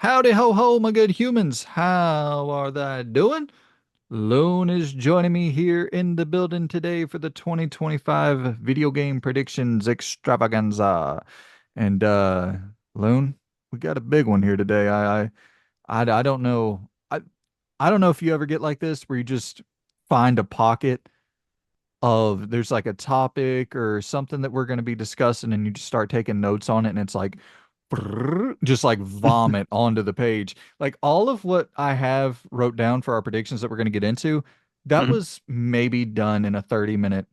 Howdy ho ho, my good humans. How are they doing? Lone is joining me here in the building today for the 2025 video game predictions extravaganza. And Lone, we got a big one here today. I don't know. I don't know if you ever get like this where you just find a pocket of there's like a topic or something that we're going to be discussing and you just start taking notes on it and it's like just like vomit onto the page. Like all of what I have wrote down for our predictions that we're going to get into, that Mhm. was maybe done in a 30-minute,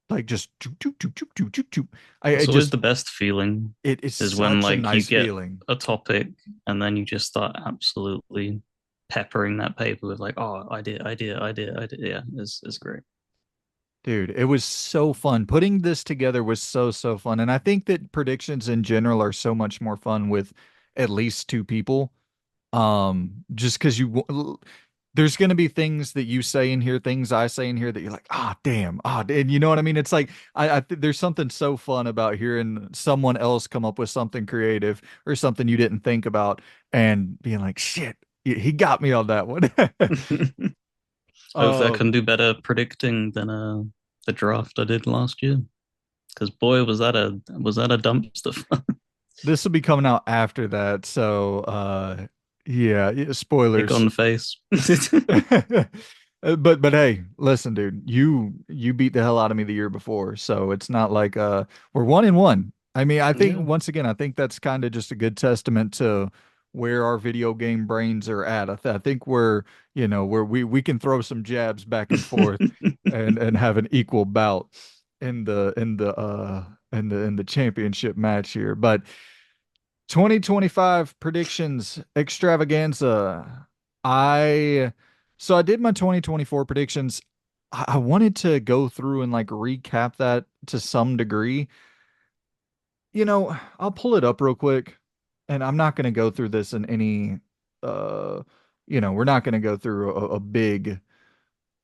like just choo, choo, choo, choo, choo, choo, choo. It's It always just the best feeling it is is when such a like you nice get feeling. a topic and then you just start absolutely peppering that paper with like, oh, idea. Yeah, it's great. Dude, it was so fun. Putting this together was so fun. And I think that predictions in general are so much more fun with at least two people. Just because there's going to be things that you say in here, things I say in here that you're like, ah, damn, and you know what I mean? It's like there's something so fun about hearing someone else come up with something creative or something you didn't think about and being like, shit, he got me on that one. Hopefully, I can Um, do better predicting than the draft I did last year. Because boy, was that a dumpster fire. this will be coming out after that, so yeah, Kick spoilers. on the face. But hey, listen, dude, you beat the hell out of me the year before, so it's not like we're 1-1. I mean, I think Yeah, once again, I think that's kind of just a good testament to where our video game brains are at. I think we're, where we can throw some jabs back and forth and have an equal bout in the championship match here. But 2025 predictions extravaganza. I I did my 2024 predictions. I wanted to go through and like recap that to some degree. I'll pull it up real quick and I'm not going to go through this in any uh we're not going to go through a big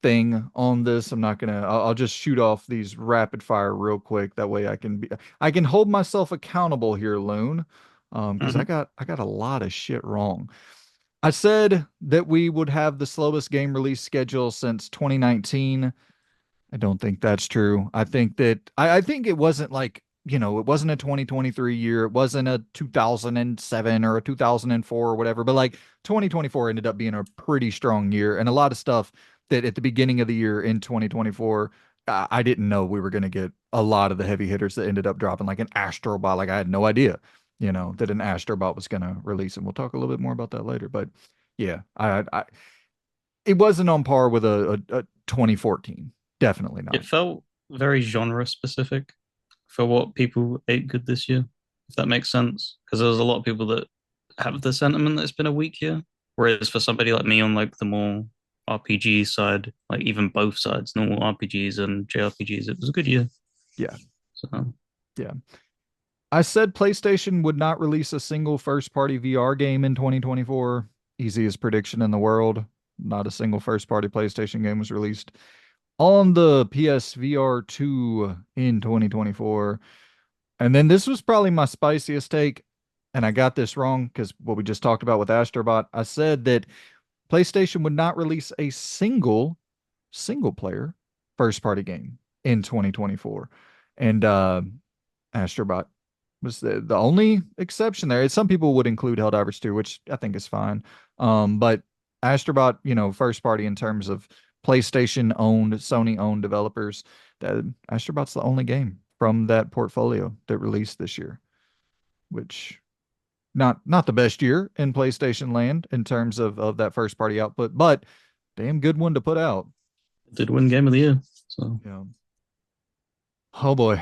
thing on this. I'm not gonna. I'll just shoot off these rapid fire real quick. That way I can hold myself accountable here, Loon. Because Mhm. I got a lot of shit wrong. I said that we would have the slowest game release schedule since 2019. I don't think that's true. I think it wasn't like, it wasn't a 2023 year. It wasn't a 2007 or a 2004 or whatever, but like 2024 ended up being a pretty strong year and a lot of stuff that at the beginning of the year in 2024, I didn't know we were going to get a lot of the heavy hitters that ended up dropping like an Astrobot. Like I had no idea, that an Astrobot was going to release. And we'll talk a little bit more about that later. But yeah, it wasn't on par with a 2014. Definitely It not. felt very genre specific for what people ate good this year, if that makes sense. Because there's a lot of people that have the sentiment that it's been a weak year, whereas for somebody like me on like the more RPG side, like even both sides, normal RPGs and JRPGs, it was a good year. Yeah, So yeah. I said PlayStation would not release a single first-party VR game in 2024. Easiest prediction in the world. Not a single first-party PlayStation game was released on the PSVR 2 in 2024. And then this was probably my spiciest take, and I got this wrong because what we just talked about with Astrobot. I said that PlayStation would not release a single player first party game in 2024. And Astrobot was the only exception there. Some people would include Helldivers 2, which I think is fine. But Astrobot, first party in terms of PlayStation owned, Sony owned developers, that Astrobot's the only game from that portfolio that released this year, which not the best year in PlayStation land in terms of that first party output, but damn good one to put out. did win game of the year. So Yeah. Oh boy.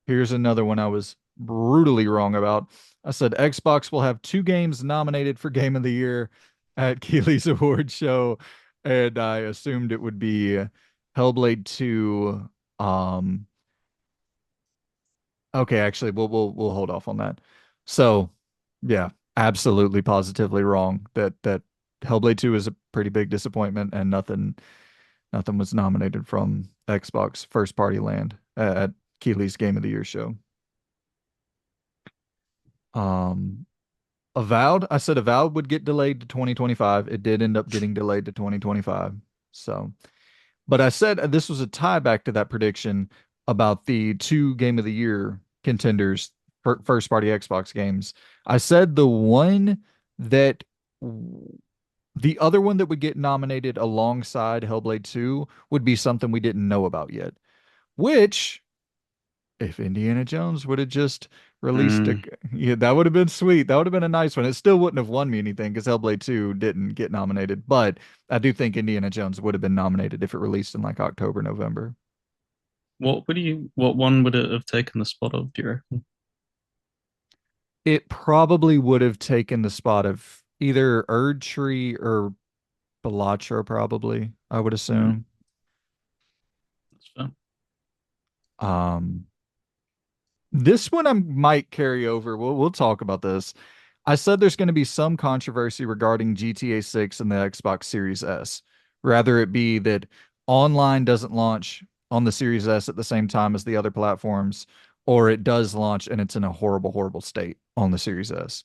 Here's another one I was brutally wrong about. I said Xbox will have two games nominated for Game of the Year at Keighley's award show, and I assumed it would be Hellblade 2. Um, okay, actually, we'll hold off on that. So, yeah, absolutely positively wrong that Hellblade 2 is a pretty big disappointment and nothing was nominated from Xbox first party land at Keighley's Game of the Year show. Um, Avowed, I said Avowed would get delayed to 2025. It did end up getting delayed to 2025. So, but I said this was a tie back to that prediction about the two Game of the Year contenders for first party Xbox games. I said the one that the other one that would get nominated alongside Hellblade 2 would be something we didn't know about yet, which if Indiana Jones would have just released a, Mm. yeah, that would have been sweet. That would have been a nice one. It still wouldn't have won me anything because Hellblade 2 didn't get nominated, but I do think Indiana Jones would have been nominated if it released in like October, November. What one would it have taken the spot of, do you reckon? It probably would have taken the spot of either Erdtree or Balatro, probably, I would Mm, assume. that's fair. Um, this one I might carry over. We'll talk about this. I said there's going to be some controversy regarding GTA 6 and the Xbox Series S. Rather it be that online doesn't launch on the Series S at the same time as the other platforms, or it does launch and it's in a horrible, horrible state on the Series S.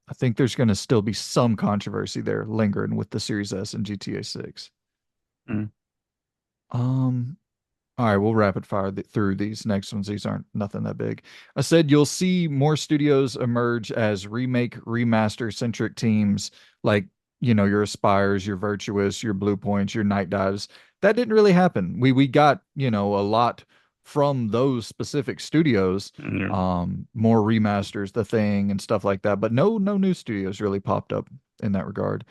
I think there's going to still be some controversy there lingering with the Series S and GTA 6. Mm, Um, All right, we'll rapid fire through these next ones. These aren't nothing that big. I said you'll see more studios emerge as remake, remaster centric teams like, your Aspires, your Virtuous, your Blue Points, your Night Dives. That didn't really happen. We got, a lot from those specific studios, yeah. more remasters, The Thing and stuff like that, but no new studios really popped up in that regard.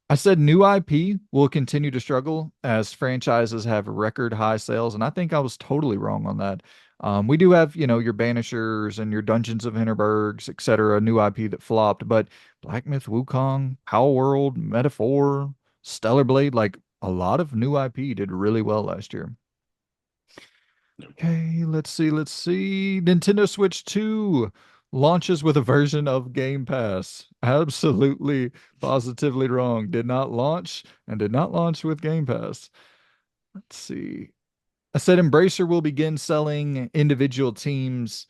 I said new IP will continue to struggle as franchises have record high sales, and I think I was totally wrong on that. We do have, your Banishers and your Dungeons of Hinterbergs, etc., new IP that flopped, but Black Myth Wukong, Power World, Metaphor, Stellar Blade, like a lot of new IP did really well last year. Okay, let's see. Nintendo Switch 2 launches with a version of Game Pass. Absolutely, positively wrong. Did not launch and did not launch with Game Pass. Let's see. I said Embracer will begin selling individual teams.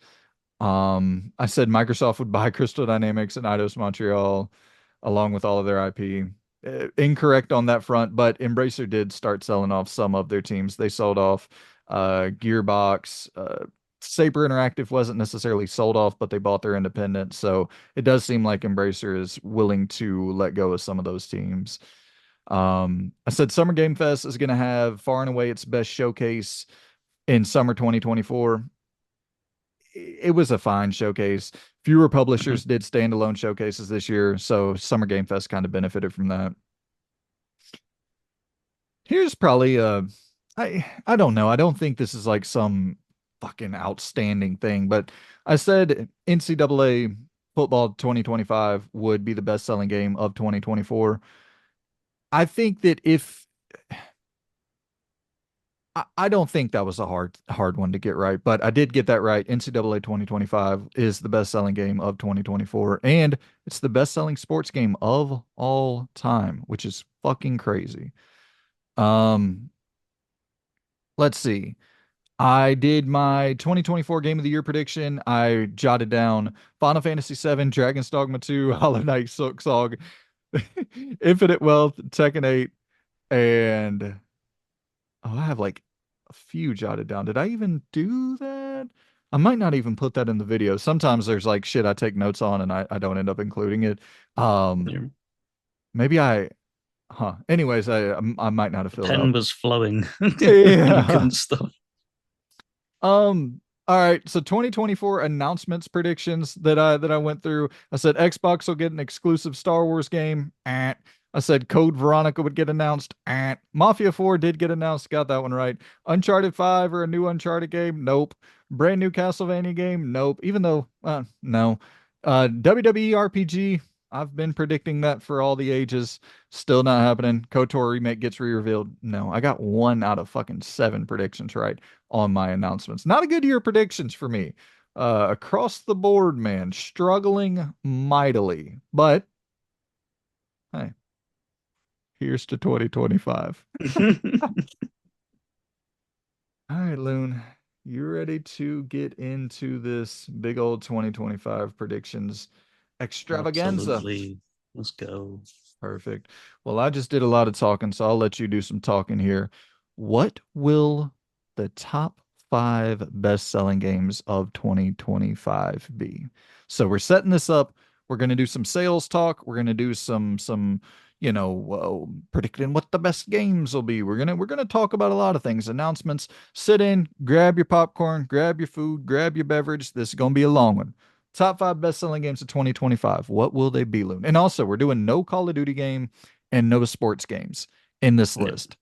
I said Microsoft would buy Crystal Dynamics and Eidos Montreal along with all of their IP. Incorrect on that front, but Embracer did start selling off some of their teams. They sold off Gearbox. Saber Interactive wasn't necessarily sold off, but they bought their independence. So it does seem like Embracer is willing to let go of some of those teams. I said Summer Game Fest is going to have far and away its best showcase in summer 2024. It was a fine showcase. Fewer Mhm. publishers did standalone showcases this year, so Summer Game Fest kind of benefited from that. Here's probably I don't know. I don't think this is like some fucking outstanding thing, but I said NCAA football 2025 would be the best-selling game of 2024. I think that if I don't think that was a hard one to get right, but I did get that right. NCAA 2025 is the best-selling game of 2024, and it's the best-selling sports game of all time, which is fucking crazy. Um, let's see. I did my 2024 Game of the Year prediction. I jotted down Final Fantasy VII, Dragon's Dogma 2, Hollow Knight, Silksong, Infinite Wealth, Tekken 8, and I have like a few jotted down. Did I even do that? I might not even put that in the video. Sometimes there's like shit I take notes on and I don't end up including it. Um, Yeah. maybe Anyways, I might not have The filled pen out. was flowing and you Yeah. couldn't stop. All right, so 2024 announcements predictions that I went through. I said Xbox will get an exclusive Star Wars game. I said Code Veronica would get announced. Mafia 4 did get announced, got that one right. Uncharted 5 or a new Uncharted game? Nope. Brand new Castlevania game? Nope. Even though no. WWE RPG, I've been predicting that for all the ages. Still not happening. KOTOR remake gets re-revealed. No, I got one out of fucking seven predictions right on my announcements. Not a good year of predictions for me. Across the board, man, struggling mightily. But hey, here's to 2025. All right, Loon. You ready to get into this big old 2025 predictions extravaganza? Absolutely. Let's go. Perfect. Well, I just did a lot of talking, so I'll let you do some talking here. What will the top five best-selling games of 2025 be? So we're setting this up. We're going to do some sales talk. We're going to do predicting what the best games will be. We're gonna talk about a lot of things. Announcements. Sit in, grab your popcorn, grab your food, grab your beverage. This is going to be a long one. Top five best-selling games of 2025. What will they be, Loon? And also, we're doing no Call of Duty game and no sports games in this Yep. list.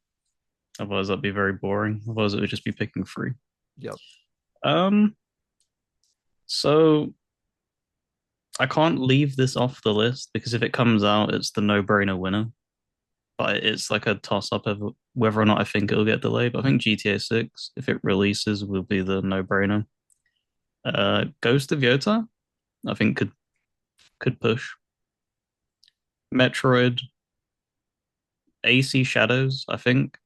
Otherwise, that'd be very boring. Otherwise, it would just be picking three. Yep. Um, so I can't leave this off the list because if it comes out, it's the no-brainer winner. But it's like a toss-up of whether or not I think it'll get delayed. But I think GTA 6, if it releases, will be the no-brainer. Ghost of Yotei, I think could push. Metroid, AC Shadows, I think.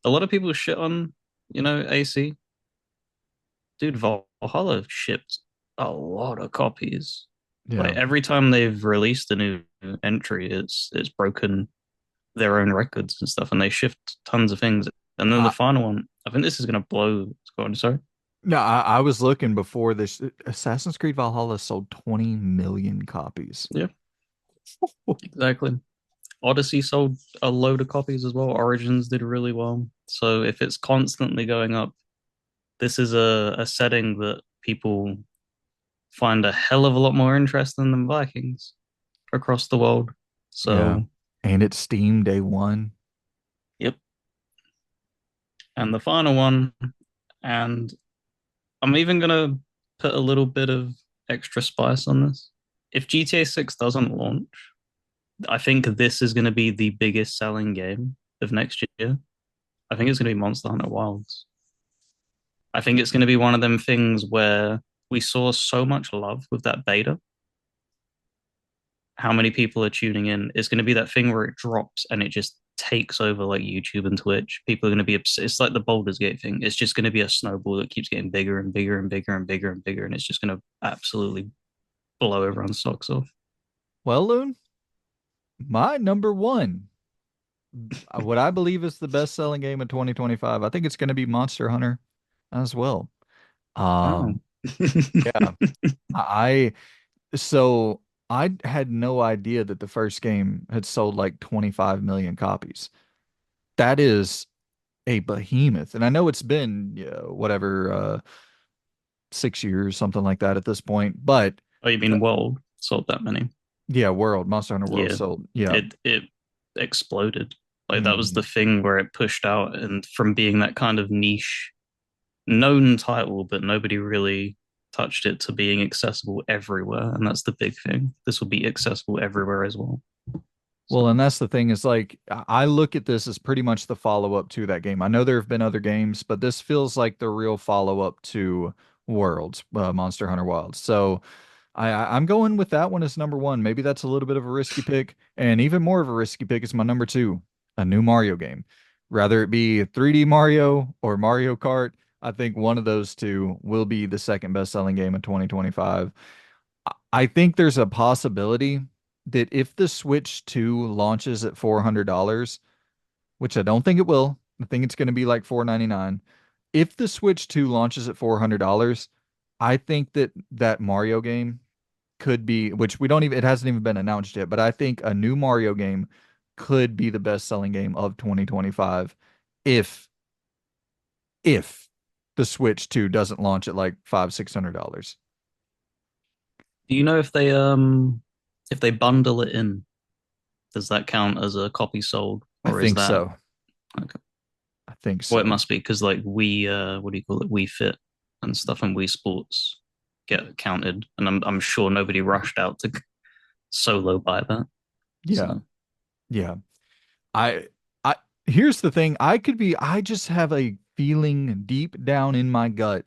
A lot of people shit on, AC. Dude, Valhalla shipped a lot of copies. Like Yeah. every time they've released a new entry, it's broken their own records and stuff, and they shift tons of things. And then the I, final one, I think this is gonna blow. Go on, sorry. no, I was looking before this. Assassin's Creed Valhalla sold 20 million copies. Yeah, exactly. Odyssey sold a load of copies as well. Origins did really well. So if it's constantly going up, this is a setting that people find a hell of a lot more interesting than Vikings across the world. Yeah. So, And it's Steam day one. yep. And the final one, and I'm even gonna put a little bit of extra spice on this. If GTA 6 doesn't launch, I think this is going to be the biggest selling game of next year. I think it's going to be Monster Hunter Wilds. I think it's going to be one of them things where we saw so much love with that beta. How many people are tuning in? It's going to be that thing where it drops and it just takes over like YouTube and Twitch. People are going to be obsessed. It's like the Baldur's Gate thing. It's just going to be a snowball that keeps getting bigger and bigger and bigger and bigger and bigger, and it's just going to absolutely blow everyone's socks off. Well, Loon, my number one, what I believe is the best-selling game of 2025. I think it's going to be Monster Hunter as well. Oh, Um, yeah, I so I had no idea that the first game had sold like 25 million copies. That is a behemoth. And I know it's been, whatever, 6 years, something like that at this point. But oh, you mean World sold that many? yeah, Monster Hunter World Yeah, sold. Yeah. it exploded. Like that was the Mhm. thing where it pushed out, and from being that kind of niche, known title, but nobody really touched it, to being accessible everywhere, and that's the big thing. This will be accessible everywhere as well. Well, and So, that's the thing is like I look at this as pretty much the follow-up to that game. I know there have been other games, but this feels like the real follow-up to Worlds, Monster Hunter Wilds. So I'm going with that one as number one. Maybe that's a little bit of a risky pick, and even more of a risky pick is my number two, a new Mario game. Rather it be 3D Mario or Mario Kart, I think one of those two will be the second best-selling game of 2025. I think there's a possibility that if the Switch 2 launches at $400, which I don't think it will, I think it's going to be like $499. If the Switch 2 launches at $400, I think that that Mario game could be, which we don't even, it hasn't even been announced yet, but I think a new Mario game could be the best selling game of 2025 if if the Switch 2 doesn't launch at like five, $600. do you know if they bundle it in, does that count as a copy sold, I or is think that so. okay? I think Well, it so. must be because like we what do you call it? We Fit and stuff and Wii Sports get counted, and I'm sure nobody rushed out to solo buy that. Yeah. So Yeah. I I here's the thing. I just have a feeling deep down in my gut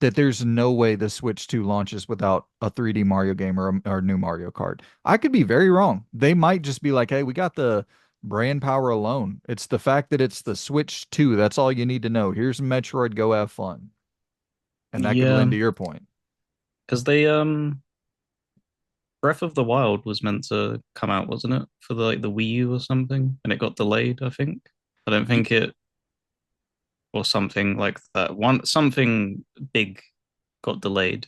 that there's no way the Switch 2 launches without a 3D Mario game or a new Mario Kart. I could be very wrong. They might just be like, "Hey, we got the brand power alone. It's the fact that it's the Switch 2. That's all you need to know. Here's Metroid, go have fun." And that could lend Yeah, to your point. because they Breath of the Wild was meant to come out, wasn't it, for the Wii U or something, and it got delayed, I think. I don't Y- think it or something like that. One something big got delayed.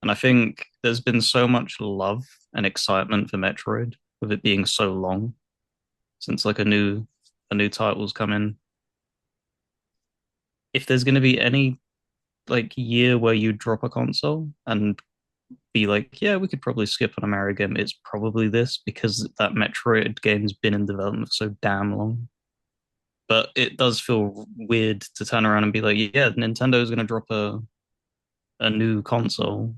And I think there's been so much love and excitement for Metroid with it being so long since like a new title's come in. If there's going to be any like year where you drop a console and be like, yeah, we could probably skip on a Mario game, it's probably this because that Metroid game's been in development for so damn long. But it does feel weird to turn around and be like, yeah, Nintendo's going to drop a new console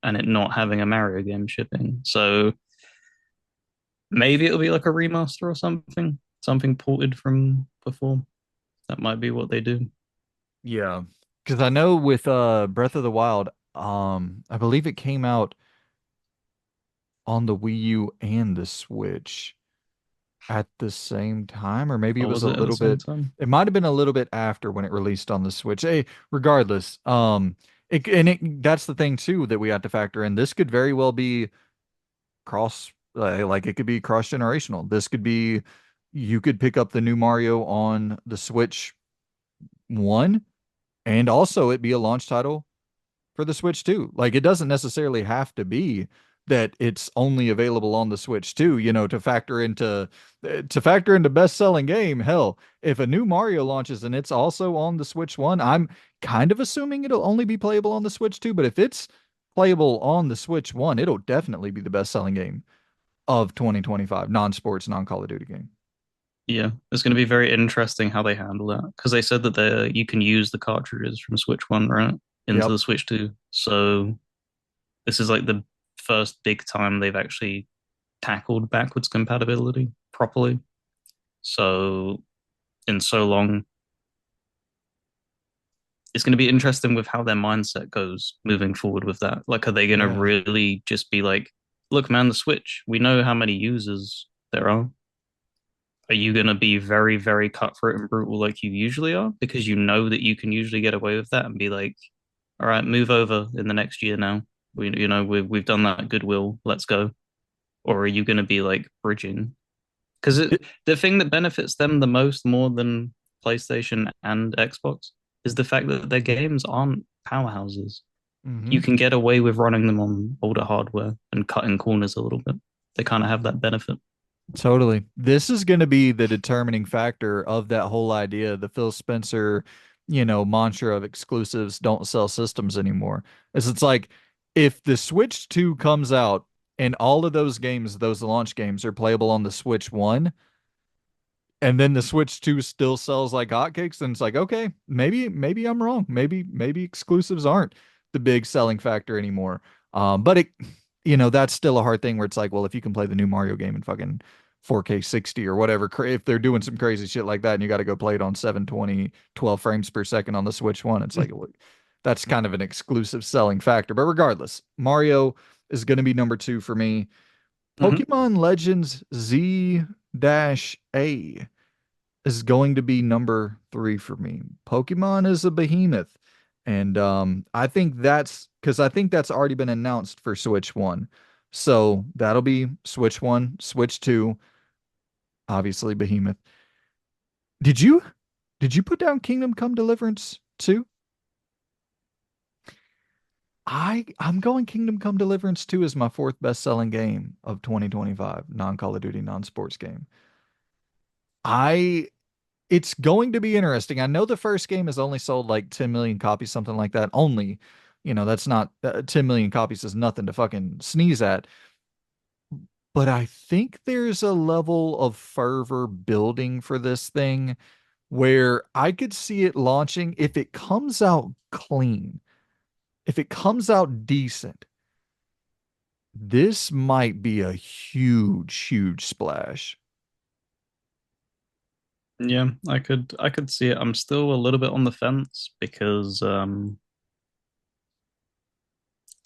and it not having a Mario game shipping. So maybe it'll be like a remaster or something, something ported from before. That might be what they do. Yeah. Because I know with Breath of the Wild, I believe it came out on the Wii U and the Switch at the same time, or maybe it Or was was a it at the little same bit, time? it might have been a little bit after when it released on the Switch. Hey, regardless, that's the thing too that we have to factor in. This could very well be cross, like it could be cross generational. This could be, you could pick up the new Mario on the Switch 1 and also it be a launch title for the Switch 2. Like it doesn't necessarily have to be that it's only available on the Switch 2, to factor into best-selling game. Hell, if a new Mario launches and it's also on the Switch 1, I'm kind of assuming it'll only be playable on the Switch 2, but if it's playable on the Switch 1, it'll definitely be the best-selling game of 2025, non-sports, non-Call of Duty game. Yeah, it's going to be very interesting how they handle that because they said that you can use the cartridges from Switch One right into Yep. the Switch Two. So this is like the first big time they've actually tackled backwards compatibility properly. So in so long, it's going to be interesting with how their mindset goes moving forward with that. Like, are they going to Yeah. really just be like, look, man, the Switch, we know how many users there are you going to be very, very cutthroat and brutal like you usually are because you know that you can usually get away with that and be like, all right, move over in the next year now. We've done that goodwill. Let's go. Or are you going to be like bridging? Because the thing that benefits them the most more than PlayStation and Xbox is the fact that their games aren't powerhouses. Mm-hmm. You can get away with running them on older hardware and cutting corners a little bit. They kind of have that benefit. Totally. This is going to be the determining factor of that whole idea, the Phil Spencer, mantra of exclusives don't sell systems anymore. Is it's like if the Switch 2 comes out and all of those games, those launch games are playable on the Switch 1, and then the Switch 2 still sells like hotcakes, then it's like, okay, maybe I'm wrong. Maybe exclusives aren't the big selling factor anymore. But that's still a hard thing where it's like, well, if you can play the new Mario game in fucking 4K 60 or whatever, if they're doing some crazy shit like that and you got to go play it on 720, 12 frames per second on the Switch 1, it's like, well, that's kind of an exclusive selling factor. But regardless, Mario is going to be number 2 for me. Mm-hmm. Pokemon Legends Z-A is going to be number 3 for me. Pokemon is a behemoth. And I think that's already been announced for Switch 1. So that'll be Switch 1, Switch 2, obviously behemoth. Did you did you put down Kingdom Come Deliverance too? I'm going Kingdom Come Deliverance 2 as my fourth best-selling game of 2025, non-Call of Duty, non-sports game. I It's going to be interesting. I know the first game has only sold like 10 million copies, something like that. Only, that's not 10 million copies is nothing to fucking sneeze at. But I think there's a level of fervor building for this thing where I could see it launching if it comes out clean, if it comes out decent. This might be a huge, huge splash. Yeah, I could see it. I'm still a little bit on the fence because the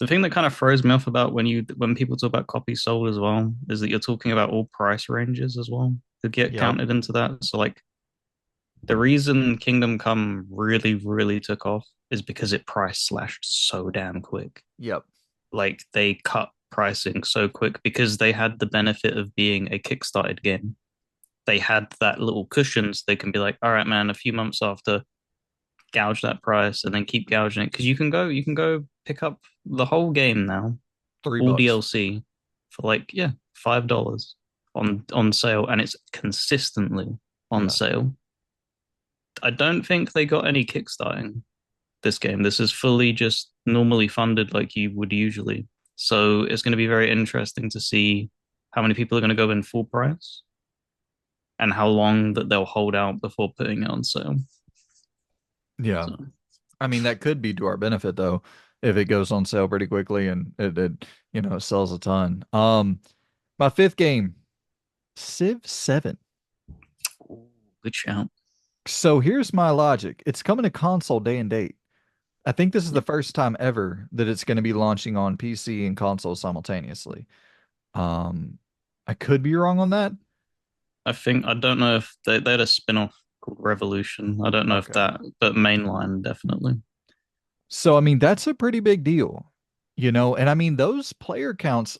thing that kind of throws me off about when people talk about copies sold as well is that you're talking about all price ranges as well that get Yep. counted into that. So like the reason Kingdom Come really, really took off is because it price slashed so damn quick. Yep. Like they cut pricing so quick because they had the benefit of being a kickstarted game. They had that little cushions. They can be like, all right, man, a few months after, gouge that price and then keep gouging it because you can go pick up the whole game now, Three all bucks. DLC for like yeah $5 on sale, and it's consistently on Yeah. sale. I don't think they got any kickstarting this game. This is fully just normally funded like you would usually. So it's going to be very interesting to see how many people are going to go in full price and how long that they'll hold out before putting it on sale. Yeah. So, I mean, that could be to our benefit though, if it goes on sale pretty quickly and it sells a ton. My fifth game, Civ 7. good shout. So here's my logic. It's coming to console day and date. I think this is the Yep. first time ever that it's going to be launching on PC and console simultaneously. Um, I could be wrong on that. I think I don't know if they had a spin-off called Revolution. I don't know if Okay. that, but mainline definitely. So I mean, that's a pretty big deal, and I mean those player counts,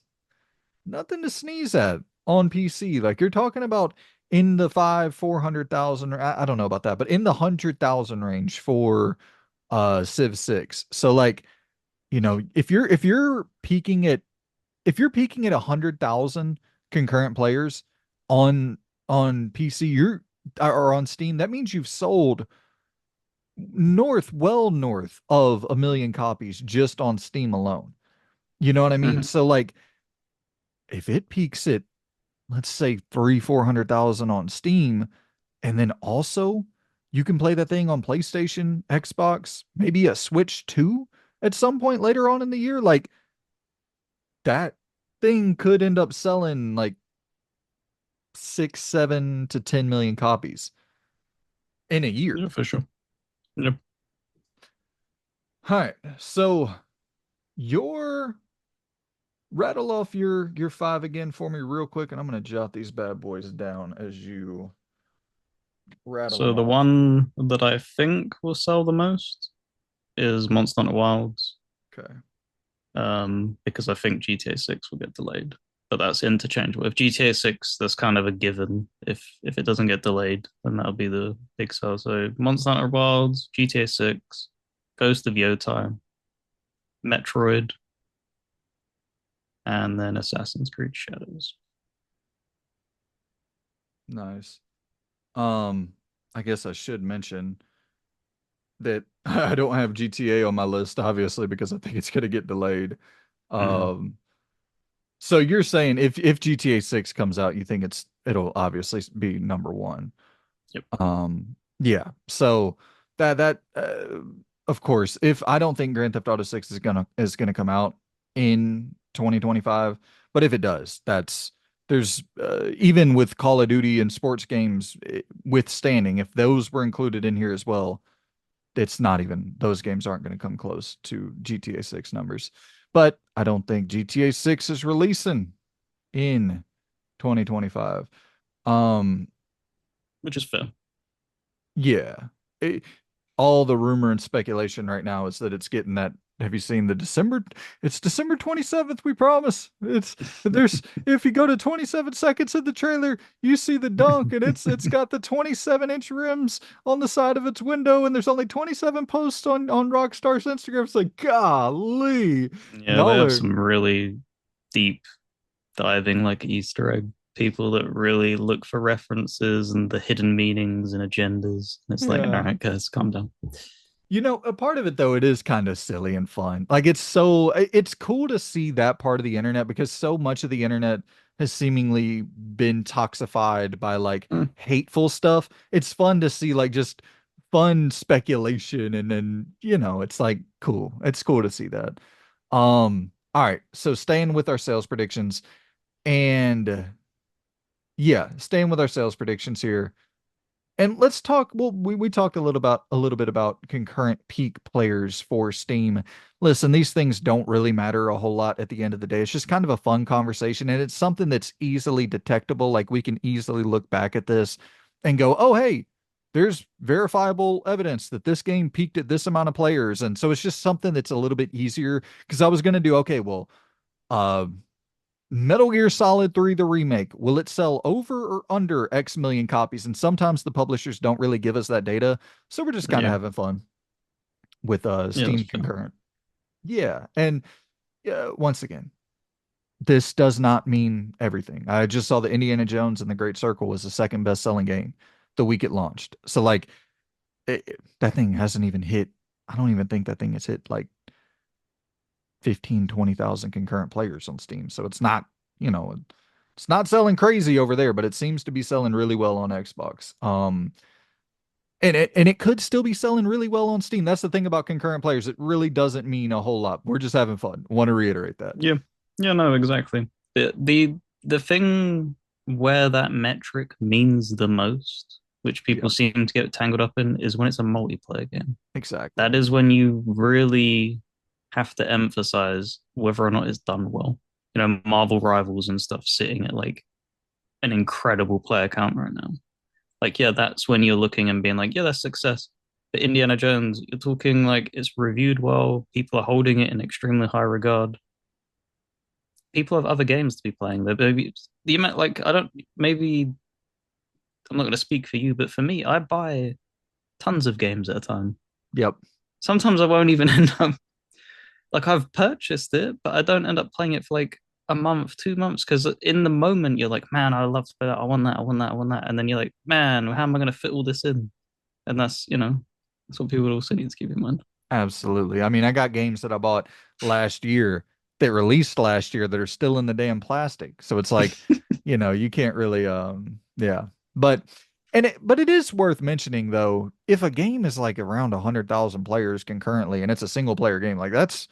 nothing to sneeze at on PC. Like you're talking about in the 400,000, or I don't know about that, but in the 100,000 range for Civ 6. So like, if you're peaking at 100,000 concurrent players on on PC, or on Steam, that means you've sold well north of 1 million copies just on Steam alone. You know what I mean? Mhm. So like, if it peaks at, let's say, 400,000 on Steam, and then also you can play that thing on PlayStation, Xbox, maybe a Switch too at some point later on in the year, like that thing could end up selling like 6, 7 to 10 million copies in a year. Yeah, for sure. Yep. All right. So your rattle off your five again for me real quick, and I'm gonna jot these bad boys down as you rattle So them the off. one that I think will sell the most is Monster Hunter Wilds, Okay. because I think GTA 6 will get delayed. But that's interchangeable. If GTA 6, that's kind of a given. If it doesn't get delayed, then that'll be the big sell. So Monster Hunter Wilds, GTA 6, Ghost of Yotei, Metroid, and then Assassin's Creed Shadows. Nice. Um, I guess I should mention that I don't have GTA on my list, obviously, because I think it's gonna get delayed. Mm-hmm. Um, so you're saying if GTA 6 comes out, you think it'll obviously be number one. Yep. Yeah. So that of course, if I don't think Grand Theft Auto 6 is gonna come out in 2025, but if it does, there's even with Call of Duty and sports games withstanding, if those were included in here as well, it's not even those games aren't going to come close to GTA 6 numbers. But I don't think GTA 6 is releasing in 2025. Um, Which is fair. yeah. It, all the rumor and speculation right now is that it's getting that. Have you seen the December? It's December 27th, we promise. If you go to 27 seconds of the trailer, you see the dunk, and it's got the 27-inch rims on the side of its window, and there's only 27 posts on Rockstar's Instagram. It's like, golly, Yeah, they y'all have are, some really deep diving, like Easter egg people that really look for references and the hidden meanings and agendas. And it's like, all yeah. right, guys, calm down. A part of it though, it is kind of silly and fun. Like it's cool to see that part of the internet because so much of the internet has seemingly been toxified by like Mm. hateful stuff. It's fun to see like just fun speculation and then, it's like cool. It's cool to see that. All right. So staying with our sales predictions and yeah, staying with our sales predictions here. And let's talk. Well, we talked a little bit about concurrent peak players for Steam. Listen, these things don't really matter a whole lot at the end of the day. It's just kind of a fun conversation, and it's something that's easily detectable. Like we can easily look back at this and go, "Oh, hey, there's verifiable evidence that this game peaked at this amount of players. And so it's just something that's a little bit easier because I was going to do, okay, well, uh, Metal Gear Solid 3, the remake, will it sell over or under X million copies? And sometimes the publishers don't really give us that data. So we're just kind of Yeah, having fun with yeah, that's Steam fair. concurrent. Yeah. And once again, this does not mean everything. I just saw that Indiana Jones and the Great Circle was the second best selling game the week it launched. So, like, that thing hasn't even hit, I don't even think that thing has hit like 15, 20,000 concurrent players on Steam. So it's not, you know, it's not selling crazy over there, but it seems to be selling really well on Xbox. And it could still be selling really well on Steam. That's the thing about concurrent players. It really doesn't mean a whole lot. We're just having fun. Want to reiterate that. Yeah, yeah, no, exactly. The thing where that metric means the most, which people Yep, seem to get tangled up in, is when it's a multiplayer game. exactly. That is when you really have to emphasize whether or not it's done well. You know, Marvel Rivals and stuff sitting at like an incredible player count right now. Like, yeah, that's when you're looking and being like, yeah, that's success. But Indiana Jones, you're talking like it's reviewed well, people are holding it in extremely high regard. People have other games to be playing. Maybe the amount, like, I don't, maybe I'm not going to speak for you, but for me, I buy tons of games at a time. Yep. Sometimes I won't even end up like I've purchased it, but I don't end up playing it for like a month, 2 months, because in the moment you're like, man, I love to play that. I want that. I want that. I want that. And then you're like, man, how am I going to fit all this in? And that's what people also need to keep in mind. Absolutely. I mean, I got games that I bought last year that released last year that are still in the damn plastic. So it's like, you can't really yeah. But but it is worth mentioning though, if a game is like around 100,000 players concurrently and it's a single player game, like that's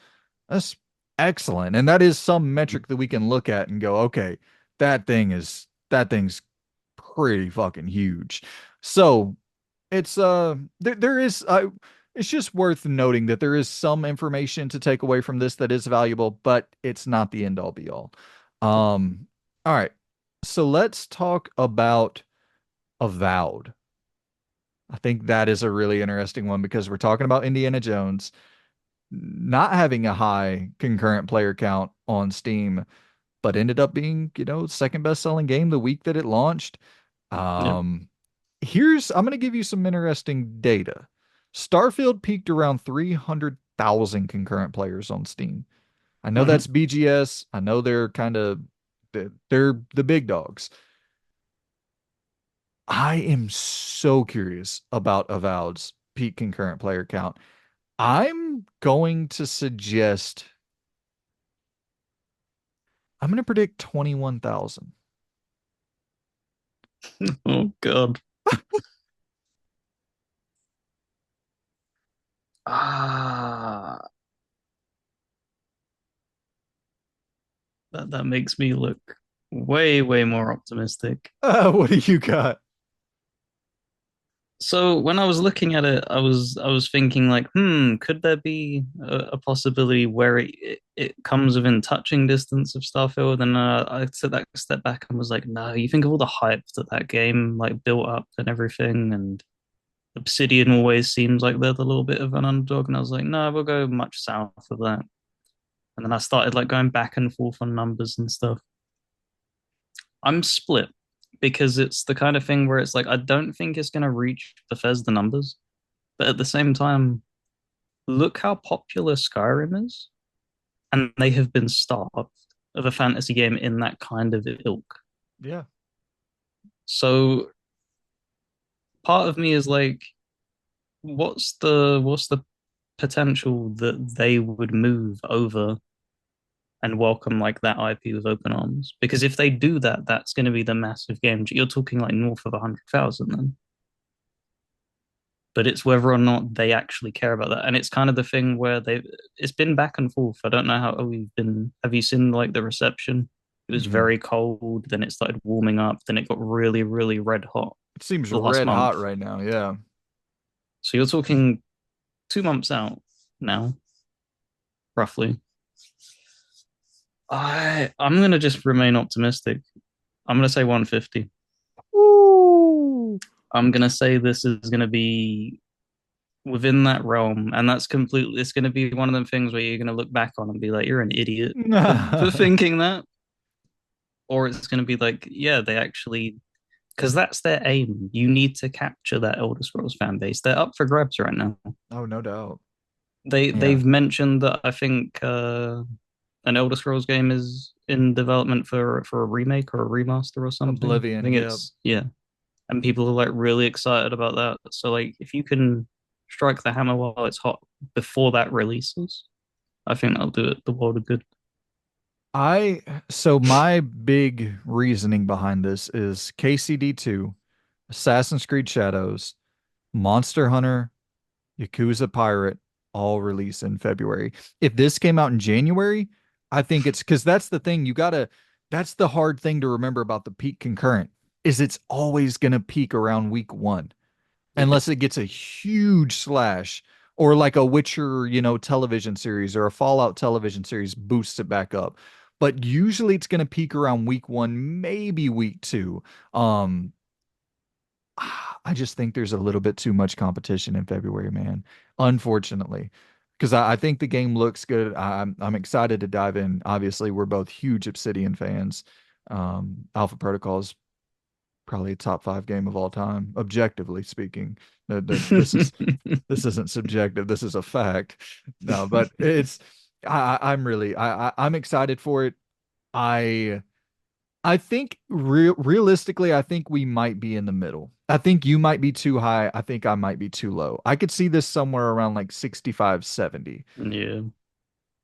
excellent. And that is some metric that we can look at and go, okay, that thing's pretty fucking huge. So it's there is it's just worth noting that there is some information to take away from this that is valuable, but it's not the end all be all. All right. So let's talk about Avowed. I think that is a really interesting one because we're talking about Indiana Jones not having a high concurrent player count on Steam, but ended up being, second best selling game the week that it launched. Yep. Um, I'm going to give you some interesting data. Starfield peaked around 300,000 concurrent players on Steam. I know Hmm. that's BGS. I know they're the big dogs. I am so curious about Avowed's peak concurrent player count. I'm going to predict 21,000. Oh God. Ah, that makes me look way, way more optimistic. What do you got? So when I was looking at it, I was thinking like, could there be a possibility where it comes within touching distance of Starfield? And I took that step back and was like, no, you think of all the hype that that game like built up and everything, and Obsidian always seems like they're the little bit of an underdog, and I was like, no, we'll go much south of that. And then I started like going back and forth on numbers and stuff. I'm split because it's the kind of thing where it's like I don't think it's gonna reach Bethesda numbers. But at the same time, look how popular Skyrim is, and they have been starved of a fantasy game in that kind of ilk. Yeah. So part of me is like, what's the potential that they would move over and welcome like that IP with open arms? Because if they do that, that's going to be the massive game. You're talking like north of 100,000 then. But it's whether or not they actually care about that. And it's kind of the thing where it's been back and forth. I don't know how we've been. Have you seen like the reception? It was Mhm. very cold, then it started warming up, then it got really, really red hot It seems the last red month. hot right now. Yeah. So you're talking 2 months out now, roughly. I'm gonna just remain optimistic. I'm gonna say 150. Ooh. I'm gonna say this is gonna be within that realm, and that's completely. It's gonna be one of them things where you're gonna look back on and be like, "You're an idiot for thinking that," or it's gonna be like, "Yeah, they actually." Because that's their aim. You need to capture that Elder Scrolls fan base. They're up for grabs right now. Oh, no doubt. Yeah. They've mentioned that I think an Elder Scrolls game is in development for a remake or a remaster or something. I Oblivion. think Yeah. it's yeah, and people are like really excited about that. So like, if you can strike the hammer while it's hot before that releases, I think that'll do it the world of good. So my big reasoning behind this is KCD2, Assassin's Creed Shadows, Monster Hunter, Yakuza Pirate all release in February. If this came out in January, I think it's because that's the thing. That's the hard thing to remember about the peak concurrent is it's always gonna peak around week one Yeah. unless it gets a huge slash or like a Witcher, television series or a Fallout television series boosts it back up. But usually it's going to peak around week one, maybe week two. Um, I just think there's a little bit too much competition in February, man. Unfortunately, because I think the game looks good. I'm excited to dive in. Obviously, we're both huge Obsidian fans. Alpha Protocol is probably a top five game of all time, objectively speaking. This isn't subjective. This is a fact. No, but I'm excited for it. I I think realistically, I think we might be in the middle. I think you might be too high. I think I might be too low. I could see this somewhere around like 65, 70. Yeah,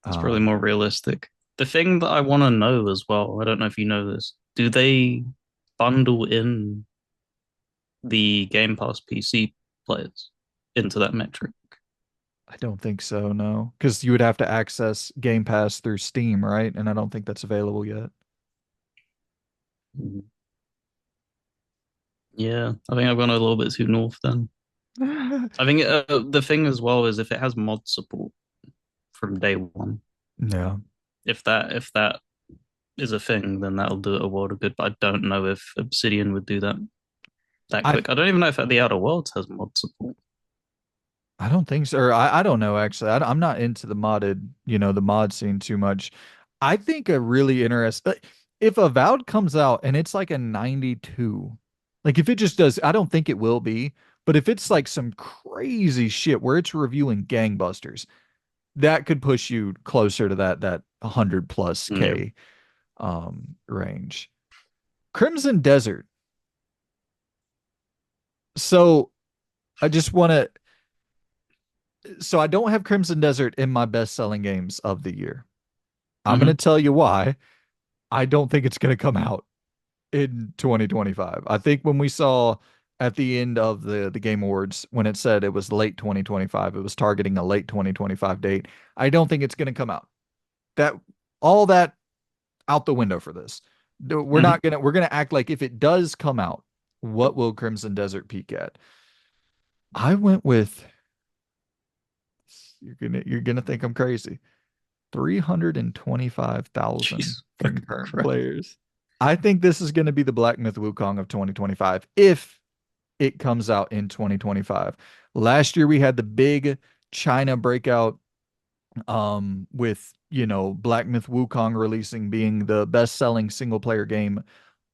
it's probably Um, more realistic. The thing that I want to know as well, I don't know if you know this, do they bundle in the Game Pass PC players into that metric? I don't think so, no. Because you would have to access Game Pass through Steam, right? And I don't think that's available yet. Mhm. Yeah, I think I've gone a little bit too north then. I think the thing as well is if it has mod support from day one, Yeah. if that is a thing, then that'll do it a world of good. But I don't know if Obsidian would do that I quick. I don't even know if the Outer Worlds has mod support. I don't think so. Or I don't know actually. I'm not into the mod scene too much. I think a really interesting if Avowed comes out and it's like a 92, like if it just does, I don't think it will be, but if it's like some crazy shit where it's reviewing gangbusters, that could push you closer to that 100 plus Yeah. K range. Crimson Desert. So I just want to so I don't have Crimson Desert in my best-selling games of the year. I'm going to Hmm. tell you why. I don't think it's going to come out in 2025. I think when we saw at the end of the Game Awards when it said it was late 2025, it was targeting a late 2025 date. I don't think it's going to come out. That all that out the window for this. Hmm. We're going to act like if it does come out, what will Crimson Desert peak at? I went with you're gonna think I'm crazy. 325,000 Jeez, fucking concurrent Christ. players. I think this is going to be the Black Myth Wukong of 2025 if it comes out in 2025. Last year we had the big China breakout with, Black Myth Wukong releasing being the best-selling single-player game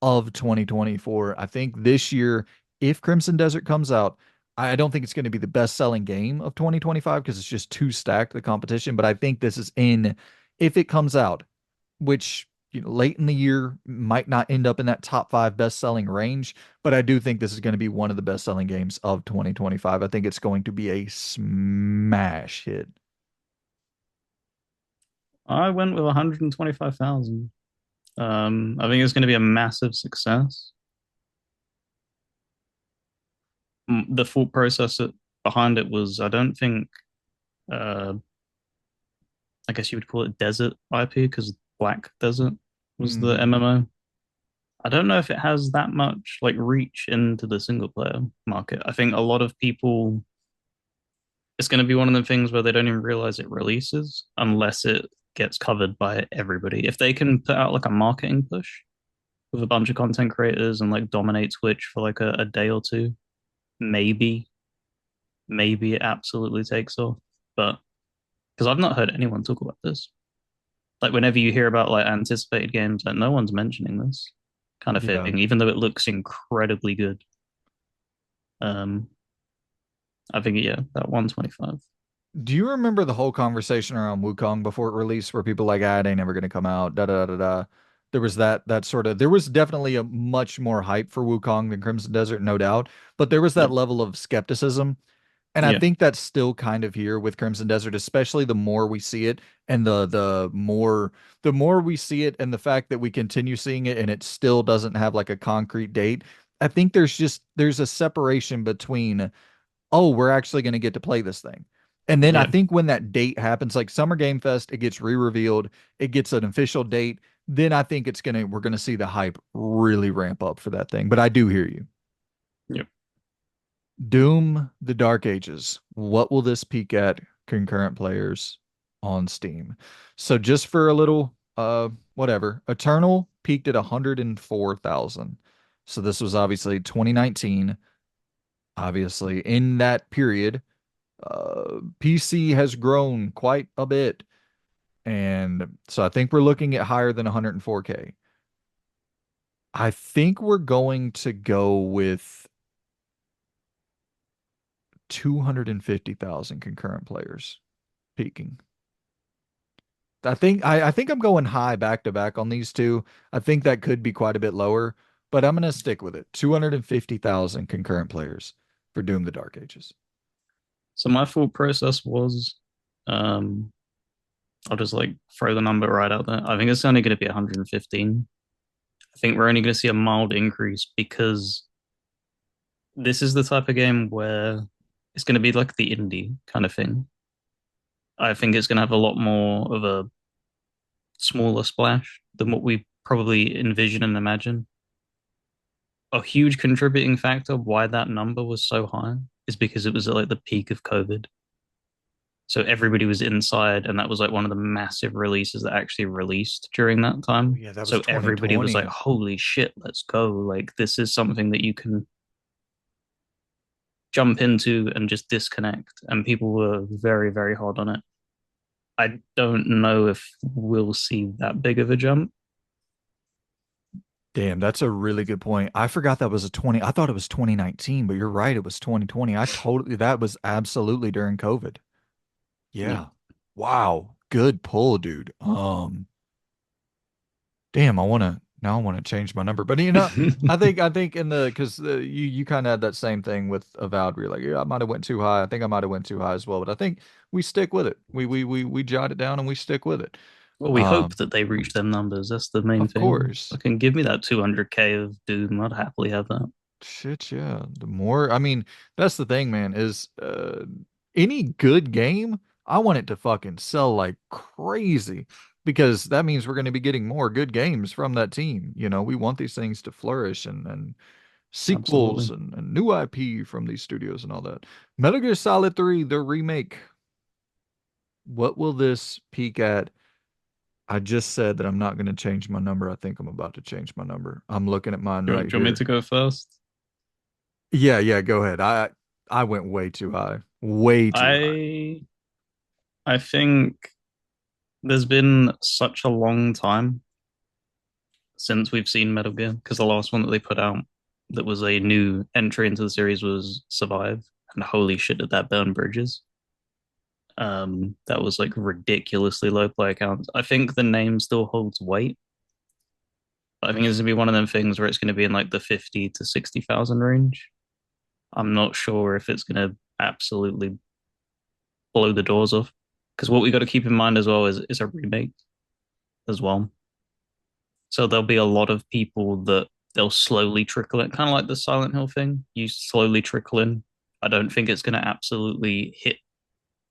of 2024. I think this year if Crimson Desert comes out, I don't think it's going to be the best-selling game of 2025 because it's just too stacked the competition, but I think this is in if it comes out, which late in the year might not end up in that top five best-selling range, but I do think this is going to be one of the best-selling games of 2025. I think it's going to be a smash hit. I went with 125,000. I think it's going to be a massive success. The thought process behind it was, I don't think, uh, I guess you would call it desert IP because Black Desert was the Mm, MMO. I don't know if it has that much like reach into the single player market. I think a lot of people, it's going to be one of the things where they don't even realize it releases unless it gets covered by everybody. If they can put out like a marketing push with a bunch of content creators and like dominate Twitch for like a day or two, maybe, maybe it absolutely takes off. But because I've not heard anyone talk about this. Like whenever you hear about like anticipated games, like no one's mentioning this kind of Yeah. thing, even though it looks incredibly good. Um, I think yeah, that 125. Do you remember the whole conversation around Wukong before it released where people like, ah, it ain't never gonna come out, da da da da. There was that sort of there was definitely a much more hype for Wukong than Crimson Desert, no doubt. But there was that Yep. level of skepticism. And I Yeah. think that's still kind of here with Crimson Desert, especially the more we see it and the more we see it and the fact that we continue seeing it and it still doesn't have like a concrete date. I think there's a separation between, oh, we're actually going to get to play this thing. And then I Yeah. think when that date happens, like Summer Game Fest, it gets re-revealed, it gets an official date, then I think we're gonna see the hype really ramp up for that thing. But I do hear you. Yep. Doom, the Dark Ages. What will this peak at concurrent players on Steam? So just for a little whatever, Eternal peaked at 104,000. So this was obviously 2019. Obviously, in that period, PC has grown quite a bit. And so I think we're looking at higher than 104K. I think we're going to go with 250,000 concurrent players peaking. I think I'm going high back to back on these two. I think that could be quite a bit lower, but I'm gonna stick with it. 250,000 concurrent players for Doom the Dark Ages. So my thought process was, um, I'll just like throw the number right out there. I think it's only going to be 115. I think we're only going to see a mild increase because this is the type of game where it's going to be like the indie kind of thing. I think it's going to have a lot more of a smaller splash than what we probably envision and imagine. A huge contributing factor why that number was so high is because it was at like the peak of COVID. So everybody was inside, and that was like one of the massive releases that actually released during that Oh time. yeah, that was So everybody was like, 2020. holy shit, let's go. Like, this is something that you can jump into and just disconnect. And people were very, very hard on it. I don't know if we'll see that big of a jump. Damn, that's a really good point. I forgot that was a 20. I thought it was 2019, but you're right, it was 2020. That was absolutely during COVID. Yeah. Yeah. Wow. Good pull, dude. Damn, I want to change my number. But I think in the because you kind of had that same thing with Avowed where you're like, yeah, I might have went too high. I think I might have went too high as well. But I think we stick with it. We jot it down and we stick with it. Well, we hope Um, that they reach them numbers. That's the main of thing. I course. can give me that 200K of Doom. I'd happily have that. Shit, yeah. The more, I mean, that's the thing, man, is any good game, I want it to fucking sell like crazy because that means we're going to be getting more good games from that team. We want these things to flourish and sequels Absolutely. and new IP from these studios and all that. Metal Gear Solid 3, the remake. What will this peak at? I just said that I'm not going to change my number. I think I'm about to change my number. I'm looking at mine right Do you want me to here. go first? Yeah, yeah, go ahead. I went way too high. Way too high. I I think there's been such a long time since we've seen Metal Gear because the last one that they put out that was a new entry into the series was Survive, and holy shit, did that burn bridges. That was like ridiculously low play counts. I think the name still holds weight, but I think it's gonna be one of them things where it's gonna be in like the 50 to 60,000 range. I'm not sure if it's gonna absolutely blow the doors off because what we got to keep in mind as well is a remake as well. So there'll be a lot of people that they'll slowly trickle in, kind of like the Silent Hill thing. You slowly trickle in. I don't think it's going to absolutely hit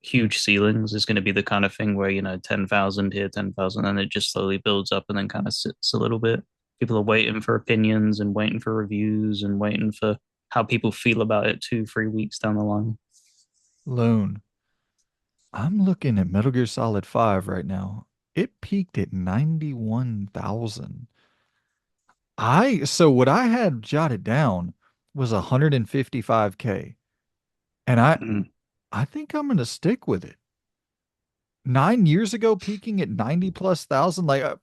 huge ceilings. It's going to be the kind of thing where, 10,000 here, 10,000, and it just slowly builds up and then kind of sits a little bit. People are waiting for opinions and waiting for reviews and waiting for how people feel about it 2, 3 weeks down the line. Loon. I'm looking at Metal Gear Solid 5 right now. It peaked at 91,000. So what I had jotted down was 155K. And I Mm. I think I'm gonna stick with it. 9 years ago, peaking at 90 plus thousand. Like,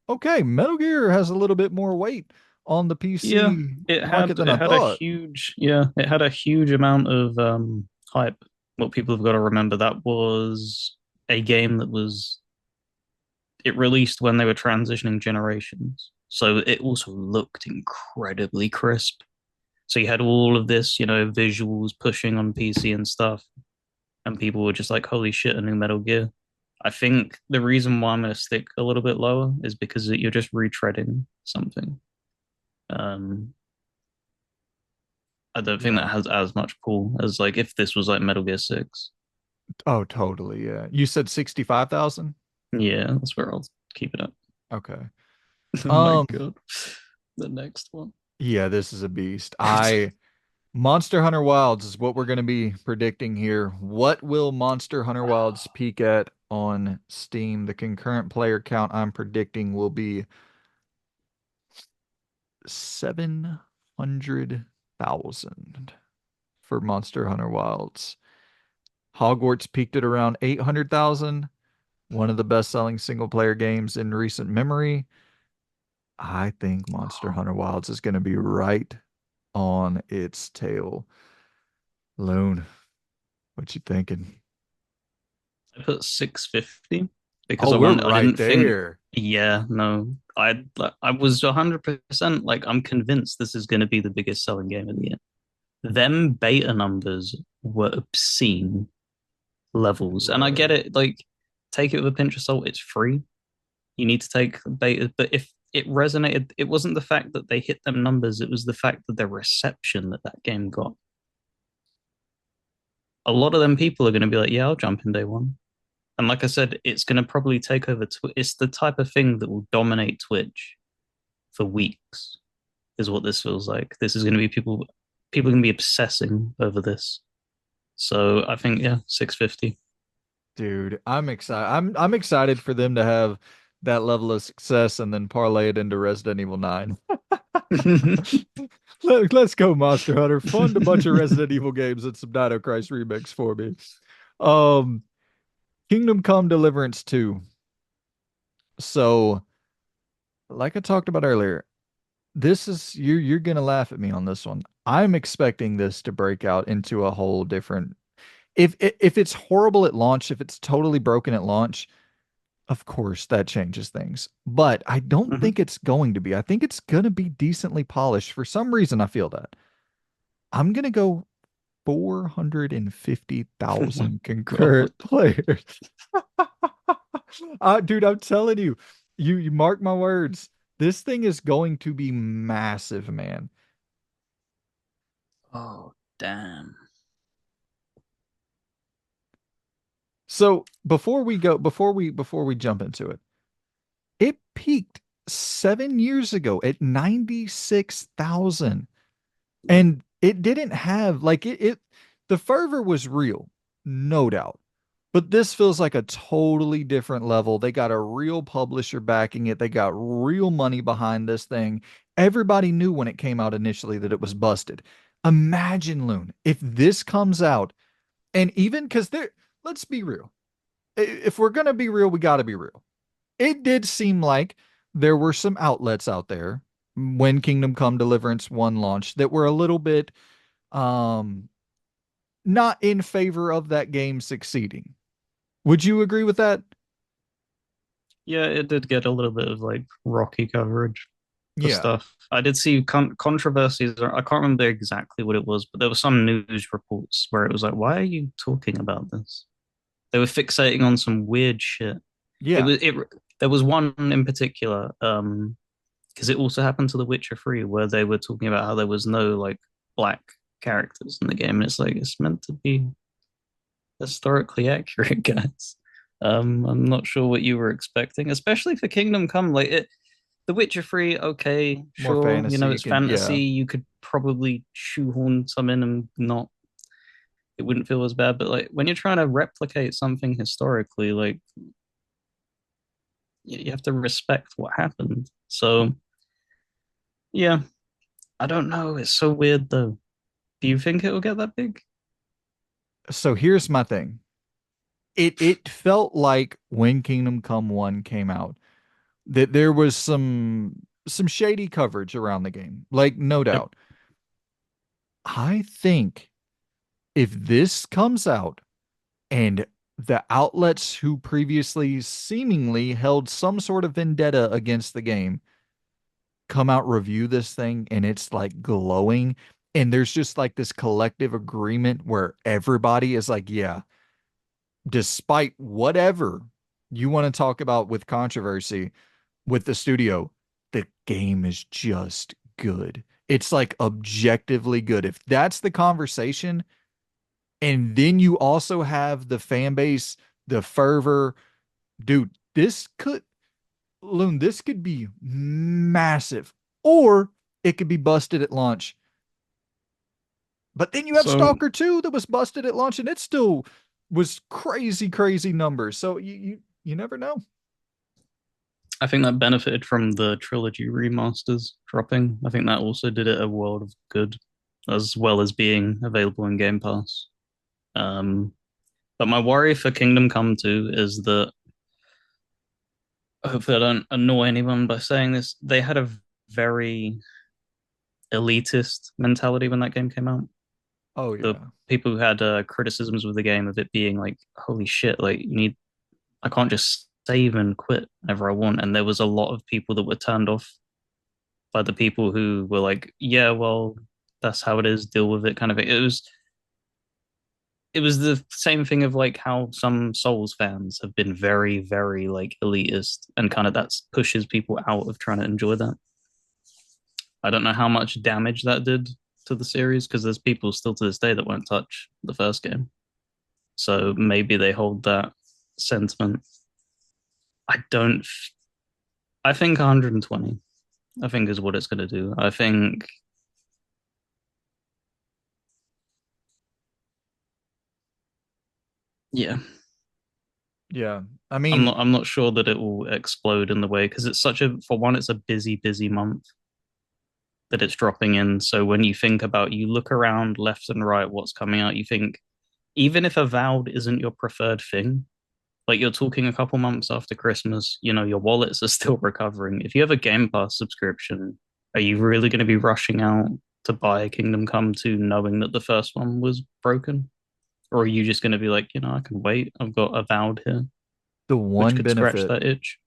okay, Metal Gear has a little bit more weight on the Yeah, PC it market had than it I had a thought. huge yeah, it had a huge amount of hype. What people have got to remember, that was a game that was it released when they were transitioning generations. So it also looked incredibly crisp. So you had all of this, visuals pushing on PC and stuff, and people were just like, "Holy shit, a new Metal Gear." I think the reason why I'm going to stick a little bit lower is because you're just retreading something. Um, I don't think that Yeah. has as much pull as like if this was like Metal Gear 6. Oh, totally. Yeah. You said 65,000? Yeah, that's where I'll keep it up. Okay. Oh my Um, god. The next one. yeah, this is a beast. Monster Hunter Wilds is what we're going to be predicting here. What will Monster Hunter Wilds peak at on Steam? The concurrent player count I'm predicting will be 700,000 for Monster Hunter Wilds. Hogwarts peaked at around 800,000, one of the best-selling single-player games in recent memory. I think Monster Hunter Wilds is going to be right on its tail. Loon, what you thinking? I put 650 because Oh, I we're want I right didn't think there. yeah, no. I was 100% like I'm convinced this is going to be the biggest selling game of the year. Them beta numbers were obscene They levels. And I get were. it, like take it with a pinch of salt, it's free. You need to take beta, but if it resonated, it wasn't the fact that they hit them numbers, it was the fact that the reception that that game got. A lot of them people are going to be like, yeah, I'll jump in day one. And like I said, it's going to probably take over. It's the type of thing that will dominate Twitch for weeks, is what this feels like. This is going to be people are going to be obsessing over this. So I think, yeah, 650. Dude, I'm excited. I'm excited for them to have that level of success and then parlay it into Resident Evil 9. Let's go, Monster Hunter. Fund a bunch of Resident Evil games and some Dino Crisis remakes for me. Um, Kingdom Come Deliverance 2. So, like I talked about earlier, this is you're gonna laugh at me on this one. I'm expecting this to break out into a whole different. If it's horrible at launch, if it's totally broken at launch, of course that changes things. But I don't Mhm. think it's going to be. I think it's gonna be decently polished. For some reason, I feel that. I'm gonna go 450,000 Oh my God. concurrent players. Dude, I'm telling you, you mark my words. This thing is going to be massive, man. Oh, damn. So before we jump into it, it peaked 7 years ago at 96,000. And it didn't have like the fervor was real, no doubt. But this feels like a totally different level. They got a real publisher backing it. They got real money behind this thing. Everybody knew when it came out initially that it was busted. Imagine, Loon, if this comes out and even because let's be real. If we're gonna be real, we gotta be real. It did seem like there were some outlets out there when Kingdom Come Deliverance 1 launched that were a little bit um not in favor of that game succeeding. Would you agree with that? Yeah, it did get a little bit of like rocky coverage for Yeah. stuff. I did see controversies. I can't remember exactly what it was, but there were some news reports where it was like, "Why are you talking about this?" They were fixating on some weird shit. It Yeah. was it. There was one in particular, because it also happened to The Witcher 3, where they were talking about how there was no like black characters in the game, and it's like it's meant to be historically accurate, guys. I'm not sure what you were expecting, especially for Kingdom Come. The Witcher 3, okay, More sure, fantasy. it's It can, fantasy. yeah. You could probably shoehorn some in and not, it wouldn't feel as bad. But like when you're trying to replicate something historically, like you have to respect what happened. So yeah, I don't know. It's so weird though. Do you think it will get that big? So here's my thing. It felt like when Kingdom Come 1 came out that there was some shady coverage around the game. Like no Yep. doubt. I think if this comes out and the outlets who previously seemingly held some sort of vendetta against the game come out review this thing and it's like glowing and there's just like this collective agreement where everybody is like, yeah, despite whatever you want to talk about with controversy with the studio, the game is just good. It's like objectively good. If that's the conversation, and then you also have the fan base, the fervor, dude, this could be massive, or it could be busted at launch. But then you have So Stalker 2 that was busted at launch and it still was crazy, crazy numbers. So you never know. I think that benefited from the trilogy remasters dropping. I think that also did it a world of good, as well as being available in Game Pass. Um, but my worry for Kingdom Come 2 is that hopefully I don't annoy anyone by saying this. They had a very elitist mentality when that game came out. Oh The yeah. people who had criticisms with the game of it being like, holy shit, like you need, I can't just save and quit whenever I want. And there was a lot of people that were turned off by the people who were like, yeah, well, that's how it is, deal with it kind of thing. It was the same thing of like how some Souls fans have been very, very like elitist and kind of that pushes people out of trying to enjoy that. I don't know how much damage that did to the series because there's people still to this day that won't touch the first game. So maybe they hold that sentiment. I don't. I think 120. I think is what it's going to do. I think, yeah. Yeah. I I'm mean, not. I'm not sure that it will explode in the way because it's such a. For one, it's a busy, busy month that it's dropping in. So when you think about, you look around left and right, what's coming out, you think even if Avowed isn't your preferred thing, like you're talking a couple months after Christmas, your wallets are still recovering. If you have a Game Pass subscription, are you really going to be rushing out to buy Kingdom Come 2 knowing that the first one was broken? Or are you just going to be like, I can wait. I've got Avowed here, the which one could scratch benefit that itch.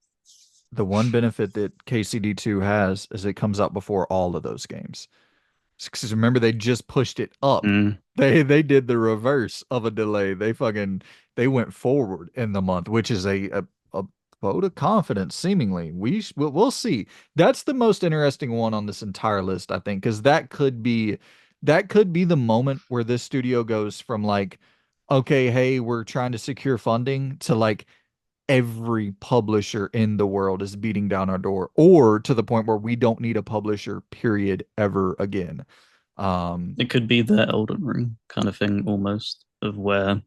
the one benefit that KCD2 has is it comes out before all of those games. Because remember, they just pushed it up. Mm. They did the reverse of a delay. They went forward in the month, which is a vote of confidence, seemingly. We'll see. That's the most interesting one on this entire list, I think, because that could be the moment where this studio goes from like, okay, hey, we're trying to secure funding to like every publisher in the world is beating down our door, or to the point where we don't need a publisher, period, ever again. Um, It could be the Elden Ring kind of thing almost, of where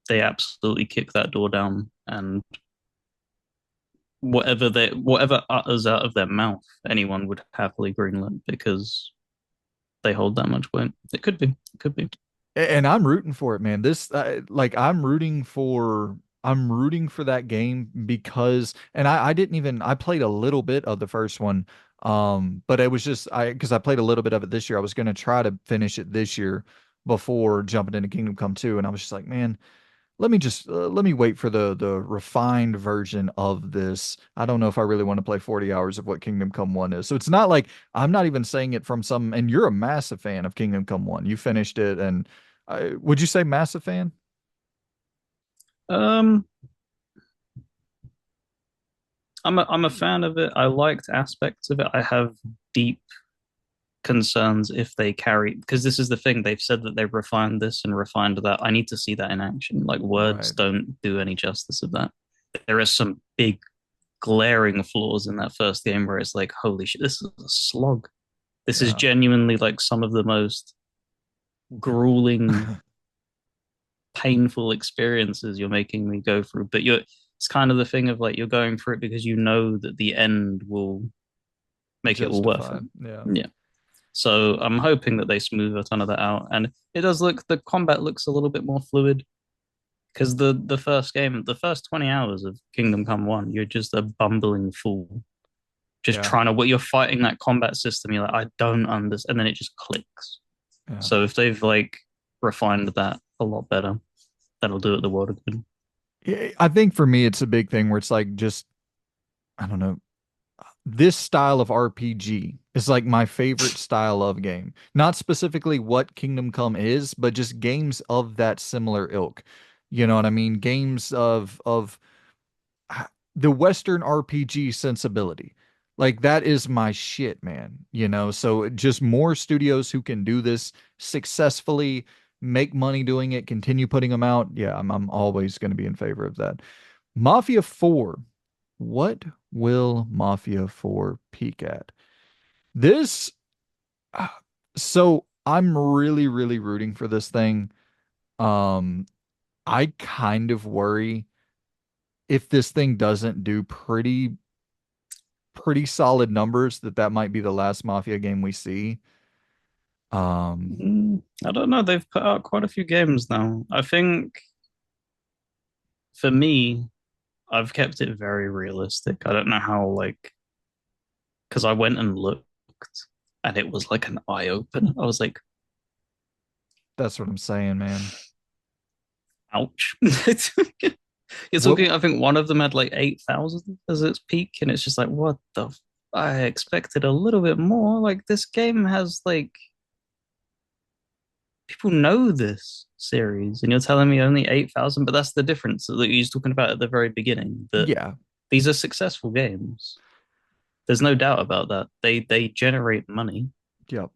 they absolutely kick that door down and whatever utters out of their mouth, anyone would happily greenlit because they hold that much weight. It could be. It could be. and I'm rooting for it, man. Like I'm rooting for that game because, and I didn't even, I played a little bit of the first one. But it was just, because I played a little bit of it this year. I was going to try to finish it this year before jumping into Kingdom Come 2. And I was just like, man, let me wait for the refined version of this. I don't know if I really want to play 40 hours of what Kingdom Come 1 is. So it's not like I'm not even saying it from some, and you're a massive fan of Kingdom Come 1. You finished it, and would you say massive fan? Um, I'm a fan of it. I liked aspects of it. I have deep concerns if they carry because this is the thing they've said that they've refined this and refined that. I need to see that in action. Like words Right. don't do any justice of that. There are some big glaring flaws in that first game where it's like, holy shit, this is a slog. This is Yeah. genuinely like some of the most grueling, painful experiences you're making me go through. But it's kind of the thing of like you're going through it because you know that the end will make it all worth it. Justified. Yeah. Yeah. So I'm hoping that they smooth a ton of that out. And it does look, the combat looks a little bit more fluid because the first game, the first 20 hours of Kingdom Come 1, you're just a bumbling fool. Just Yeah, trying to, what you're fighting that combat system, you're like, I don't understand. And then it just clicks. yeah. So if they've like refined that a lot better, that'll do it the world of good. I think for me, it's a big thing where it's like just, I don't know, this style of RPG is like my favorite style of game. Not specifically what Kingdom Come is, but just games of that similar ilk. You know what I mean? Games of the Western RPG sensibility. Like that is my shit, man. You know, so just more studios who can do this successfully, make money doing it, continue putting them out. Yeah, I'm always going to be in favor of that. Mafia 4. What will Mafia 4 peak at? This, uh, so I'm really, really rooting for this thing. Um, I kind of worry if this thing doesn't do pretty solid numbers that that might be the last Mafia game we see. Um, I don't know. They've put out quite a few games now. I think for me, I've kept it very realistic. I don't know how, like, because I went and looked and it was like an eye opener. I was like, that's what I'm saying, man. ouch. You're What? talking, I think one of them had like 8,000 as its peak, and it's just like, what the? I expected a little bit more. Like, this game has like, people know this series, and you're telling me only 8,000, but that's the difference that you was talking about at the very beginning, that Yeah. these are successful games. There's no doubt about that. They generate money. Yep.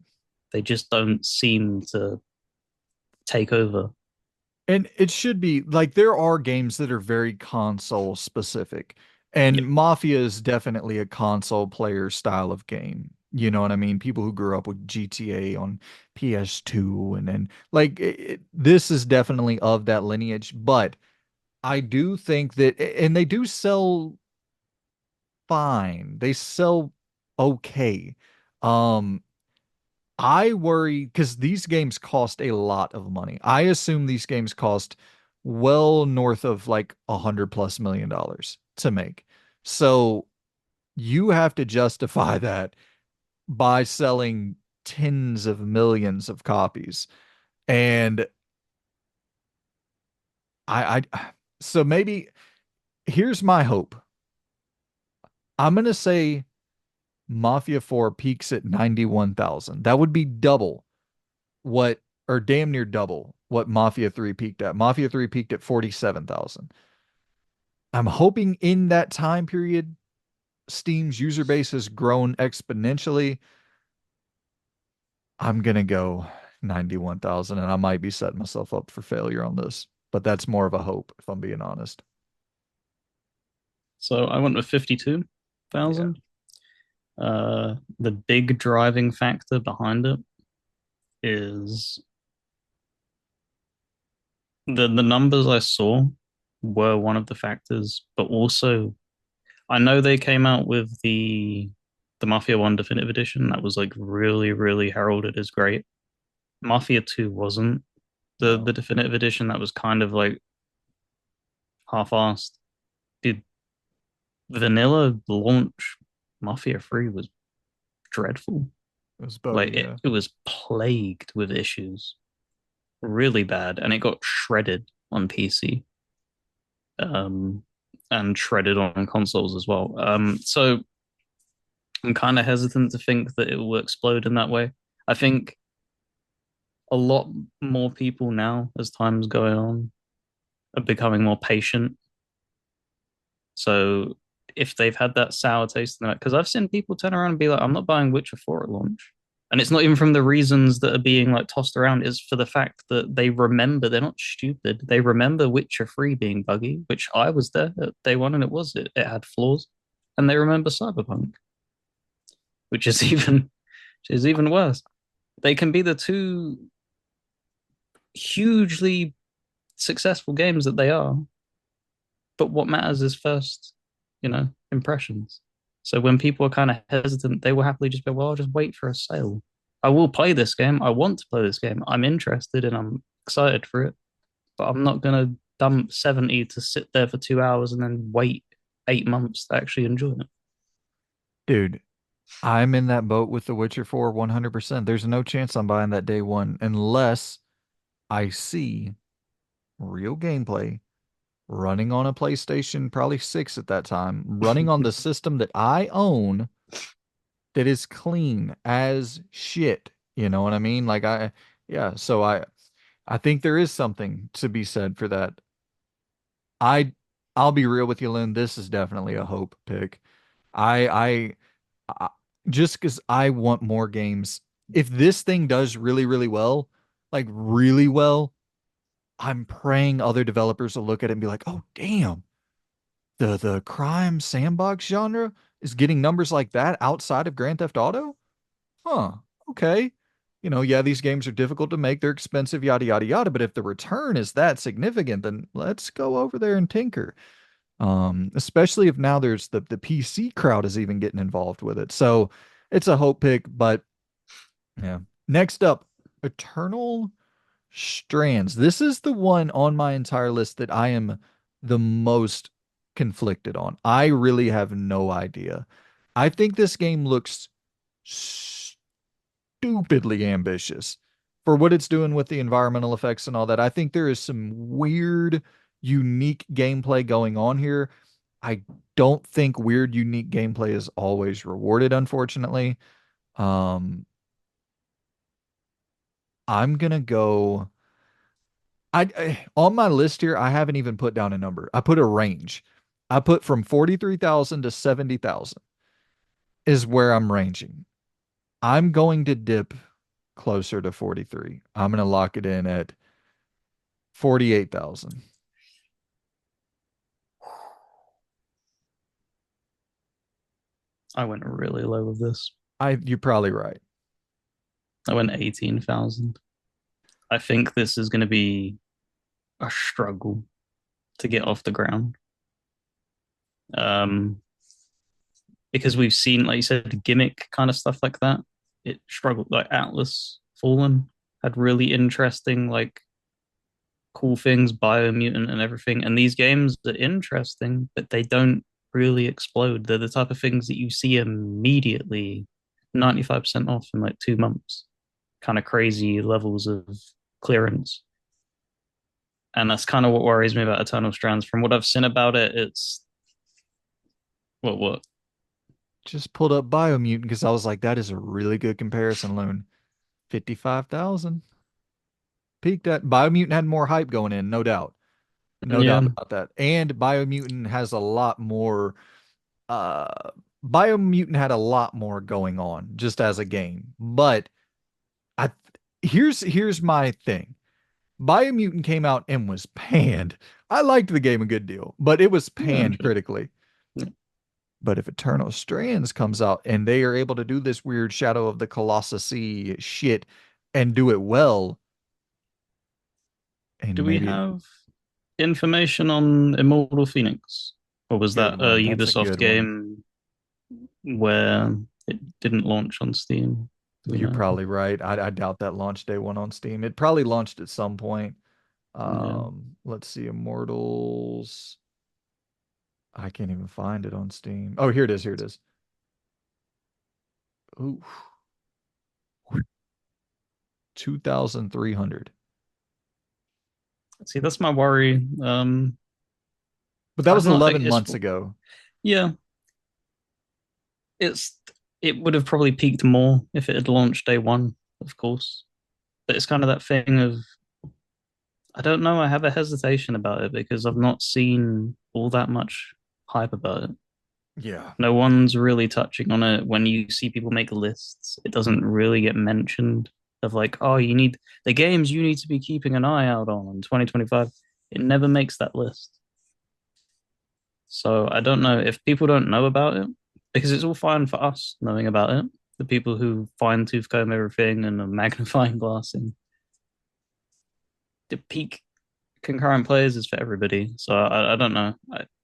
They just don't seem to take over. And it should be like there are games that are very console specific, Yeah. and Mafia is definitely a console player style of game. You know what I mean? People who grew up with GTA on PS2 and like this is definitely of that lineage, but I do think that and they do sell fine. They sell okay. Um I worry because these games cost a lot of money. I assume these games cost well north of like $100+ million to make. So you have to justify that by selling tens of millions of copies. And so maybe here's my hope. I'm gonna say Mafia 4 peaks at 91,000. That would be double what, or damn near double what Mafia 3 peaked at. Mafia 3 peaked at 47,000. I'm hoping in that time period, Steam's user base has grown exponentially. I'm going to go 91,000, and I might be setting myself up for failure on this, but that's more of a hope, if I'm being honest. So I went with Yeah. 52,000. The big driving factor behind it is the numbers I saw were one of the factors, but also I know they came out with the Mafia 1 Definitive Edition that was like really, really heralded as great. Mafia 2 wasn't. The No, Definitive Edition that was kind of like half-assed. Dude, vanilla launch Mafia 3 was dreadful. it was buggy, Like yeah. it was plagued with issues, really bad, and it got shredded on PC, um, and shredded on consoles as well. So I'm kind of hesitant to think that it will explode in that way. I think a lot more people now, as time's going on, are becoming more patient. So if they've had that sour taste in that, because I've seen people turn around and be like, I'm not buying Witcher 4 at launch. And it's not even from the reasons that are being like tossed around, it's for the fact that they remember, they're not stupid. They remember Witcher 3 being buggy, which I was there at day one and it had flaws. And they remember Cyberpunk, which is even worse. They can be the two hugely successful games that they are, but what matters is first, impressions. So when people are kind of hesitant, they will happily just go, well, I'll just wait for a sale. I will play this game. I want to play this game. I'm interested and I'm excited for it, but I'm not gonna dump 70 to sit there for 2 hours and then wait 8 months to actually enjoy it. Dude, I'm in that boat with The Witcher 4 100%. There's no chance I'm buying that day one unless I see real gameplay running on a PlayStation, probably 6 at that time, running on the system that I own that is clean as shit. You know what I mean? Yeah, so I think there is something to be said for that. I I'll be real with you, Lynn. This is definitely a hope pick. I I just because I want more games. If this thing does really, really well, like really well, I'm praying other developers will look at it and be like, "Oh, damn, the crime sandbox genre is getting numbers like that outside of Grand Theft Auto? Huh, okay. Yeah, these games are difficult to make, they're expensive, yada, yada, yada. But if the return is that significant, then let's go over there and tinker. Especially if now there's the PC crowd is even getting involved with it. So it's a hope pick, but yeah. Next up, Eternal Strands. This is the one on my entire list that I am the most conflicted on. I really have no idea. I think this game looks stupidly ambitious for what it's doing with the environmental effects and all that. I think there is some weird, unique gameplay going on here. I don't think weird, unique gameplay is always rewarded, unfortunately. Um, I'm gonna go. On my list here, I haven't even put down a number. I put a range. I put from 43,000 to 70,000 is where I'm ranging. I'm going to dip closer to 43. I'm going to lock it in at 48,000. I went really low with this. You're probably right. I went 18,000. I think this is going to be a struggle to get off the ground. Um, because we've seen, like you said, gimmick kind of stuff like that. It struggled, like Atlas Fallen had really interesting, like cool things, Biomutant and everything. And these games are interesting, but they don't really explode. They're the type of things that you see immediately 95% off in like 2 months. Kind of crazy levels of clearance. And that's kind of what worries me about Eternal Strands. From what I've seen about it, it's what? Just pulled up Biomutant because I was like, that is a really good comparison, Loon. 55,000. Peaked at Biomutant had more hype going in, no doubt. No doubt Yeah. about that. And Biomutant has a lot more uh Biomutant had a lot more going on just as a game. But I here's my thing. Biomutant came out and was panned. I liked the game a good deal, but it was Yeah, panned critically. But if Eternal Strands comes out and they are able to do this weird Shadow of the Colossus shit and do it well, do and we maybe have information on Immortal Phoenix? Or was good that a one. That's a Ubisoft good one. game where it didn't launch on Steam? Do we You're know? probably right. I doubt that launch day one on Steam. It probably launched at some point. Yeah. Let's see, Immortals. I can't even find it on Steam. Oh, here it is. Here it is. Ooh, 2,300. See, that's my worry. But that I've was not. 11 It's months ago. yeah. It's it would have probably peaked more if it had launched day one, of course. But it's kind of that thing of I don't know. I have a hesitation about it because I've not seen all that much hype about it. Yeah. No one's really touching on it. When you see people make lists, it doesn't really get mentioned of like, oh, you need the games you need to be keeping an eye out on in 2025. It never makes that list. So I don't know if people don't know about it because it's all fine for us knowing about it. The people who fine tooth comb everything and a magnifying glass and the peak concurrent players is for everybody. So I don't know.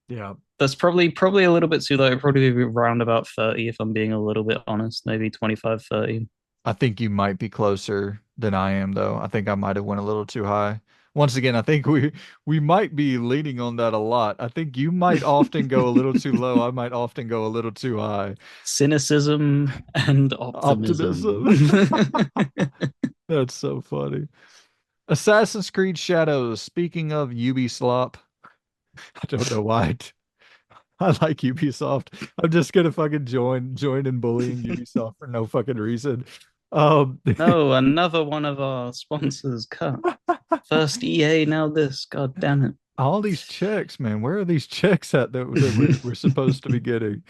Yeah. That's probably a little bit too low. It'd probably be around about 30 if I'm being a little bit honest, maybe 25, 30. I think you might be closer than I am, though. I think I might have went a little too high. Once again, I think we might be leaning on that a lot. I think you might often go a little too low. I might often go a little too high. Cynicism and optimism. Optimism. That's so funny. Assassin's Creed Shadows. Speaking of Ubisoft, I don't know why. I like Ubisoft. I'm just gonna fucking join in bullying Ubisoft for no fucking reason. Um, No, another one of our sponsors cut. First EA, now this. God damn all these checks, man. Where are these checks at that it. we're supposed to be getting?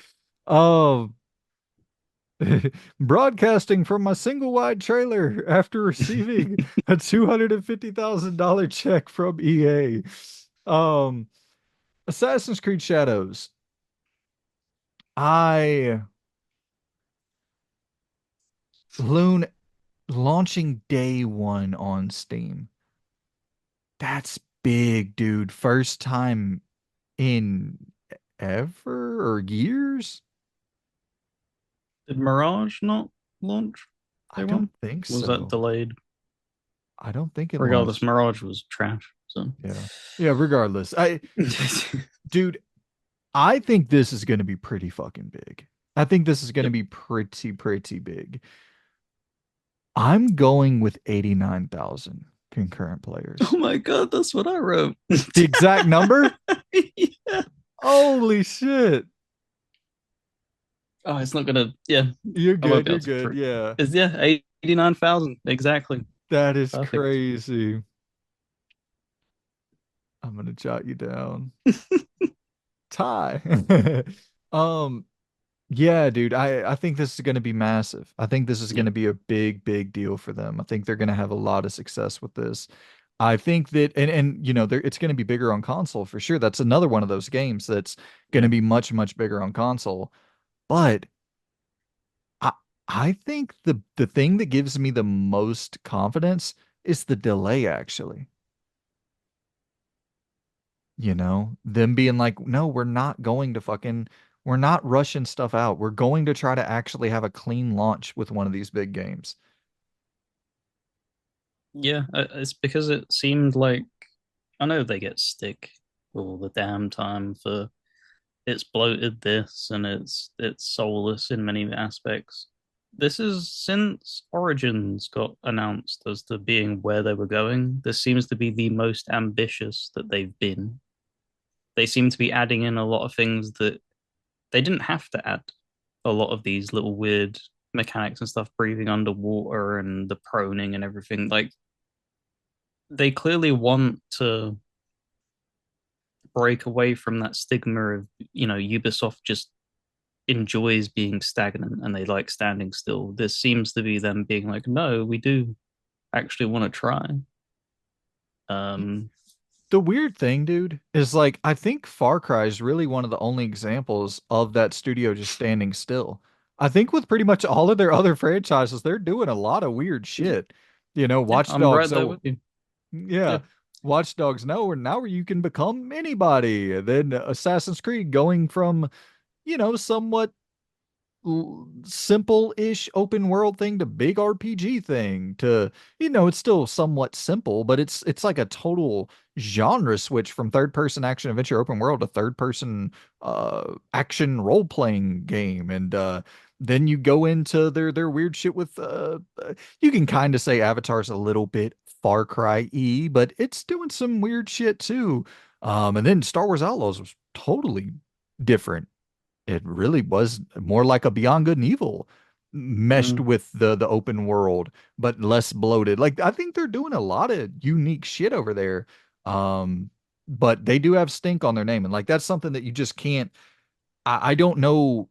Um, broadcasting from my single wide trailer after receiving a $250,000 check from EA. Um, Assassin's Creed Shadows. I Loon launching day one on Steam. That's big, dude. First time in ever or years? Did Mirage not launch I day one? don't think Was that so. delayed? I don't think it Regardless, launched. Mirage was trash. So Yeah. Yeah, regardless. Dude, I think this is going to be pretty fucking big. I think this is going to yep. be pretty big. I'm going with 89,000 concurrent Oh players. my god, that's what I wrote. The exact number? Yeah. Holy shit. Oh, it's not gonna. Yeah, You're I won't good. be able You're to. good. Yeah. It's, yeah, 89,000 exactly. That is Perfect. crazy. I'm gonna jot you down. Tie. Um, yeah, dude, I think this is gonna be massive. I think this is Yeah, gonna be a big deal for them. I think they're gonna have a lot of success with this. I think that and you know, it's gonna be bigger on console for sure. That's another one of those games that's gonna be much bigger on console. But I I think the thing that gives me the most confidence is the delay actually. You know, them being like, no, we're not rushing stuff out. We're going to try to actually have a clean launch with one of these big games. yeah. It's because it seemed like I know they get stick all the damn time for it's bloated this and it's soulless in many aspects. This is since Origins got announced as to being where they were going. This seems to be the most ambitious that they've been. They seem to be adding in a lot of things that they didn't have to add. A lot of these little weird mechanics and stuff, breathing underwater and the proning and everything. Like they clearly want to break away from that stigma of Ubisoft just enjoys being stagnant and they like standing still. This seems to be them being like, no, we do actually want to try. Um, The weird thing, dude, is like I think Far Cry is really one of the only examples of that studio just standing still. I think with pretty much all of their other franchises, they're doing a lot of weird shit. You know, yeah, Watch I'm Dogs. right there with So you. yeah, Yeah, Watch Dogs. No, and now you can become anybody. And then Assassin's Creed going from somewhat simple-ish open world thing to big RPG thing to it's still somewhat simple, but it's like a total genre switch from third-person action adventure open world to third-person action role-playing game. And then you go into their weird shit with you can kind of say Avatar's a little bit Far Cry-y, but it's doing some weird shit too. And then Star Wars Outlaws was totally different. It really was more like a Beyond Good and Evil meshed mm, with the open world, but less bloated. Like I think they're doing a lot of unique shit over there. Um, but they do have stink on their name, and like that's something that you just can't. I don't know.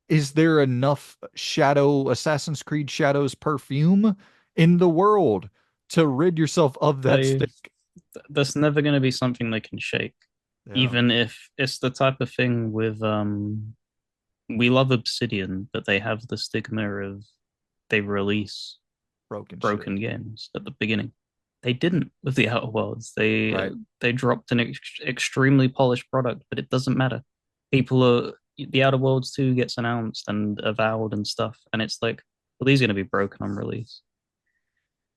Is there enough Shadow Assassin's Creed Shadows perfume in the world to rid yourself of that they stink? that's never going to be something they can shake, Yeah, even if it's the type of thing with we love Obsidian, but they have the stigma of they release broken shit. broken games at the beginning. They didn't with the Outer Worlds. Right. They dropped an extremely polished product, but it doesn't matter. People are the Outer Worlds 2 gets announced and Avowed and stuff, and it's like well, these are going to be broken on release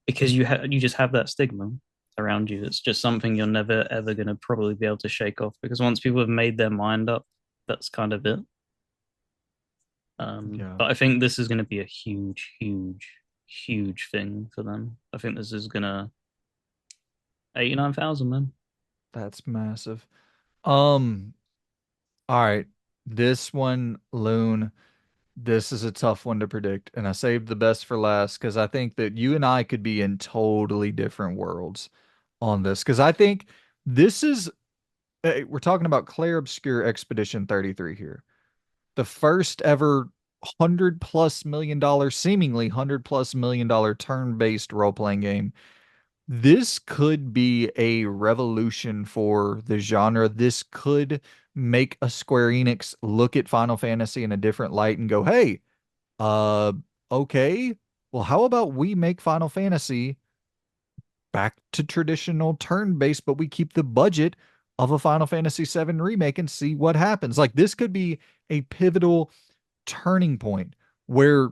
because you just have that stigma around you. It's just something you're never ever going to probably be able to shake off because once people have made their mind up, that's kind of it. Yeah, But I think this is going to be a huge thing for them. I think this is going to 89,000, man. that's massive. Um, all right. This one, Loon, this is a tough one to predict, and I saved the best for last because I think that you and I could be in totally different worlds on this. Because I think this is we're talking about Clair Obscur Expedition 33 here. The first ever $100+ million, seemingly $100+ million turn-based role-playing game. This could be a revolution for the genre. This could make a Square Enix look at Final Fantasy in a different light and go, hey, uh, okay, well, how about we make Final Fantasy back to traditional turn-based, but we keep the budget of a Final Fantasy VII remake and see what happens. Like this could be a pivotal turning point where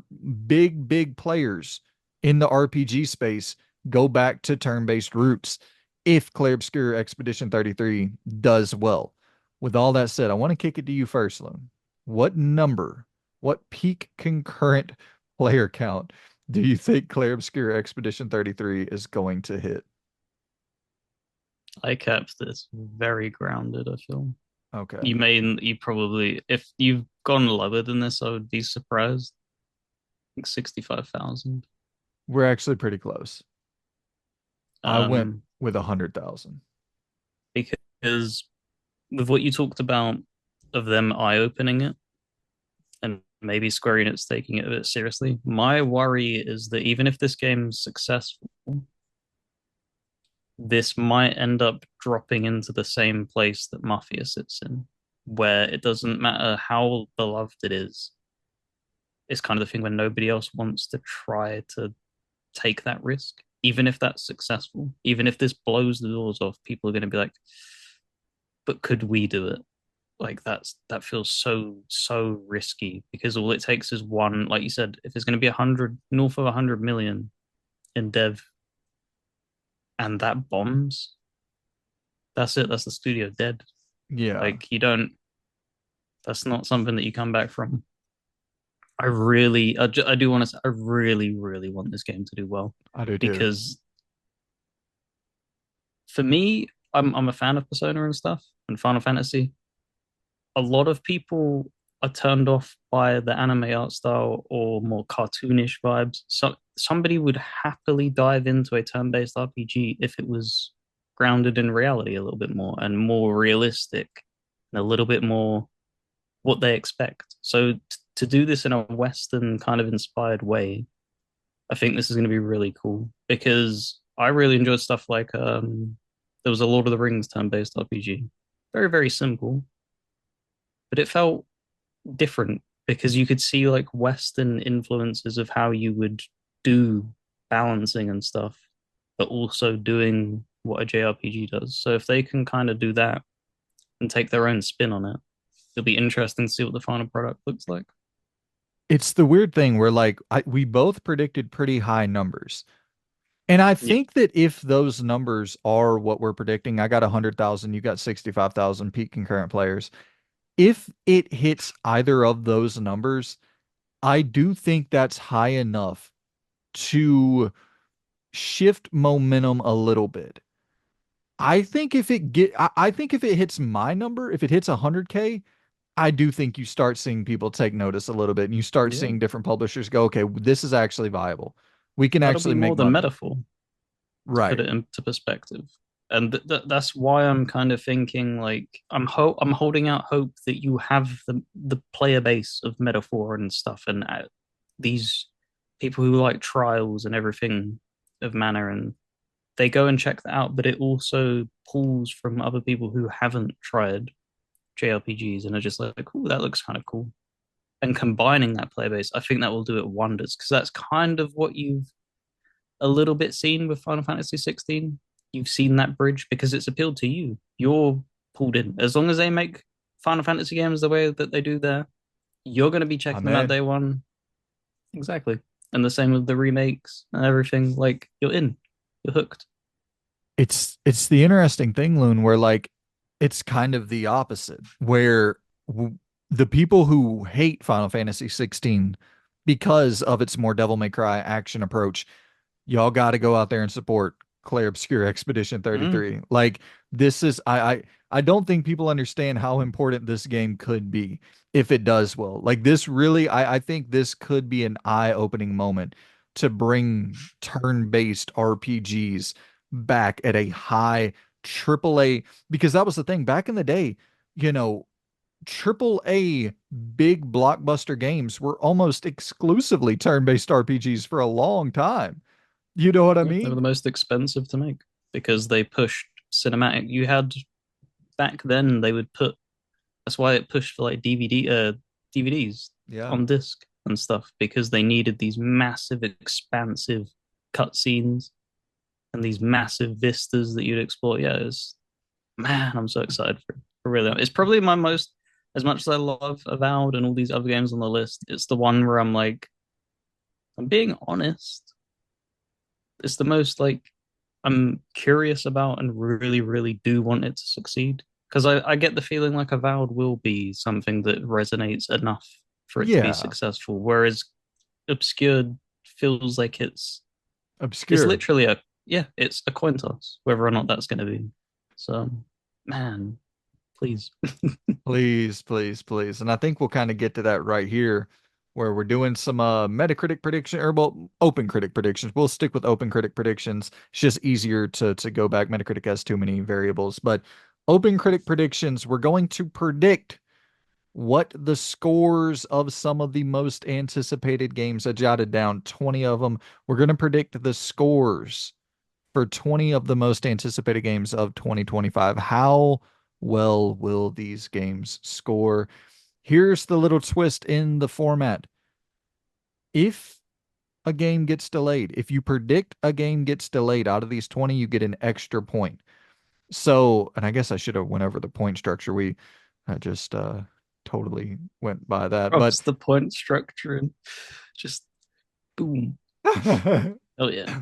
big players in the RPG space go back to turn-based roots if Clair Obscur Expedition 33 does well. With all that said, I want to kick it to you first, Lone. What number, what peak concurrent player count do you think Clair Obscur Expedition 33 is going to hit? I kept this very grounded, I feel. Okay. You probably, if you've gone lower than this, I would be surprised. Like 65,000. We're actually pretty close. I went Um, with 100,000. because with what you talked about of them eye-opening it and maybe Square Enix taking it a bit seriously, my worry is that even if this game's successful, this might end up dropping into the same place that Mafia sits in, where it doesn't matter how beloved it is. It's kind of the thing where nobody else wants to try to take that risk, even if that's successful, even if this blows the doors off. People are going to be like, "But could we do it?" Like that feels so risky because all it takes is one. Like you said, if it's going to be 100 north of 100 million in dev, and that bombs, that's it. That's the studio dead. Yeah, Like you don't. That's not something that you come back from. I do want to. I really want this game to do well I do too. because for me, I'm a fan of Persona and stuff and Final Fantasy. A lot of people are turned off by the anime art style or more cartoonish vibes. So somebody would happily dive into a turn-based RPG if it was grounded in reality a little bit more and more realistic and a little bit more what they expect. So to do this in a Western kind of inspired way, I think this is going to be really cool because I really enjoyed stuff like there was a Lord of the Rings turn-based RPG. Very simple, but it felt different because you could see like Western influences of how you would do balancing and stuff, but also doing what a JRPG does. So if they can kind of do that and take their own spin on it, it'll be interesting to see what the final product looks like. It's the weird thing where like we both predicted pretty high numbers. And I Yeah, think that if those numbers are what we're predicting, I got 100,000, you got 65,000 peak concurrent players. If it hits either of those numbers, I do think that's high enough to shift momentum a little bit. I think if it hits my number, if it hits 100K, I do think you start seeing people take notice a little bit and you start yeah, seeing different publishers go, okay, this is actually viable. We can that'll be actually more make than money. metaphor to put Right. it into perspective. And that's why I'm kind of thinking like I'm holding out hope that you have the player base of metaphor and stuff and these people who like trials and everything of mana and they go and check that out, but it also pulls from other people who haven't tried JRPGs and are just like, oh, that looks kind of cool. And combining that player base, I think that will do it wonders because that's kind of what you've a little bit seen with Final Fantasy 16. You've seen that bridge because it's appealed to you. You're pulled in. As long as they make Final Fantasy games the way that they do there, you're going to be checking I'm them out in. day one. Exactly. And the same with the remakes and everything. Like you're in, you're hooked. It's the interesting thing, Loon, where like it's kind of the opposite, where w the people who hate Final Fantasy 16 because of its more Devil May Cry action approach, y'all got to go out there and support Claire Obscure Expedition Mm, 33. Like this is I don't think people understand how important this game could be if it does well. Like this really I think this could be an eye-opening moment to bring turn-based RPGs back at a high triple A, because that was the thing back in the day, you know, triple A big blockbuster games were almost exclusively turn-based RPGs for a long time. You know what I yeah, they were mean? the most expensive to make because they pushed cinematic. You had back then they would put. That's why it pushed for like DVDs Yeah. on disc and stuff because they needed these massive, expansive cutscenes and these massive vistas that you'd explore. Yeah, it's man, I'm so excited for really. It's probably my most, as much as I love Avowed and all these other games on the list, it's the one where I'm like, I'm being honest. It's the most like I'm curious about and really, really do want it to succeed. Because I get the feeling like Avowed will be something that resonates enough for it to be Yeah. successful, whereas Obscured feels like it's Obscure. literally a yeah, it's a coin toss whether or not that's going to be. So, man, please. Please, please, please. And I think we'll kind of get to that right here where we're doing some Metacritic prediction or well, open critic predictions. We'll stick with open critic predictions. It's just easier to go back. Metacritic has too many variables, but open critic predictions, we're going to predict what the scores of some of the most anticipated games. I jotted down 20 of them. We're going to predict the scores for 20 of the most anticipated games of 2025. How well will these games score? Here's the little twist in the format. If a game gets delayed, if you predict a game gets delayed out of these 20, you get an extra point. So, and I guess I should have went over the point structure. We I just totally went by that. But Drops the point structure and just boom. Oh yeah.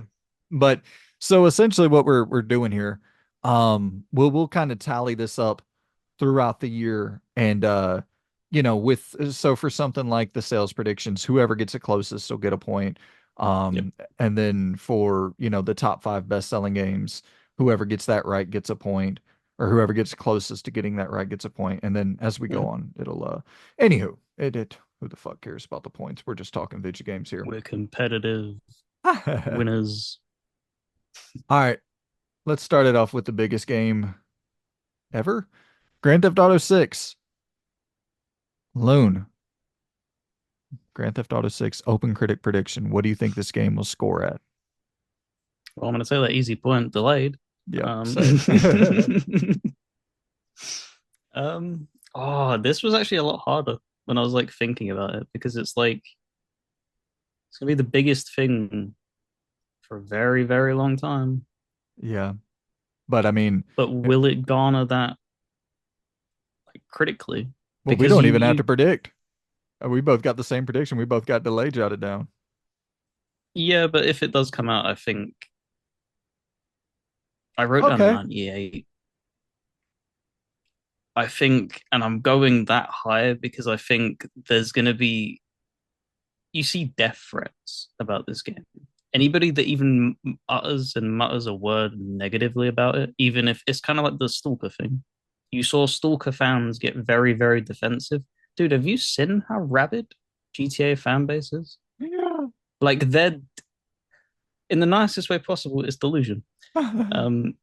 but so essentially what we're doing here, we'll kind of tally this up throughout the year and with so for something like the sales predictions, whoever gets it closest will get a point. Yep. And then for, the top five best-selling games, whoever gets that right gets a point, or whoever gets closest to getting that right gets a point. And then as we go Yeah. on, it'll anywho, it who the fuck cares about the points? We're just talking video games here. We're competitive All winners. right, let's start it off with the biggest game ever. Grand Theft Auto 6. Loon. Grand Theft Auto 6 open critic prediction. What do you think this game will score at? Well, I'm going to say that easy point delayed. Yep, Um, same. this was actually a lot harder when I was like thinking about it because it's like it's gonna be the biggest thing for a very, very long time. Yeah. But I mean, But eh, will it garner that like critically? well, we Because don't you even have to you predict. We both got the same prediction. We both got delay jotted down. yeah, but if it does come out, I think I wrote down a Okay. 98. I think, and I'm going that high because I think there's gonna be you see death threats about this game. Anybody that even utters and mutters a word negatively about it, even if it's kind of like the Stalker thing. You saw Stalker fans get very, very defensive. Dude, have you seen how rabid GTA fan base is? Yeah. Like they're in the nicest way possible, it's delusion. Um,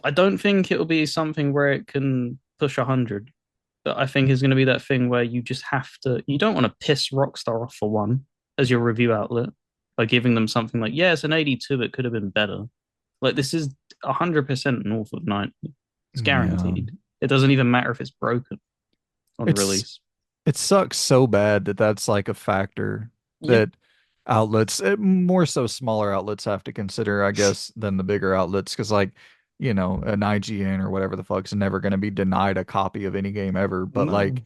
I don't think it'll be something where it can push 100, but I think it's going to be that thing where you just have to, you don't want to piss Rockstar off for one as your review outlet by giving them something like, yeah, it's an 82, it could have been better. Like, this is 100% north of 90. It's Yeah. guaranteed. It doesn't even matter if it's broken on It's release. it sucks so bad that that's like a factor Yeah. that outlets, more so smaller outlets have to consider, I guess, than the bigger outlets. Because like, an IGN or whatever the fuck's never going to be denied a copy of any game ever. But like, No.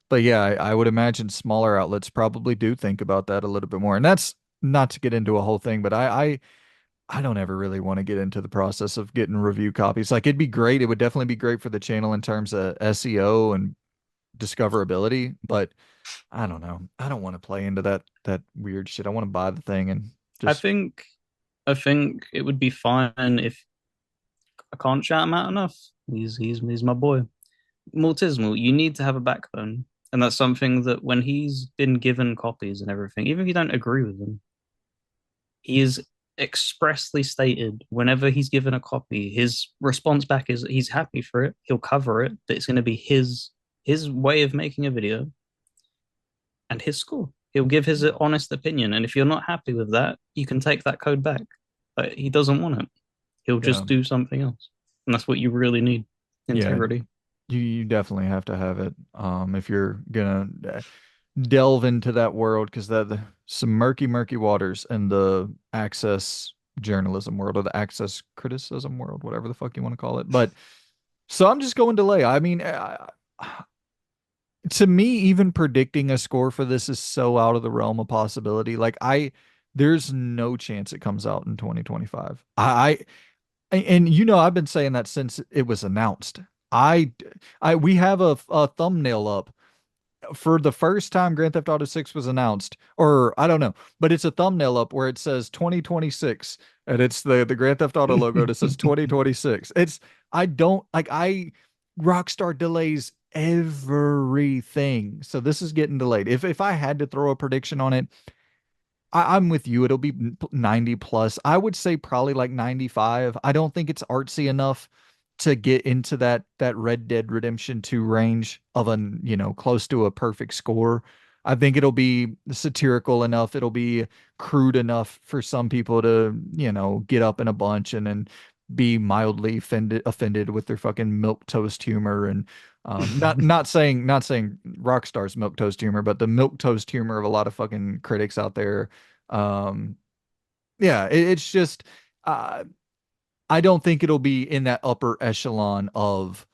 But yeah, I would imagine smaller outlets probably do think about that a little bit more. And that's not to get into a whole thing, but I don't ever really want to get into the process of getting review copies. Like it'd be great. It would definitely be great for the channel in terms of SEO and discoverability, but I don't know. I don't want to play into that weird shit. I want to buy the thing and I just think I think it would be fine if I can't shout him out enough. He's my boy. Mortismal, you need to have a backbone. And that's something that when he's been given copies and everything, even if you don't agree with him, he is expressly stated whenever he's given a copy, his response back is he's happy for it, he'll cover it, but it's going to be his way of making a video and his score. He'll give his honest opinion, and if you're not happy with that, you can take that code back. But he doesn't want it. He'll yeah. just do something else, and that's what you really need: Yeah, integrity. you definitely have to have it if you're gonna delve into that world because some murky waters in the access journalism world or the access criticism world, whatever the fuck you want to call it. But so I'm just going delay. I mean, to me, even predicting a score for this is so out of the realm of possibility. There's no chance it comes out in 2025. And I've been saying that since it was announced. I, we have a thumbnail up for the first time Grand Theft Auto 6 was announced, or I don't know, but it's a thumbnail up where it says 2026 and it's the Grand Theft Auto logo that says 2026. I don't like I Rockstar delays everything. So this is getting delayed. If I had to throw a prediction on it, I'm with you. It'll be 90 plus. I would say probably like 95. I don't think it's artsy enough to get into that Red Dead Redemption 2 range of close to a perfect score. I think it'll be satirical enough. It'll be crude enough for some people to, get up in a bunch and then be mildly offended with their fucking milk toast humor and not saying Rockstar's milk toast humor, but the milk toast humor of a lot of fucking critics out there. Um, yeah, it's just uh, I don't think it'll be in that upper echelon of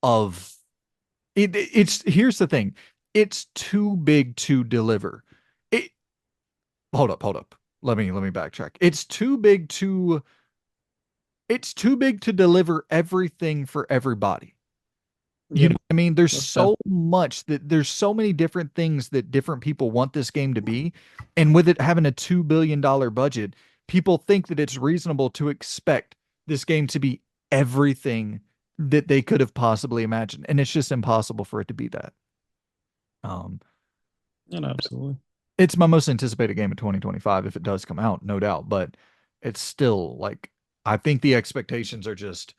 it. It's here's the thing, it's too big to deliver. It hold up. Let me backtrack. It's too big to deliver everything for everybody. You Yep, know what I mean? There's that's fair. there's so many different things that different people want this game to be. And with it having a $2 billion budget, people think that it's reasonable to expect this game to be everything that they could have possibly imagined. And it's just impossible for it to be that. Um, Absolutely. it's my most anticipated game of 2025 if it does come out, no doubt. But it's still like, I think the expectations are just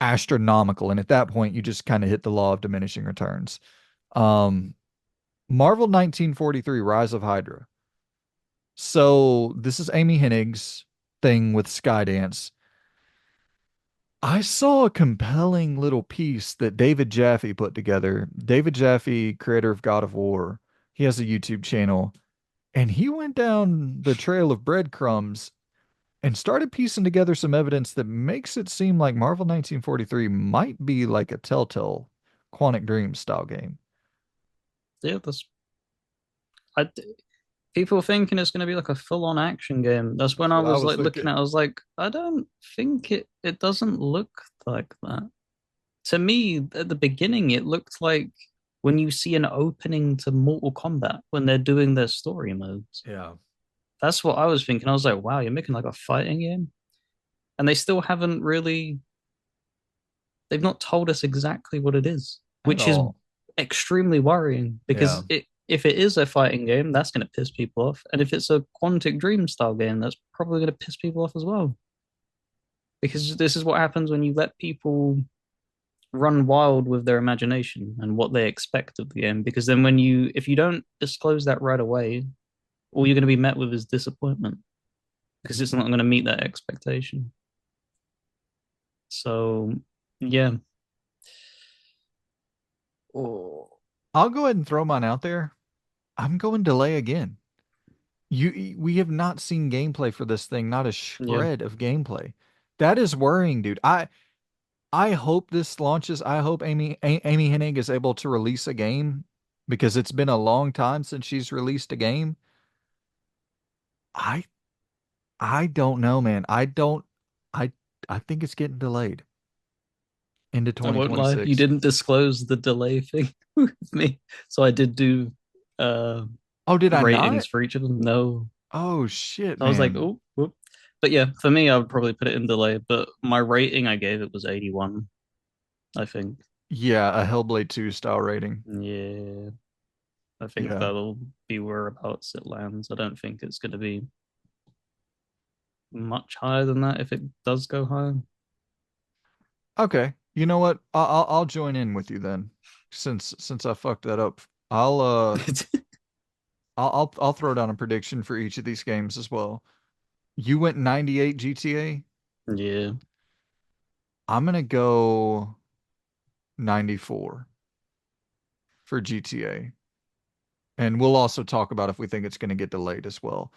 astronomical. And at that point, you just kind of hit the law of diminishing returns. Um, Marvel 1943, Rise of Hydra. So this is Amy Hennig's thing with Skydance. I saw a compelling little piece that David Jaffe put together. David Jaffe, creator of God of War, he has a YouTube channel, and he went down the trail of breadcrumbs and started piecing together some evidence that makes it seem like Marvel 1943 might be like a Telltale Quantic Dream style game. Yeah, that's I, people thinking it's going to be like a full-on action game. That's when That's I what I was was like looking thinking. at. I was like, I don't think it doesn't look like that. To me, at the beginning, it looked like when you see an opening to Mortal Kombat when they're doing their story modes. Yeah. That's what I was thinking. I was like, wow, you're making like a fighting game, and they still haven't really. They've not told us exactly what it is, At which is all. extremely worrying Yeah. because if it is a fighting game, that's going to piss people off, and if it's a Quantic Dream style game, that's probably going to piss people off as well. Because this is what happens when you let people run wild with their imagination and what they expect of the game. Because then if you don't disclose that right away, all you're going to be met with is disappointment because it's not going to meet that expectation. So, yeah. Oh, I'll go ahead and throw mine out there. I'm going delay again. We have not seen gameplay for this thing, not a yeah. shred of gameplay. That is worrying, dude. I hope this launches. I hope Amy Hennig is able to release a game because it's been a long time since she's released a game. I I don't know, man. I I think it's getting delayed into I won't lie, you 2026. didn't disclose the delay thing with me, so I did do uh Oh, did I ratings not? for each of them. No, Oh shit, I was like, man. oh, whoop. But yeah, for me, I would probably put it in delay. But my rating I gave it was 81, I think. Yeah, a Hellblade 2 style rating. Yeah, I think Yeah. that'll be whereabouts it lands. I don't think it's going to be much higher than that if it does go higher. Okay. You know what? I'll join in with you then. Since I fucked that up. I'll uh I'll throw down a prediction for each of these games as well. You went 98 GTA. Yeah. I'm gonna go 94 for GTA. And we'll also talk about if we think it's gonna get delayed as well.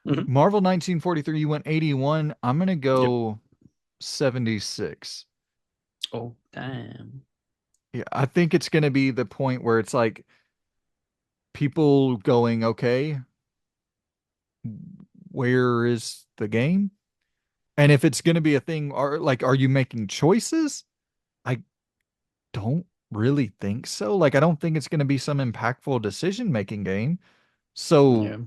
Mhm. Marvel 1943, you went 81. I'm gonna Yep. go 76. Oh, damn. Yeah, I think it's gonna be the point where it's like people going, okay, where is the game? And if it's gonna be a thing, are you making choices? I don't really think so. Like, I don't think it's gonna be some impactful decision-making game. So Yeah.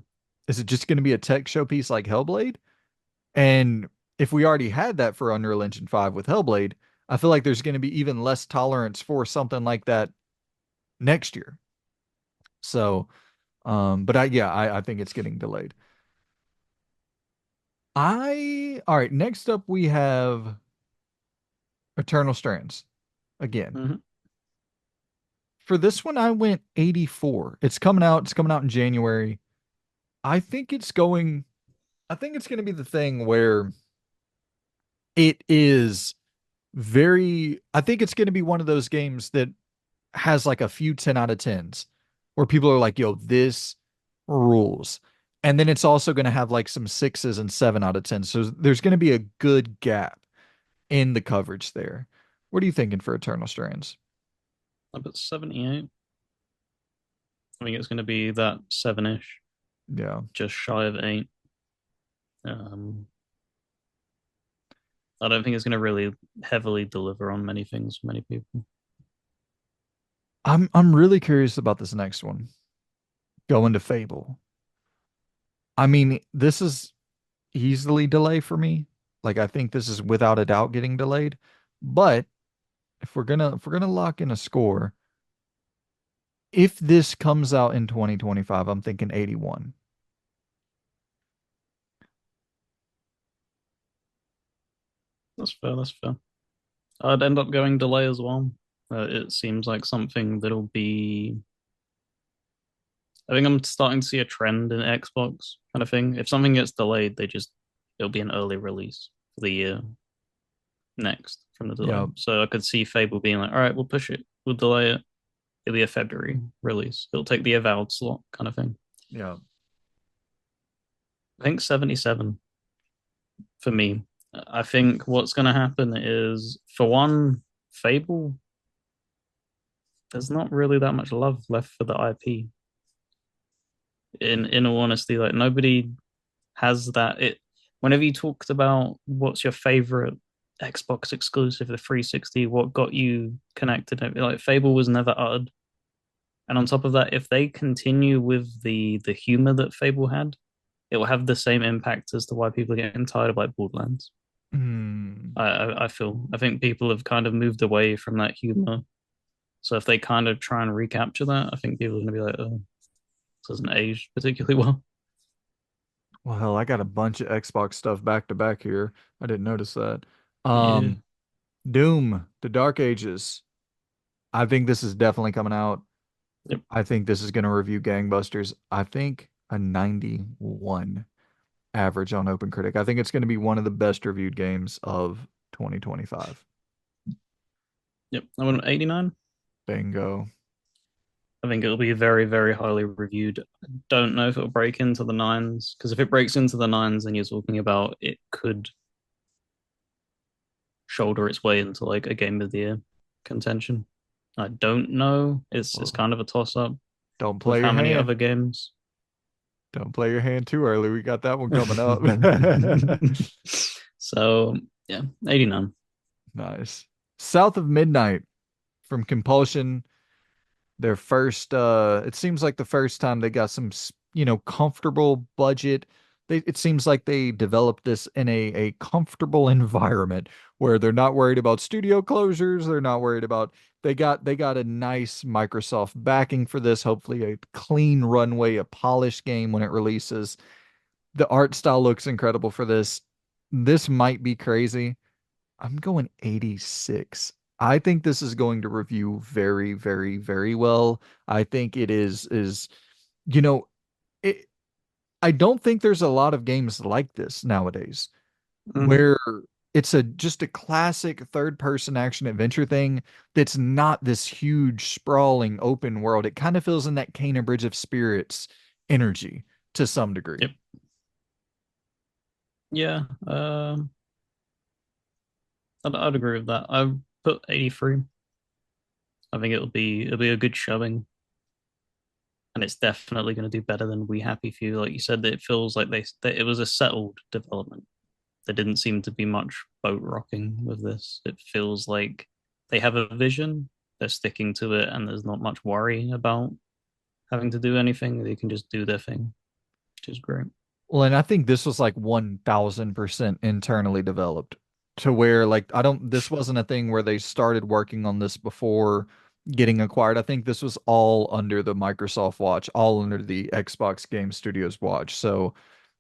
is it just gonna be a tech showpiece like Hellblade? And if we already had that for Unreal Engine 5 with Hellblade, I feel like there's going to be even less tolerance for something like that next year. So, but I think it's getting delayed. All right, next up we have Eternal Strands again. Hmm. For this one, I went 84. It's coming out in January. I think it's going, I think it's going to be the thing where it is I think it's going to be one of those games that has like a few 10 out of 10s where people are like, yo, this rules. And then it's also going to have like some sixes and 7 out of 10. So there's going to be a good gap in the coverage there. What are you thinking for Eternal Strands? I put 78. I think it's going to be that seven-ish, Yeah. just shy of eight. Um, I don't think it's going to really heavily deliver on many things for many people. I'm really curious about this next one. Going to Fable. I mean, this is easily delay for me. Like I think this is without a doubt getting delayed. But if we're gonna lock in a score, if this comes out in 2025, I'm thinking 81. That's fair. That's fair. I'd end up going delay as well. It seems like something that'll be. I think I'm starting to see a trend in Xbox kind of thing. If something gets delayed, it'll be an early release for the year next from the delay. Yeah, So I could see Fable being like, all right, we'll push it, we'll delay it. It'll be a February release. It'll take the Avowed slot kind of thing. yeah. I think 77 for me. I think what's going to happen is, for one, Fable, there's not really that much love left for the IP. In all honesty, like nobody has that. It Whenever you talked about what's your favorite Xbox exclusive, the 360, what got you connected, like Fable was never uttered. And on top of that, if they continue with the humor that Fable had, it will have the same impact as to why people are getting tired of like Borderlands. Hmm. I feel I think people have kind of moved away from that humor. So if they kind of try and recapture that, I think people are going to be like, oh, this doesn't age particularly well. Well, hell, I got a bunch of Xbox stuff back to back here. I didn't notice that. Yeah. Um, Doom, The Dark Ages. I think this is definitely coming out. Yep. I think this is going to review gangbusters. I think a 91 average on OpenCritic. I think it's going to be one of the best reviewed games of 2025. Yep. I went 89. Bingo. I think it'll be very, very highly reviewed. I don't know if it'll break into the nines, because if it breaks into the nines, then you're talking about it could shoulder its way into like a game of the year contention. I don't know. It's Well, kind of a toss up. Don't with play how your many hand. other games. Don't play your hand too early. We got that one coming up. So yeah, 89. Nice. South of Midnight from Compulsion. Their first it seems like the first time they got some comfortable budget. It seems like they developed this in a comfortable environment where they're not worried about studio closures, they're not worried about they got a nice Microsoft backing for this, hopefully a clean runway, a polished game when it releases. The art style looks incredible for this. This might be crazy. I'm going 86. I think this is going to review very, very, very well. I think it is, you know, it, I don't think there's a lot of games like this nowadays Hmm. where it's a just a classic third person action adventure thing that's not this huge sprawling open world. It kind of feels in that Kena Bridge of Spirits energy to some degree. Yep. Yeah. I'd agree with that. I put 83. I think it'll be a good showing, and it's definitely going to do better than We Happy Few. Like you said, that it feels like it was a settled development. There didn't seem to be much boat rocking with this. It feels like they have a vision, they're sticking to it, and there's not much worry about having to do anything. They can just do their thing, which is great. Well, and I think this was like 1000% internally developed to where like this wasn't a thing where they started working on this before getting acquired. I think this was all under the Microsoft watch, all under the Xbox Game Studios watch. So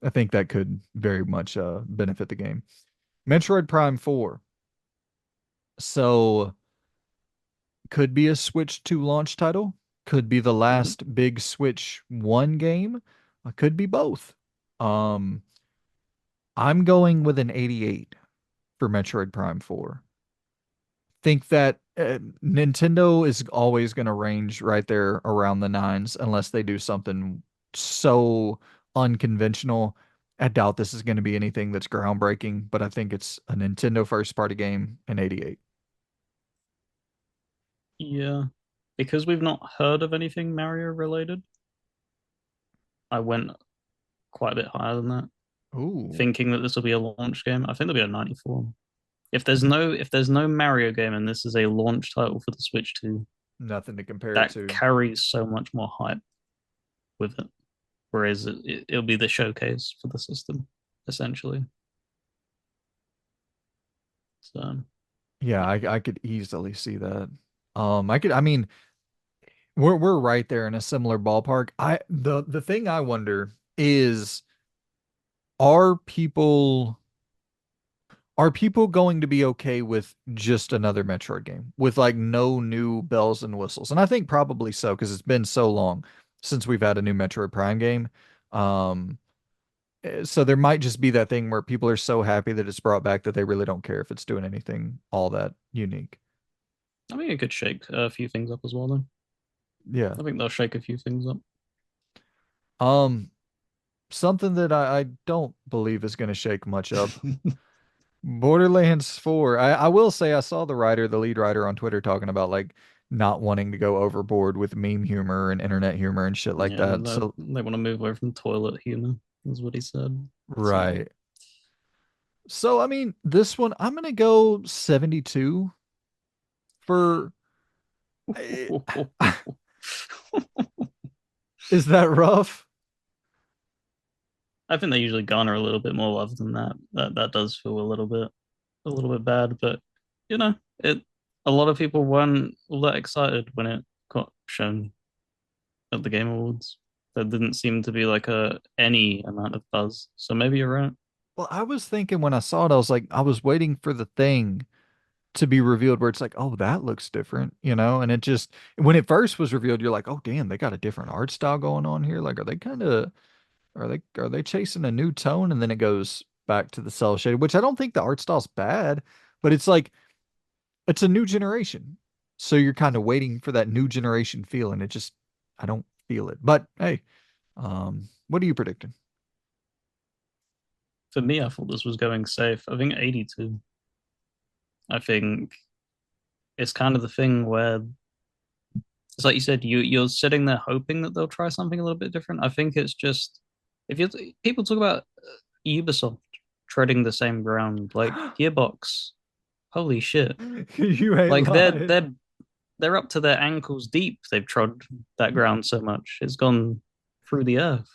I think that could very much benefit the game. Metroid Prime 4. So could be a Switch 2 launch title, could be the Mhm. last big Switch 1 game, could be both. Um I'm going with an 88 for Metroid Prime 4. Think that Nintendo is always going to range right there around the nines unless they do something so unconventional. I doubt this is going to be anything that's groundbreaking, but I think it's a Nintendo first party game in 88. Yeah, because we've not heard of anything Mario related. I went quite a bit higher than that, Ooh, thinking that this will be a launch game. I think there'll be a 94. If there's no Mario game and this is a launch title for the Switch 2, nothing to compare it that to. carries so much more hype with it. Whereas it'll be the showcase for the system, essentially. So Yeah, yeah. I could easily see that. I mean, we're right there in a similar ballpark. The thing I wonder is are people are people going to be okay with just another Metroid game with like no new bells and whistles? And I think probably so because it's been so long since we've had a new Metroid Prime game. Um, so there might just be that thing where people are so happy that it's brought back that they really don't care if it's doing anything all that unique. I think it could shake a few things up as well, though. Yeah. I think they'll shake a few things up. Um, Something that I don't believe is going to shake much up. Borderlands 4. I will say I saw the lead writer on Twitter talking about like not wanting to go overboard with meme humor and internet humor and shit like Yeah, that. So, they want to move away from toilet humor, is what he said. So right. So, I mean, this one, I'm gonna go 72 for. eh, Is that rough? I think they usually garner a little bit more love than that. That does feel a little bit bad, but you know, it a lot of people weren't all that excited when it got shown at the Game Awards. There didn't seem to be like a any amount of buzz. So maybe you're right. Well, I was thinking when I saw it, I was like, I was waiting for the thing to be revealed where it's like, oh, that looks different, you know? And it just, when it first was revealed, you're like, oh, damn, they got a different art style going on here. Like, are they chasing a new tone? And then it goes back to the cell shaded, which I don't think the art style's bad, but it's like it's a new generation. So you're kind of waiting for that new generation feel, and it just I don't feel it. But hey, what are you predicting? For me, I thought this was going safe. I think 82. I think it's kind of the thing where it's like you said, you're sitting there hoping that they'll try something a little bit different. I think it's just if you people talk about Ubisoft treading the same ground, like Gearbox, holy shit. You ain't Like lying. they're up to their ankles deep. They've trod that ground so much. It's gone through the earth.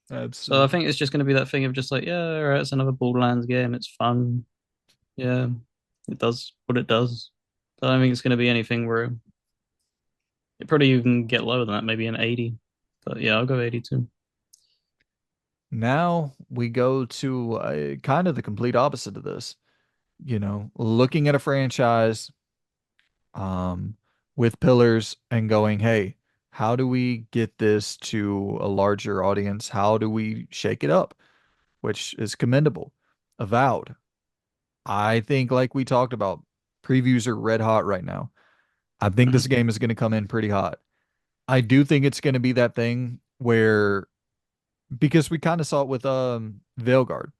So I Absolutely. think it's just going to be that thing of just like, yeah, all right, it's another Borderlands game. It's fun. Yeah, it does what it does. So I don't think it's going to be anything where it probably even get lower than that, maybe an 80. But yeah, I'll go 82. Now we go to kind of the complete opposite of this. Looking at a franchise um, with pillars and going, hey, how do we get this to a larger audience? How do we shake it up? Which is commendable. Avowed. I think, like we talked about, previews are red hot right now. I think this Mhm. game is going to come in pretty hot. I do think it's going to be that thing where, because we kind of saw it with Veilguard,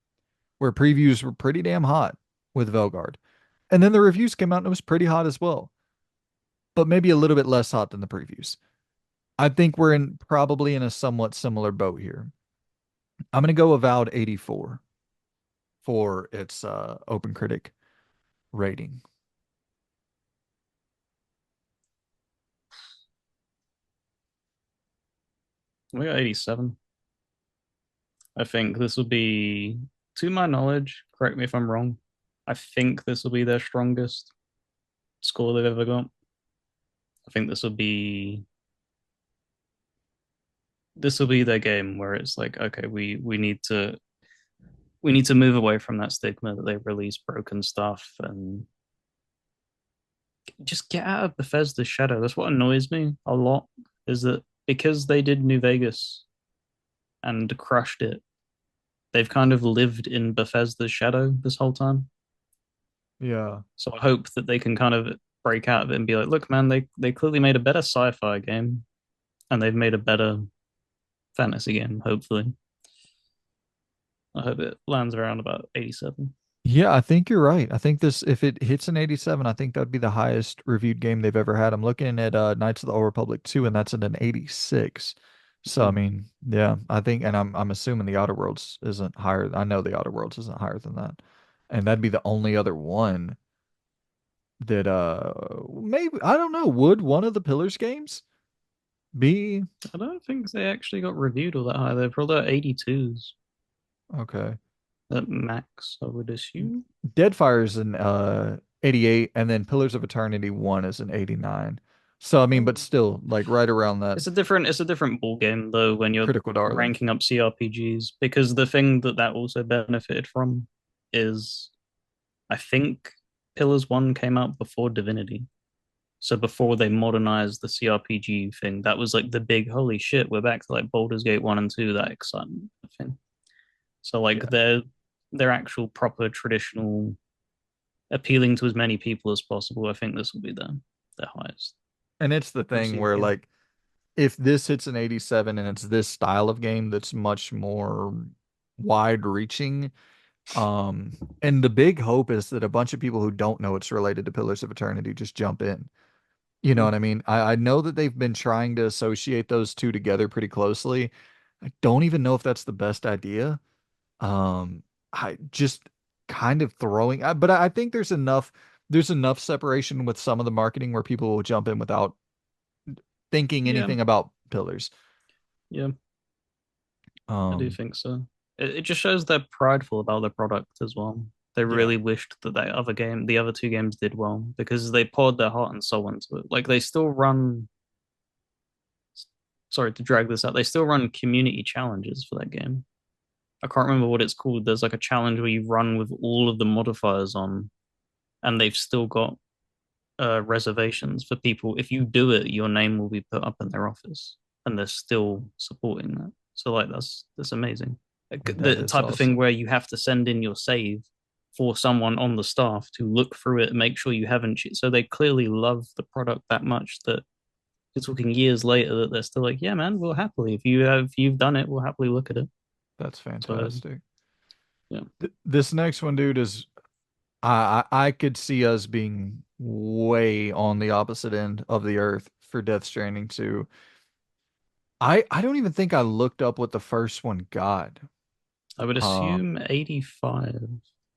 where previews were pretty damn hot with Veilguard. And then the reviews came out and it was pretty hot as well, but maybe a little bit less hot than the previews. I think we're in probably in a somewhat similar boat here. I'm gonna go Avowed 84 for its open critic rating. We got 87. I think this will be, to my knowledge, correct me if I'm wrong. I think this will be their strongest score they've ever got. I think this will be their game where it's like, okay, we need to move away from that stigma that they release broken stuff and just get out of Bethesda's shadow. That's what annoys me a lot, is that because they did New Vegas and crushed it, they've kind of lived in Bethesda's shadow this whole time. Yeah. So I hope that they can kind of break out of it and be like, look, man, they clearly made a better sci-fi game and they've made a better fantasy game, hopefully. I hope it lands around about 87. Yeah, I think you're right. I think this, if it hits an 87, I think that'd be the highest reviewed game they've ever had. I'm looking at Knights of the Old Republic 2, and that's at an 86. So I Ooh, mean, yeah, I think, and I'm assuming the Outer Worlds isn't higher. I know the Outer Worlds isn't higher than that. And that'd be the only other one that maybe, I don't know, would one of the Pillars games be I don't think they actually got reviewed all that high. They're probably at 82s okay? at max, I would assume. Deadfire's an 88, and then Pillars of Eternity 1 is an 89. So I mean, but Oh. still like right around that It's a different ball game though when you're critical darling. ranking up CRPGs, because the thing that also benefited from is, I think Pillars 1 came out before Divinity. So before they modernized the CRPG thing, that was like the big holy shit, we're back to like Baldur's Gate 1 and 2, that excitement thing. So like Yeah. their actual proper traditional appealing to as many people as possible, I think this will be the highest And it's the thing received where game. like if this hits an 87 and it's this style of game that's much more wide reaching, and the big hope is that a bunch of people who don't know it's related to Pillars of Eternity just jump in. You know Mm-hmm. what I mean? I know that they've been trying to associate those two together pretty closely. I don't even know if that's the best idea. Um, I just kind of throwing, but I think there's enough separation with some of the marketing where people will jump in without thinking Yeah, anything about pillars. yeah, I do Um, think so. It just shows they're prideful about their product as well. They yeah, really wished that the other two games did well because they poured their heart and soul into it. Like they still run, sorry to drag this out, they still run community challenges for that game. I can't remember what it's called. There's like a challenge where you run with all of the modifiers on, and they've still got reservations for people. If you do it, your name will be put up in their office, and they're still supporting that. So like that's amazing. Like, that the is type of thing awesome. where you have to send in your save for someone on the staff to look through it and make sure you haven't. So they clearly love the product that much that you're talking years later that they're still like, yeah, man, we'll happily if you've done it, we'll happily look at it. That's So fantastic. yeah, This next one, dude, is I could see us being way on the opposite end of the earth for Death Stranding 2. I don't even think I looked up what the first one got. I would Uh, assume 85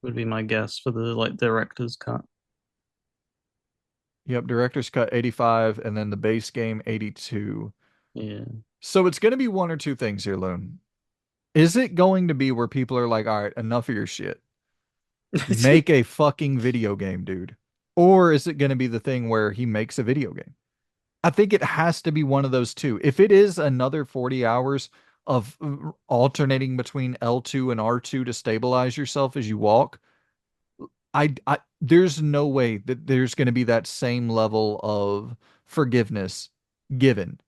would be my guess for the like director's cut. yep, director's cut 85 and then the base game 82. Yeah. So it's going to be one or two things here, Loon. Is it going to be where people are like, all right, enough of your shit. Make a fucking video game, dude. Or is it going to be the thing where he makes a video game? I think it has to be one of those two. If it is another 40 hours of alternating between L2 and R2 to stabilize yourself as you walk, I there's no way that there's going to be that same level of forgiveness given.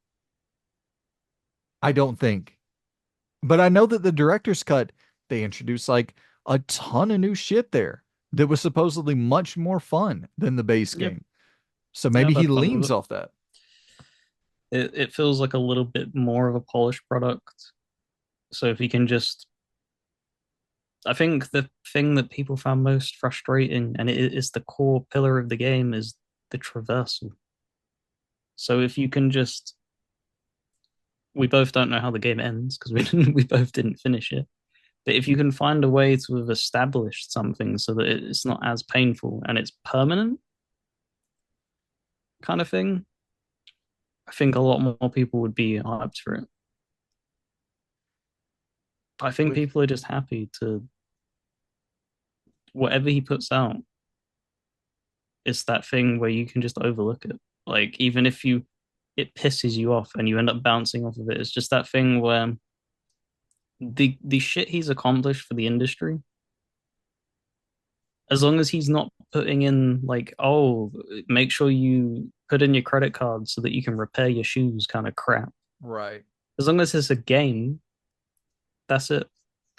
I don't think. But I know that the director's cut, they introduced like a ton of new shit there that was supposedly much more fun than the base Yep. game. So Yeah, maybe I've he had fun leans with off that. it feels like a little bit more of a polished product. So if you can just, I think the thing that people found most frustrating, and it is the core pillar of the game, is the traversal. So if you can just, we both don't know how the game ends because we didn't, we both didn't finish it. But if you can find a way to have established something so that it's not as painful and it's permanent kind of thing, I think a lot more people would be hyped for it. I think With people are just happy to whatever he puts out. It's that thing where you can just overlook it. Like even if you it pisses you off and you end up bouncing off of it, it's just that thing where the shit he's accomplished for the industry, as long as he's not putting in like, oh, make sure you put in your credit card so that you can repair your shoes kind of crap. right. As long as it's a game, that's it.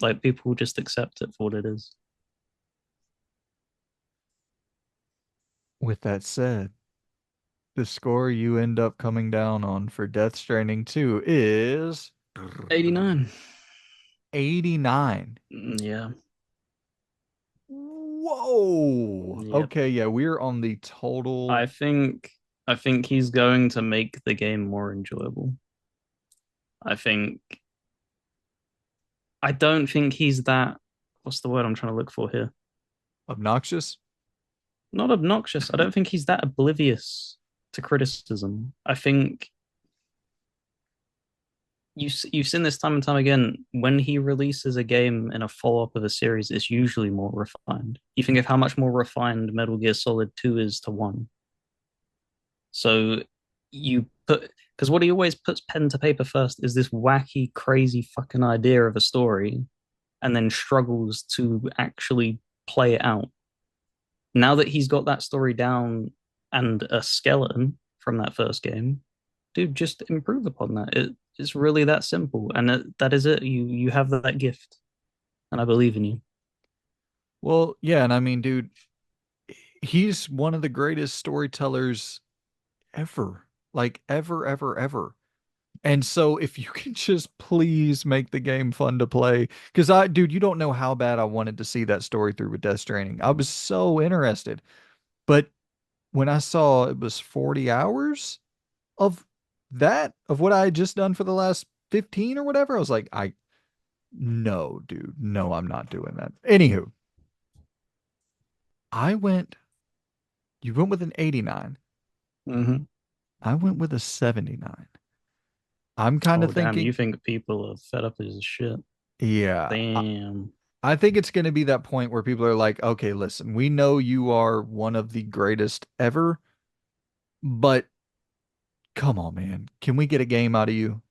Like people just accept it for what it is. With that said, the score you end up coming down on for Death Stranding 2 is 89. 89. Yeah. Whoa. Yep. Okay, yeah, we're on the total I think I think he's going to make the game more enjoyable. I think I don't think he's that what's the word I'm trying to look for here? obnoxious. Not obnoxious. I don't think he's that oblivious to criticism. I think you've seen this time and time again. When he releases a game in a follow up of a series, it's usually more refined. You think of how much more refined Metal Gear Solid 2 is to 1. So you put because what he always puts pen to paper first is this wacky, crazy fucking idea of a story, and then struggles to actually play it out. Now that he's got that story down and a skeleton from that first game, dude, just improve upon that. It's really that simple, and that is it. You have that gift, and I believe in you. Well, yeah, and I mean, dude, he's one of the greatest storytellers ever. Like ever, ever, ever. And so if you can just please make the game fun to play, because dude, you don't know how bad I wanted to see that story through with Death Stranding. I was so interested. But when I saw it was 40 hours of of what I had just done for the last 15 or whatever, I was like, no, dude, no, I'm not doing that. Anywho, I went, you went with an 89. Mm-hmm. I went with a 79. I'm kind of Oh damn, you thinking, think people are fed up as shit? yeah, Damn. I think it's going to be that point where people are like, okay, listen, we know you are one of the greatest ever, but come on, man. Can we get a game out of you?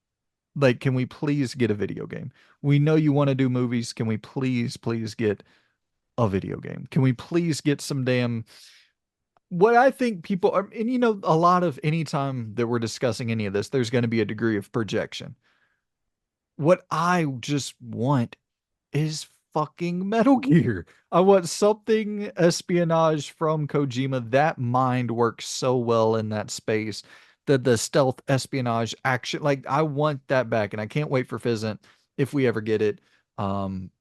Like, can we please get a video game? We know you want to do movies. Can we please get a video game? Can we please get some damn what I think people are, and a lot of anytime that we're discussing any of this, there's going to be a degree of projection. What I just want is fucking Metal Gear. I want something espionage from Kojima. That mind works so well in that space. The stealth espionage action, like I want that back, and I can't wait for Fizzant if we ever get it. Um,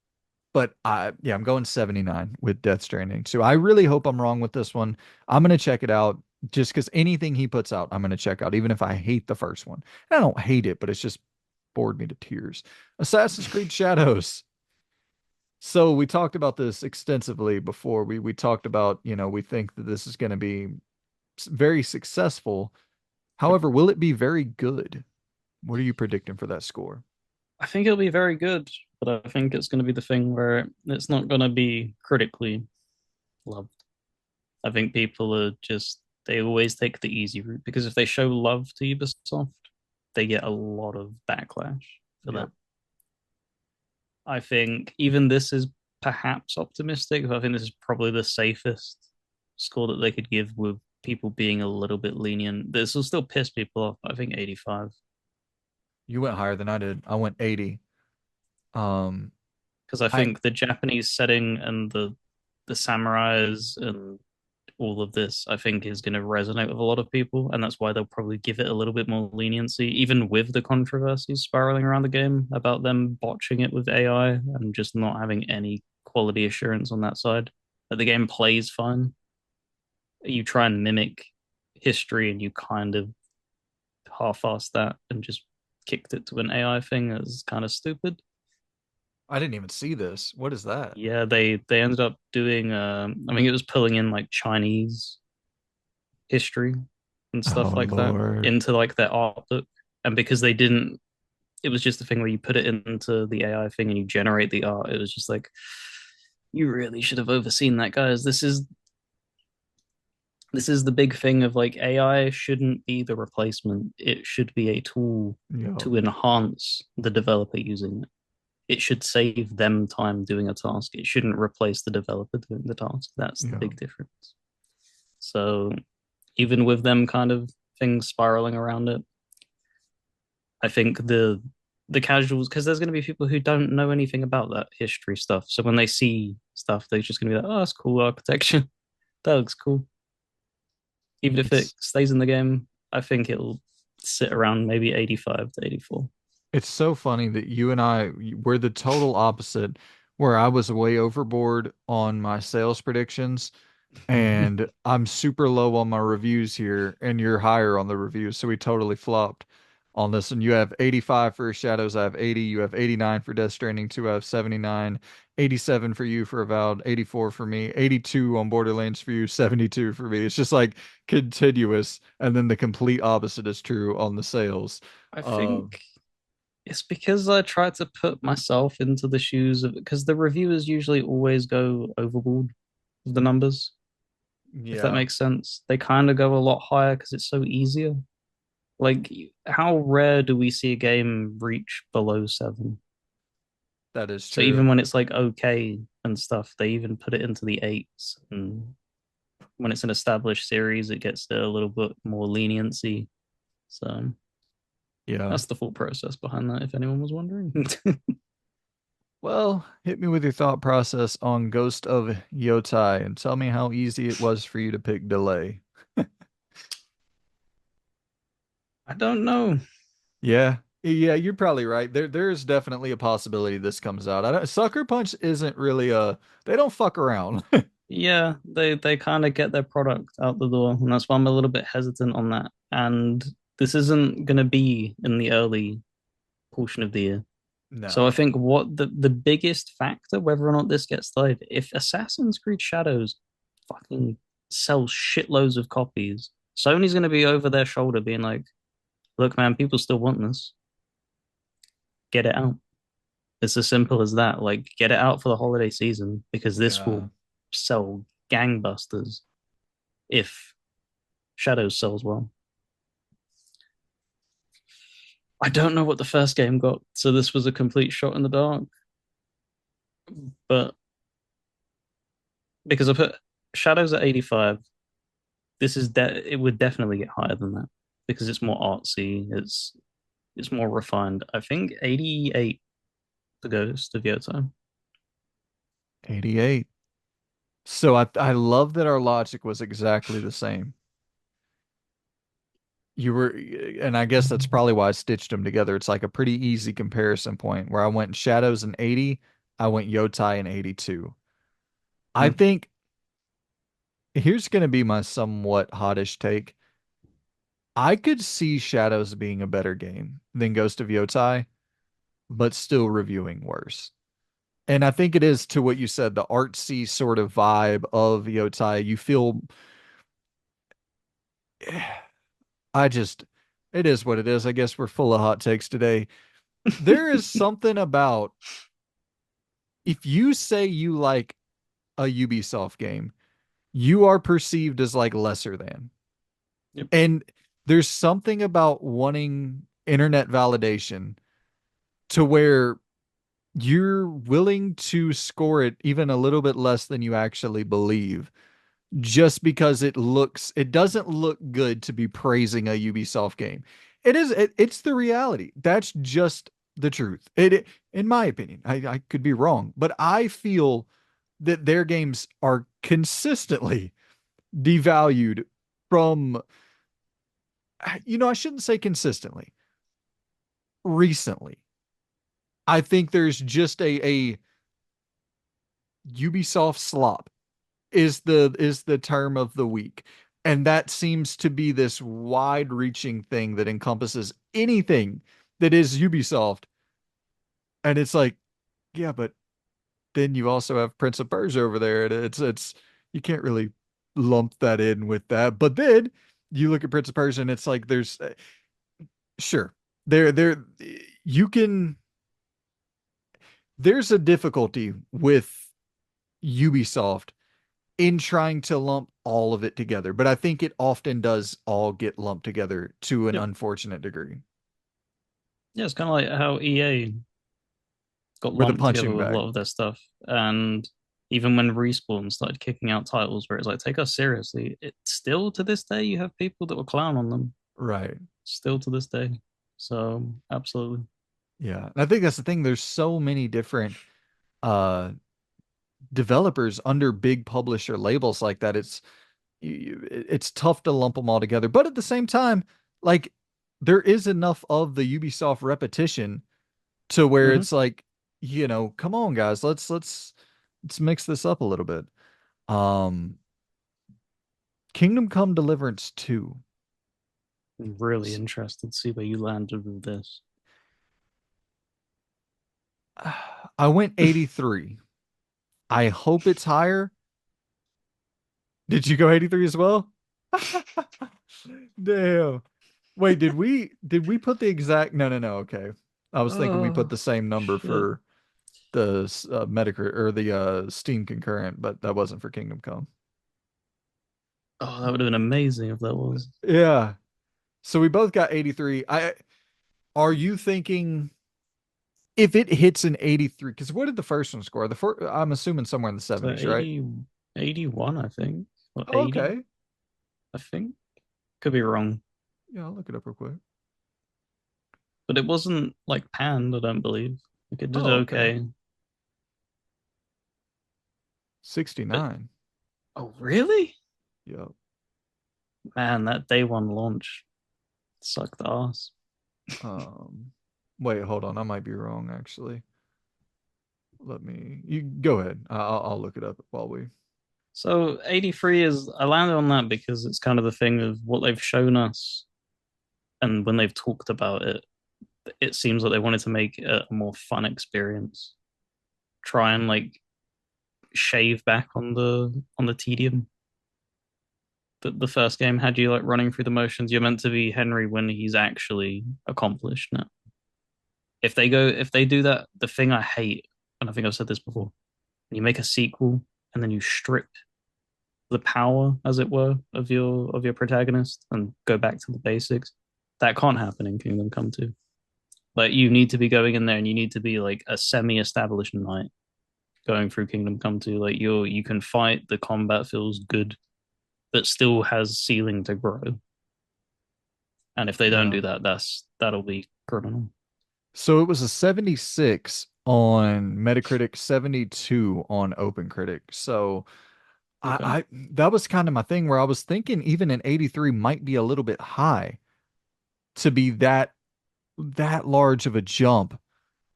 but I'm going 79 with Death Stranding. So I really hope I'm wrong with this one. I'm gonna check it out. just because anything he puts out, I'm going to check out, even if I hate the first one. And I don't hate it, but it's just bored me to tears. Assassin's Creed Shadows. So we talked about this extensively before. We talked about, we think that this is going to be very successful. However, will it be very good? What are you predicting for that score? I think it'll be very good, but I think it's going to be the thing where it's not going to be critically loved. I think people are just, they always take the easy route because if they show love to Ubisoft, they get a lot of backlash for Yep. that. I think even this is perhaps optimistic, but I think this is probably the safest score that they could give with people being a little bit lenient. This will still piss people off. I think 85 You went higher than I did. I went 80. Um, because I I think the Japanese setting and the samurais and all of this, I think, is going to resonate with a lot of people, and that's why they'll probably give it a little bit more leniency, even with the controversies spiraling around the game about them botching it with AI and just not having any quality assurance on that side. That the game plays fine. You try and mimic history, and you kind of half-ass that and just kicked it to an AI thing. That's kind of stupid. I didn't even see this. What is that? Yeah, they ended up doing. I mean, it was pulling in like Chinese history and Oh stuff like that Lord. into like their art book. And because they didn't, it was just a thing where you put it into the AI thing and you generate the art. It was just like, you really should have overseen that, guys. This is the big thing of like AI shouldn't be the replacement. It should be a tool Yo. to enhance the developer using it. It should save them time doing a task. It shouldn't replace the developer doing the task. That's the Yo. big difference. So even with them kind of things spiraling around it, I think the casuals, because there's going to be people who don't know anything about that history stuff. So when they see stuff, they're just going to be like, "Oh, that's cool architecture. That looks cool." Even if it It's stays in the game, I think it'll sit around maybe 85 to 84. it's so funny that you and I were the total opposite, where I was way overboard on my sales predictions and I'm super low on my reviews here, and you're higher on the reviews, so we totally flopped on this. And you have 85 for Shadows, I have 80. You have 89 for Death Stranding 2, I have 79. 87 for you for Avowed, 84 for me, 82 on Borderlands for you, 72 for me. It's just like continuous, and then the complete opposite is true on the sales. I Um, think it's because I try to put myself into the shoes of, because the reviewers usually always go overboard with the numbers, if that yeah, makes sense. They kind of go a lot higher because it's so easier. Like, how rare do we see a game reach below 7? that is So true. even when it's like okay and stuff, they even put it into the eights. And when it's an established series, it gets a little bit more leniency. So Yeah. that's the full process behind that, if anyone was wondering. Well, hit me with your thought process on Ghost of Yotei and tell me how easy it was for you to pick delay. I don't know. Yeah. Yeah, you're probably right. There's definitely a possibility this comes out. Sucker Punch isn't really they don't fuck around. Yeah, they kind of get their product out the door, and that's why I'm a little bit hesitant on that. And this isn't going to be in the early portion of the year. So I No. think what the biggest factor, whether or not this gets delayed, if Assassin's Creed Shadows fucking sells shitloads of copies, Sony's going to be over their shoulder being like, "Look, man, people still want this. Get it out." It's as simple as that. Like, get it out for the holiday season because this Yeah. will sell gangbusters if Shadows sells well. I don't know what the first game got, so this was a complete shot in the dark. But because I put Shadows at 85, it would definitely get higher than that because it's more artsy, it's more refined. I think 88 the Ghost of Yotei. 88. So I love that our logic was exactly the same. You were, and I guess that's probably why I stitched them together. It's like a pretty easy comparison point where I went Shadows in 80, I went Yotai in 82. I Hmm. think Here's going to be my somewhat hottish take. I could see Shadows being a better game than Ghost of Yotei, but still reviewing worse. And I think it is to what you said, the artsy sort of vibe of Yotei. You feel, I just, it is what it is. I guess we're full of hot takes today. There is something about if you say you like a Ubisoft game, you are perceived as like lesser than. Yep. And there's something about wanting internet validation to where you're willing to score it even a little bit less than you actually believe just because it doesn't look good to be praising a Ubisoft game. It's the reality. That's just the truth. In my opinion, I could be wrong, but I feel that their games are consistently devalued from, I shouldn't say consistently, recently. I think there's just a Ubisoft slop is the term of the week. And that seems to be this wide-reaching thing that encompasses anything that is Ubisoft. And it's like, yeah, but then you also have Prince of Persia over there. And it's you can't really lump that in with that. But then you look at Prince of Persia and it's like there's sure. There you can there's a difficulty with Ubisoft in trying to lump all of it together. But I think it often does all get lumped together to an Yep. unfortunate degree Yeah, it's kind of like how EA got with a lumped together punching with a bag. lot of their stuff. And even when Respawn started kicking out titles where it's like, take us seriously, it's still to this day, you have people that will clown on them. Right. Still to this day. So, absolutely. Yeah. And I think that's the thing. There's so many different uh developers under big publisher labels like that. It's tough to lump them all together. But at the same time, like there is enough of the Ubisoft repetition to where Mm-hmm. it's like, come on guys, let's mix this up a little bit. Um Kingdom Come Deliverance 2. I'm really interested to see where you landed with this. I went 83. I hope it's higher. Did you go 83 as well? Damn. Wait, did we put the exact no, okay. I was thinking we put Oh, the same number shit. for the Metacritic or the Steam concurrent, but that wasn't for Kingdom Come. Oh, that would have been amazing if that was. Yeah. So we both got 83. I Are you thinking if it hits an 83, because what did the first one score? I'm assuming somewhere in the So 70s, right? 80, 81, I think. Or Oh, 80, okay. I think. Could be wrong. Yeah, I'll look it up real quick. But it wasn't like panned, I don't believe. Like it did Oh, okay. okay. But 69. oh really? Yep. Man, that day one launch sucked ass. Um, Wait, hold on. I might be wrong, actually. You go ahead. I'll look it up while we. So 83 is I landed on that because it's kind of the thing of what they've shown us and when they've talked about it, it seems like they wanted to make it a more fun experience. Try and like shave back on the tedium that the first game had you like running through the motions. You're meant to be Henry when he's actually accomplished now. If they do that, the thing I hate, and I think I've said this before, you make a sequel and then you strip the power, as it were, of your protagonist and go back to the basics. That can't happen in Kingdom Come 2. Like you need to be going in there and you need to be like a semi-established knight going through Kingdom Come 2. Like you can fight, the combat feels good, but still has ceiling to grow. And if they don't Yeah. do that, that'll be criminal. So it was a 76 on Metacritic, 72 on OpenCritic. So Okay. I that was kind of my thing where I was thinking even an 83 might be a little bit high to be that large of a jump.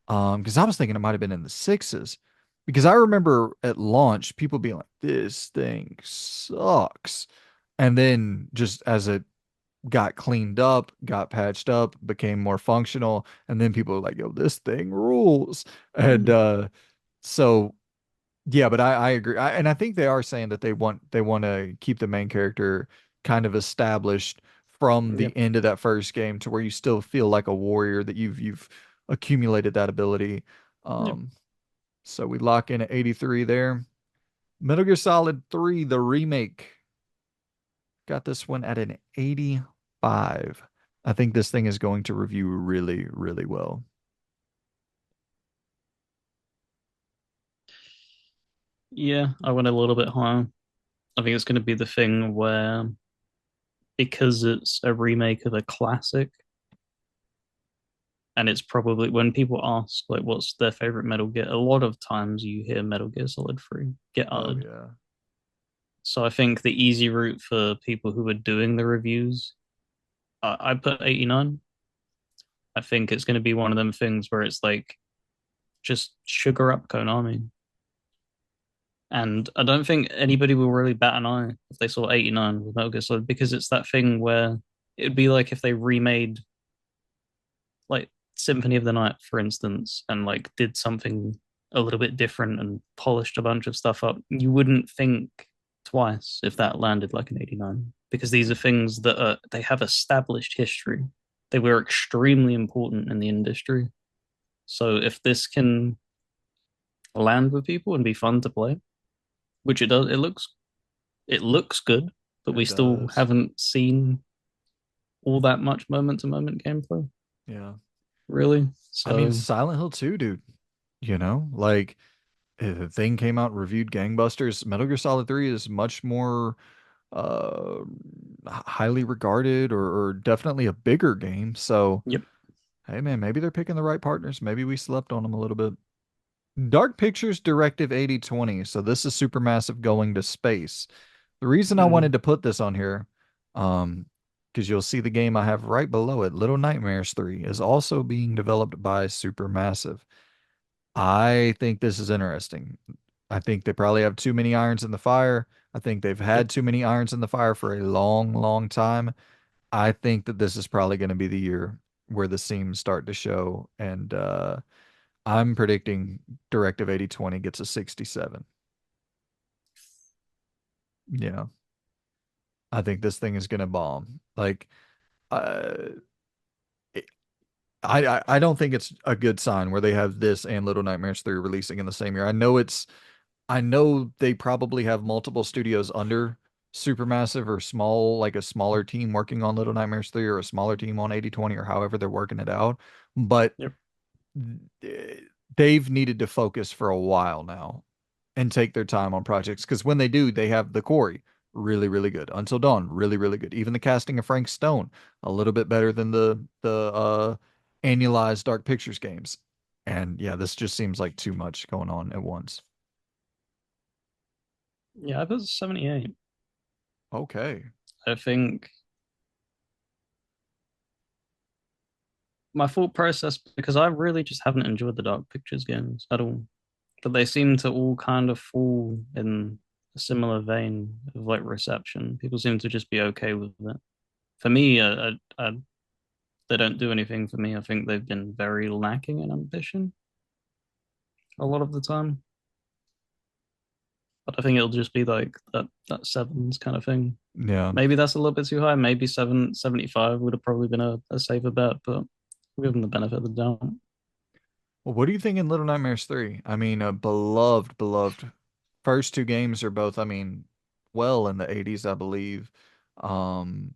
Because I was thinking it might have been in the sixes because I remember at launch people being like, "This thing sucks," and then just as it got cleaned up, got patched up, became more functional, and then people were like, "Yo, this thing rules." And Mm. so yeah, but I agree. And I think they are saying that they want to keep the main character kind of established from the Yep. end of that first game to where you still feel like a warrior that you've accumulated that ability. Yep. Um, so we lock in at 83 there. Metal Gear Solid 3, the remake, got this one at an 85. I think this thing is going to review really, really well. Yeah, I went a little bit higher. I think it's going to be the thing where, because it's a remake of a classic, and it's probably when people ask like what's their favorite Metal Gear, a lot of times you hear Metal Gear Solid 3 get Oh uttered. yeah. So I think the easy route for people who are doing the reviews, I put 89. I think it's going to be one of them things where it's like just sugar up Konami. And I don't think anybody will really bat an eye if they saw 89 with Metal Gear Solid, because it's that thing where it'd be like if they remade like Symphony of the Night, for instance, and like did something a little bit different and polished a bunch of stuff up. You wouldn't think twice if that landed like an 89, because these are things that they have established history. They were extremely important in the industry. So if this can land with people and be fun to play, which it does, it looks good, but we It still does. haven't seen all that much moment to moment gameplay, Yeah. really. I mean, So, Silent Hill 2, dude, like the thing came out, reviewed gangbusters. Metal Gear Solid 3 is much more uh highly regarded or definitely a bigger game. So, yep. hey man, maybe they're picking the right partners. Maybe we slept on them a little bit. Dark Pictures Directive 8020. So this is Supermassive going to space. The reason I Mm, wanted to put this on here, um, because you'll see the game I have right below it, Little Nightmares 3, is also being developed by Supermassive. I think this is interesting. I think they probably have too many irons in the fire. I think they've yep. had too many irons in the fire for a long, long time. I think that this is probably going to be the year where the seams start to show. And I'm predicting Directive 8020 gets a 67. Yeah. I think this thing is going to bomb. Like, uh, it- I don't think it's a good sign where they have this and Little Nightmares 3 releasing in the same year. I know they probably have multiple studios under Supermassive or small, like a smaller team working on Little Nightmares 3 or a smaller team on 8020 or however they're working it out. But Yep. they've needed to focus for a while now and take their time on projects because when they do, they have the Corey, really, really good. Until Dawn, really, really good. Even the casting of Frank Stone, a little bit better than the annualized Dark Pictures games. And yeah, this just seems like too much going on at once. Yeah, I put 78. Okay. I think my thought process, because I really just haven't enjoyed the Dark Pictures games at all, but they seem to all kind of fall in a similar vein of like reception. People seem to just be okay with it. For me, they don't do anything for me. I think they've been very lacking in ambition a lot of the time. But I think it'll just be like that sevens kind of thing. Yeah. Maybe that's a little bit too high. Maybe 775 would have probably been a safer bet, but we'll give them the benefit of the doubt. Well, what do you think in Little Nightmares 3? I mean, a beloved, beloved. First two games are both, I mean, well in the 80s, I believe. Um,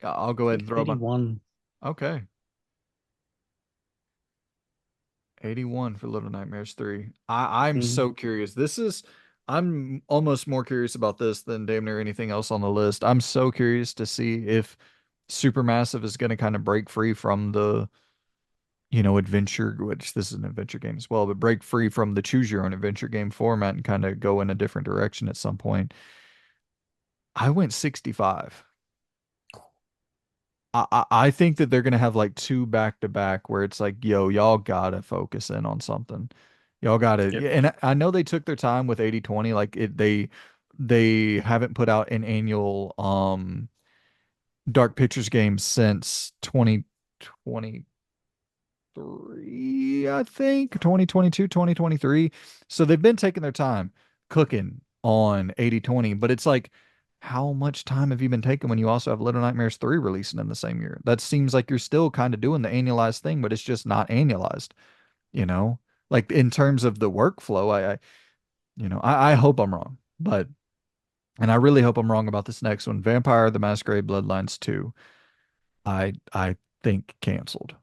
I'll go I ahead think and throw my 81. okay. 81 for Little Nightmares 3. I'm Mm, so curious. I'm almost more curious about this than damn near anything else on the list. I'm so curious to see if Supermassive is going to kind of break free from the, adventure, which this is an adventure game as well, but break free from the choose your own adventure game format and kind of go in a different direction at some point. I went 65. I think that they're gonna have like two back to back where it's like, yo, y'all gotta focus in on something. Y'all got it. Yep. Yeah, and I know they took their time with 80/20. Like they haven't put out an annual Dark Pictures game since 2023, I think, 2022, 2023. So they've been taking their time cooking on 80/20, but it's like, how much time have you been taking when you also have Little Nightmares 3 releasing in the same year? That seems like you're still kind of doing the annualized thing, but it's just not annualized, you know? Like in terms of the workflow, I hope I'm wrong, but and I really hope I'm wrong about this next one. Vampire the Masquerade Bloodlines 2. I think canceled.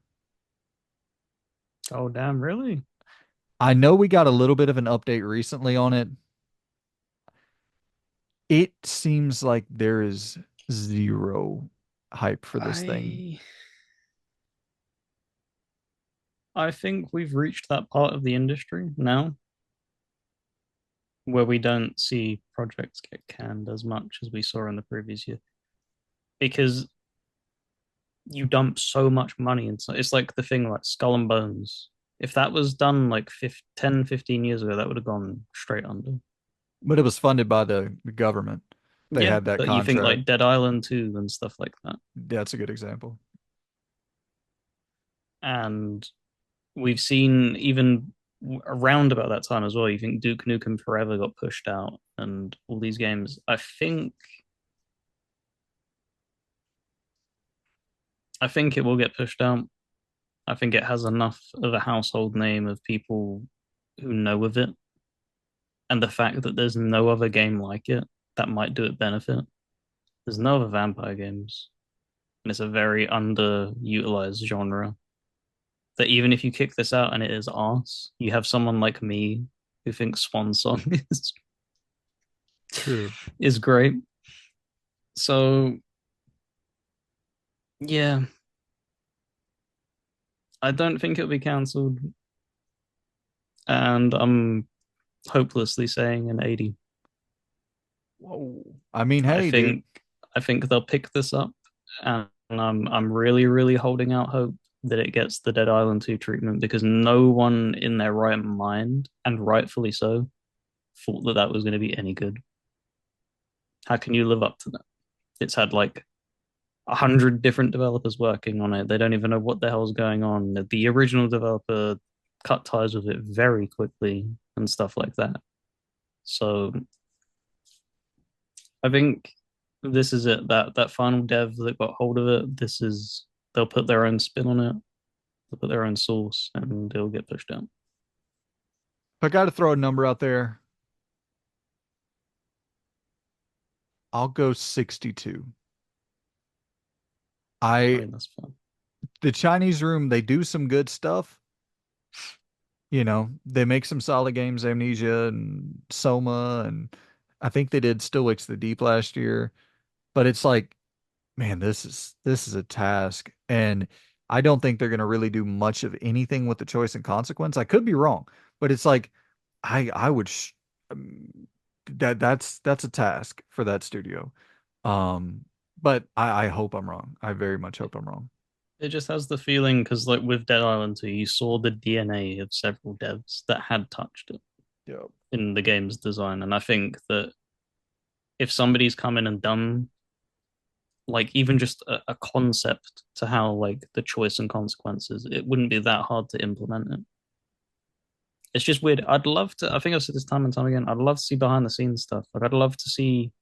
Oh, damn, really? I know we got a little bit of an update recently on it. It seems like there is zero hype for this thing. I I think we've reached that part of the industry now where we don't see projects get canned as much as we saw in the previous year because you dump so much money into it's like the thing like Skull and Bones. If that was done like 10, 15 years ago, that would have gone straight under. But it was funded by the government. They Yeah, had that but you think contract. like Dead Island 2 and stuff like that. That's a good example. And we've seen even around about that time as well. You think Duke Nukem Forever got pushed out and all these games. I think it will get pushed out. I think it has enough of a household name of people who know of it, and the fact that there's no other game like it that might do it benefit. There's no other vampire games, and it's a very underutilized genre. That even if you kick this out and it is arse, you have someone like me who thinks Swan Song True. is great. So yeah, I don't think it'll be cancelled, and I'm hopelessly saying an 80. Whoa. I mean, I hey, dude. think I think they'll pick this up, and I'm really really holding out hope that it gets the Dead Island 2 treatment because no one in their right mind, and rightfully so, thought that that was going to be any good. How can you live up to that? It's had like 100 different developers working on it. They don't even know what the hell's going on. The original developer cut ties with it very quickly and stuff like that. So I think this is it. That final dev that got hold of it, this is they'll put their own spin on it. They'll put their own sauce, and it'll get pushed out. If I got to throw a number out there, I'll go 62. I I mean, that's fun. The Chinese room, they do some good stuff. They make some solid games, Amnesia and Soma, and I think they did Still Wakes the Deep last year. But it's like, man, this is a task, and I don't think they're gonna really do much of anything with the choice and consequence. I could be wrong, but it's like, I would um, that's a task for that studio. Um, but I hope I'm wrong. I very much hope I'm wrong. It just has the feeling because, like with Dead Island 2, you saw the DNA of several devs that had touched it Yeah. in the game's design, and I think that if somebody's come in and done like even just a concept to how like the choice and consequences, it wouldn't be that hard to implement it. It's just weird. I'd love to. I think I've said this time and time again. I'd love to see behind the scenes stuff. Like I'd love to see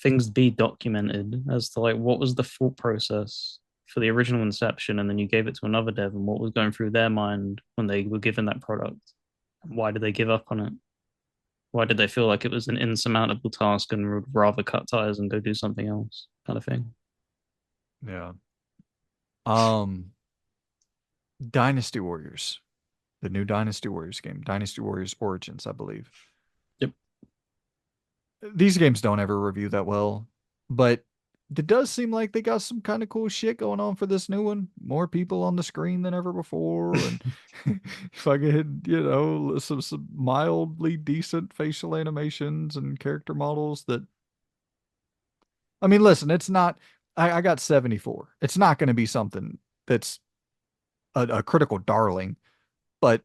things be documented as to like what was the thought process for the original Inception, and then you gave it to another dev, and what was going through their mind when they were given that product. Why did they give up on it? Why did they feel like it was an insurmountable task and would rather cut ties and go do something else, kind of thing? Yeah. Um, Dynasty Warriors, the new Dynasty Warriors game, Dynasty Warriors Origins, I believe. Yep. These games don't ever review that well, but it does seem like they got some kind of cool shit going on for this new one. More people on the screen than ever before, and fucking, some mildly decent facial animations and character models that, I mean, listen, it's not, I got 74. It's not going to be something that's a critical darling, but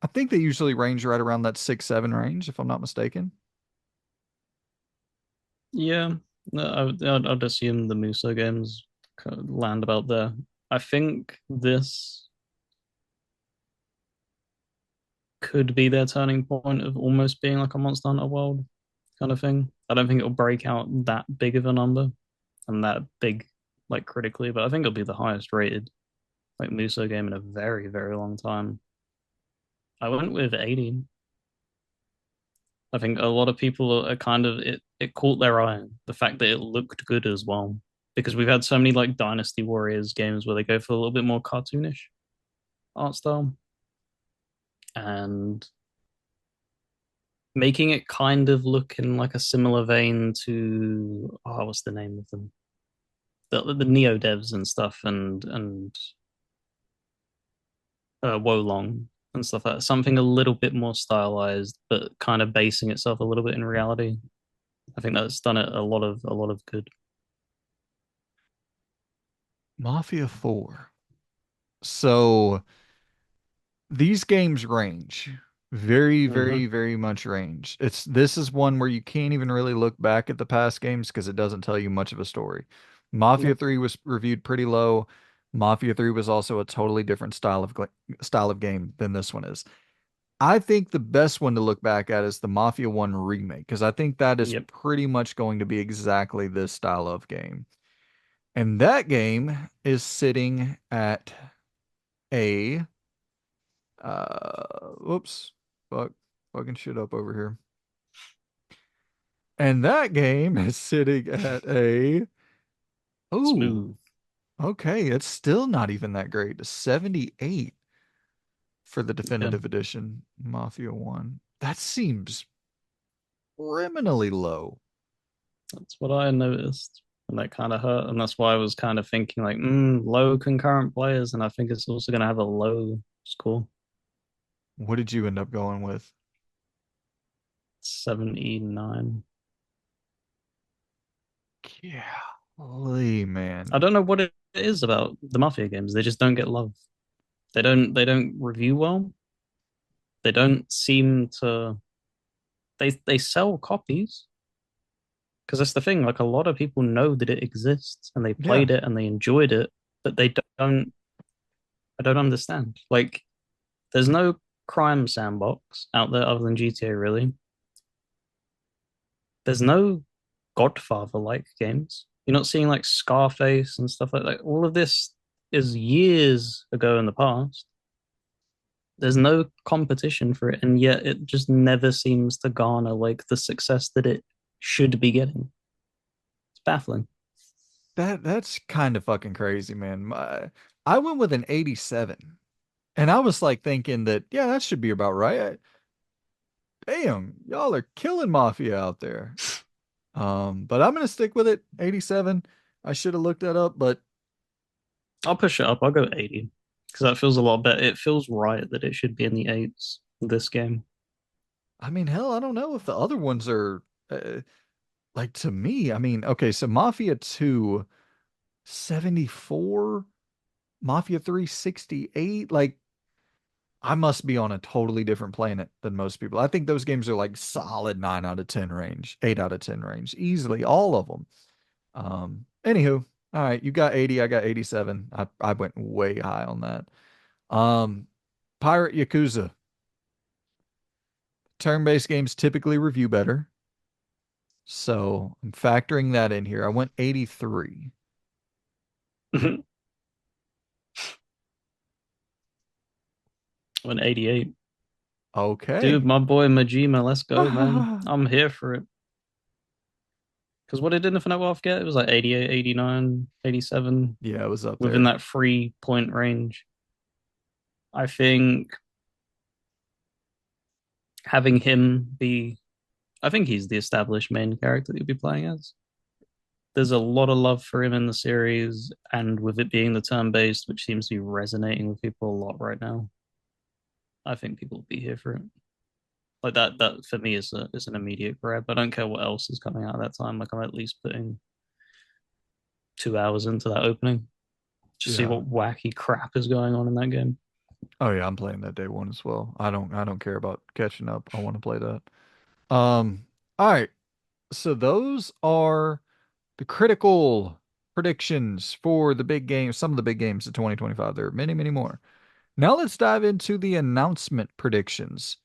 I think they usually range right around that 6, 7 range, if I'm not mistaken. Yeah, no, I'd assume the Muso games kind of land about there. I think this could be their turning point of almost being like a Monster Hunter World kind of thing. I don't think it'll break out that big of a number and that big like critically, but I think it'll be the highest rated like Muso game in a very, very long time. I went with 80. I think a lot of people are kind of it caught their eye, the fact that it looked good as well. Because we've had so many like Dynasty Warriors games where they go for a little bit more cartoonish art style and making it kind of look in like a similar vein to what's the name of them? The Neo devs and stuff and Wolong and stuff like that. Something a little bit more stylized, but kind of basing itself a little bit in reality. I think that's done it a lot of good. Mafia 4. So these games range very, very, Mm-hmm. very much range. This is one where you can't even really look back at the past games because it doesn't tell you much of a story. Mafia Yep. 3 was reviewed pretty low. Mafia 3 was also a totally different style of game than this one is. I think the best one to look back at is the Mafia 1 remake because I think that is Yep. pretty much going to be exactly this style of game. And that game is sitting at a whoops, fuck, fucking shit up over here. And that game is sitting at a oh, Smooth. okay, it's still not even that great. 78 for the Yeah. definitive edition, Mafia 1. That seems criminally low. That's what I noticed. And that kind of hurt. And that's why I was kind of thinking like, low concurrent players. And I think it's also going to have a low score. What did you end up going with? 79. Yeah, Lee, I man. don't know what it is about the Mafia games. They just don't get love. They don't review well. They don't seem to they sell copies because that's the thing. Like a lot of people know that it exists and they Yeah, played it and they enjoyed it, but they don't I don't understand. Like there's no crime sandbox out there other than GTA really. There's no Godfather like games. You're not seeing like Scarface and stuff like that. All of this is years ago in the past. There's no competition for it, and yet it just never seems to garner like the success that it should be getting. It's baffling. that's kind of fucking crazy, man. I went with an 87. And I was like thinking that, yeah, that should be about right. Damn, y'all are killing Mafia out there. But I'm gonna stick with it. 87. I should have looked that up, but I'll push it up. I'll go 80 because that feels a lot better. It feels right that it should be in the eights this game. I mean, hell, I don't know if the other ones are like to me. I mean, okay, so Mafia 2, 74, Mafia 3, 68. Like, I must be on a totally different planet than most people. I think those games are like solid 9 out of 10 range, 8 out of 10 range, easily, all of them. Anywho, all right, you got 80, I got 87. I went way high on that. Um, Pirate Yakuza. Turn-based games typically review better. So I'm factoring that in here. I went 83. An 88. Dude, Okay. my boy Majima, let's go, man. I'm here for it. Because what did Infinite Wealth get? It was like 88, 89, 87 Yeah, it was up within there. that 3 point range. I think having him be, I think he's the established main character that you'll be playing as. There's a lot of love for him in the series, and with it being the turn based, which seems to be resonating with people a lot right now, I think people will be here for it. Like that for me is an immediate grab. I don't care what else is coming out at that time. Like I'm at least putting 2 hours into that opening to see Yeah. what wacky crap is going on in that game. Oh yeah, I'm playing that day one as well. I don't care about catching up. I want to play that. All right. So those are the critical predictions for the big games, some of the big games of 2025. There are many, many more. Now let's dive into the announcement predictions.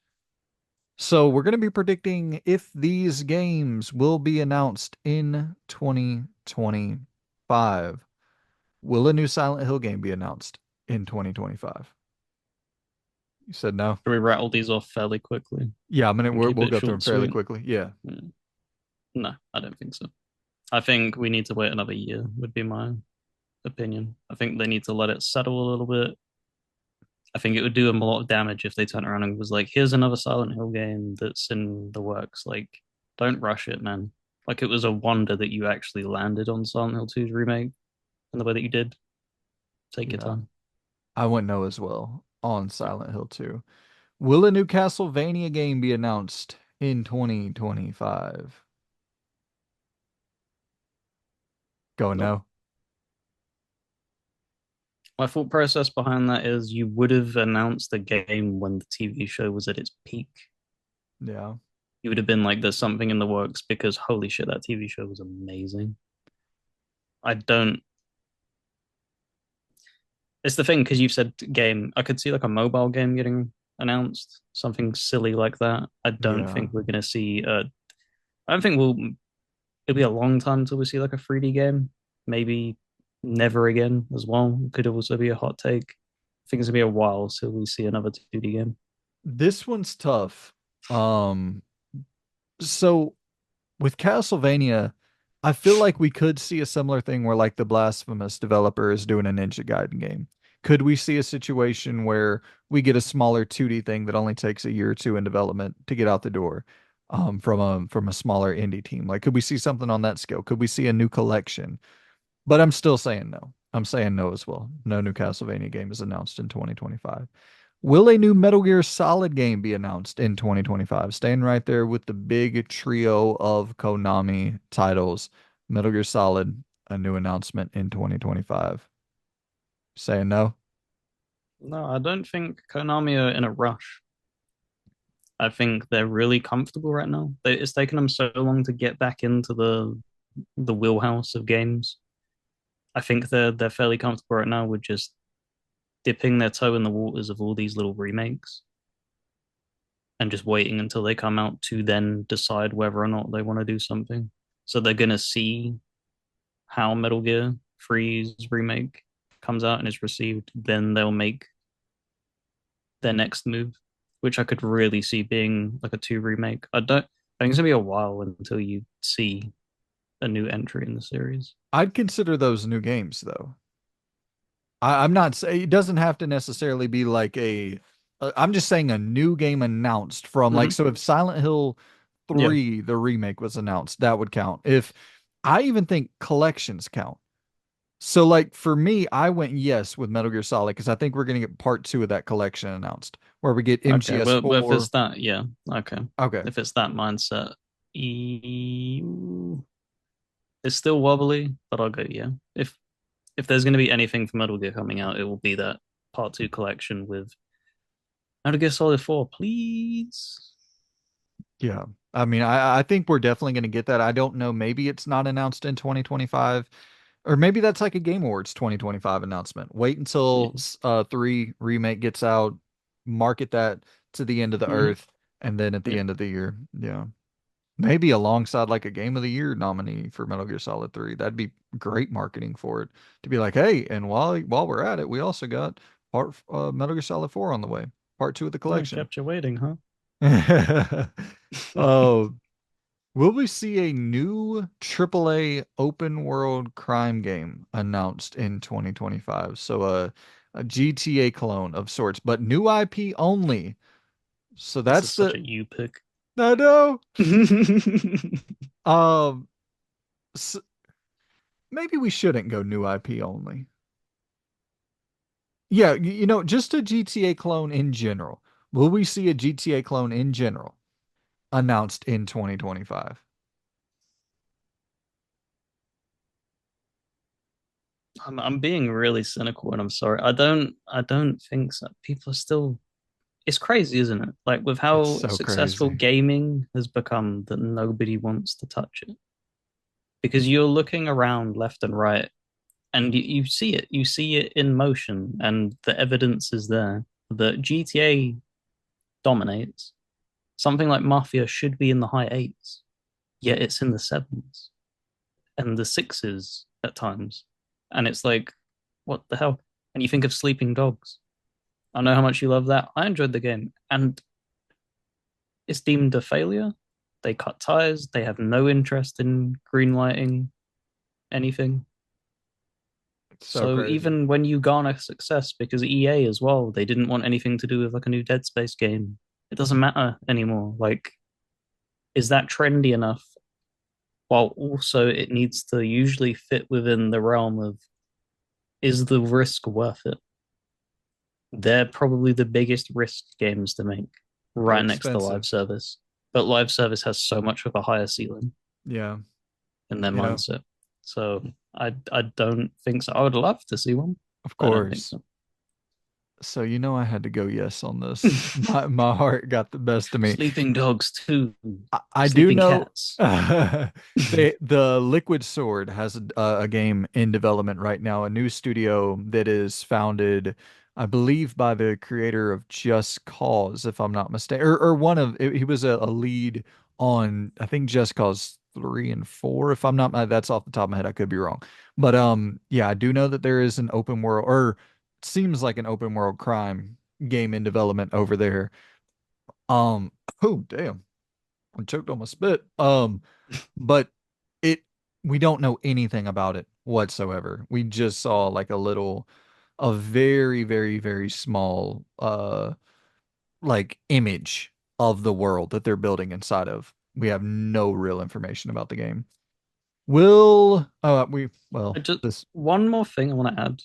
So we're going to be predicting if these games will be announced in 2025. Will a new Silent Hill game be announced in 2025? You said no. Should we rattle these off fairly quickly Yeah, I'm gonna and keep we'll it go through short them and fairly sweet? quickly. Yeah. Mm. No, I don't think so. I think we need to wait another year, would be my opinion. I think they need to let it settle a little bit. I think it would do them a lot of damage if they turn around and was like, here's another Silent Hill game that's in the works. Like, don't rush it, man. Like, it was a wonder that you actually landed on Silent Hill 2's remake in the way that you did. Take your Yeah. time. I wouldn't know as well on Silent Hill 2. Will a new Castlevania game be announced in 2025? Go Nope. no. My thought process behind that is you would have announced the game when the TV show was at its peak. Yeah. You would have been like, there's something in the works because holy shit, that TV show was amazing. I don't. It's the thing because you've said game. I could see like a mobile game getting announced, something silly like that. I don't Yeah. think we're gonna see. I don't think we'll. It'll be a long time until we see like a 3D game. Maybe never again as well. Could also be a hot take. I think it's gonna be a while till we see another 2D game. This one's tough. Um, so with Castlevania, I feel like we could see a similar thing where like the Blasphemous developer is doing a Ninja Gaiden game. Could we see a situation where we get a smaller 2D thing that only takes a year or two in development to get out the door, from a smaller indie team? Like, could we see something on that scale? Could we see a new collection? But I'm still saying no. I'm saying no as well. No new Castlevania game is announced in 2025. Will a new Metal Gear Solid game be announced in 2025? Staying right there with the big trio of Konami titles. Metal Gear Solid, a new announcement in 2025. Saying no? No, I don't think Konami are in a rush. I think they're really comfortable right now. It's taken them so long to get back into the wheelhouse of games. I think they're fairly comfortable right now with just dipping their toe in the waters of all these little remakes and just waiting until they come out to then decide whether or not they want to do something. So they're gonna see how Metal Gear Three's remake comes out and is received, then they'll make their next move, which I could really see being like a two remake. I think it's gonna be a while until you see a new entry in the series. I'd consider those new games though. I'm not saying it doesn't have to necessarily be like I'm just saying a new game announced from like, Mm-hmm. so if Silent Hill Yeah. 3, the remake was announced, that would count. If I even think collections count. So like for me, I went yes with Metal Gear Solid because I think we're gonna get part two of that collection announced, where we get Okay. Well, if MGS4. it's that, yeah. Okay. Okay. If it's that mindset, it's still wobbly, but I'll go yeah. If there's going to be anything for Metal Gear coming out, it will be that Part Two collection with Metal Gear Solid 4, please. Yeah. I mean, I think we're definitely gonna get that. I don't know, maybe it's not announced in 2025. Or maybe that's like a Game Awards 2025 announcement. Wait Yeah. until 3 remake gets out, market that to the end of the Mm-hmm. earth, and then at the Yeah. end of the year. Yeah. Maybe alongside like a Game of the Year nominee for Metal Gear Solid 3. That'd be great marketing for it. To be like, hey, and while we're at it, we also got Metal Gear Solid 4 on the way. Part 2 of the I collection. kept you waiting, huh? Oh, will we see a new AAA open world crime game announced in 2025? So a GTA clone of sorts, but new IP only. So This that's is such the a you pick. no no. Um, s maybe we shouldn't go new IP only. Yeah, just a GTA clone in general. Will we see a GTA clone in general announced in 2025? I'm being really cynical and I'm sorry. I don't think so. People are still it's crazy, isn't it? Like with It's how so successful crazy. gaming has become that nobody wants to touch it. Because you're looking around left and right and you see it. You see it in motion and the evidence is there that GTA dominates. Something like Mafia should be in the high eights, yet it's in the sevens and the sixes at times. And it's like, what the hell? And you think of Sleeping Dogs. I know how much you love that. I enjoyed the game, and it's deemed a failure. They cut ties. They have no interest in greenlighting anything. It's so So crazy. even when you garner success, because EA as well, they didn't want anything to do with like a new Dead Space game. It doesn't matter anymore. Like, is that trendy enough? While also it needs to usually fit within the realm of is the risk worth it? They're probably the biggest risk games to make, They're right next to live expensive. service. But live service has so much of a higher ceiling Yeah. in their Yeah. mindset. So I don't think so. I would love to see one, Of but I don't think course. so. So I had to go yes on this. My heart got the best of me. Sleeping dogs too. I do Sleeping know cats. the Liquid Sword has a game in development right now, a new studio that is founded, I believe, by the creator of Just Cause, if I'm not mistaken, or one of he was a lead on I think Just Cause 3 and 4, if I'm not that's off the top of my head, I could be wrong, but yeah, I do know that there is an open world or seems like an open world crime game in development over there. Um, oh damn. I choked on my spit. But it we don't know anything about it whatsoever. We just saw like a very, very, very small like image of the world that they're building inside of. We have no real information about the game. Will we I well just this one more thing I want to add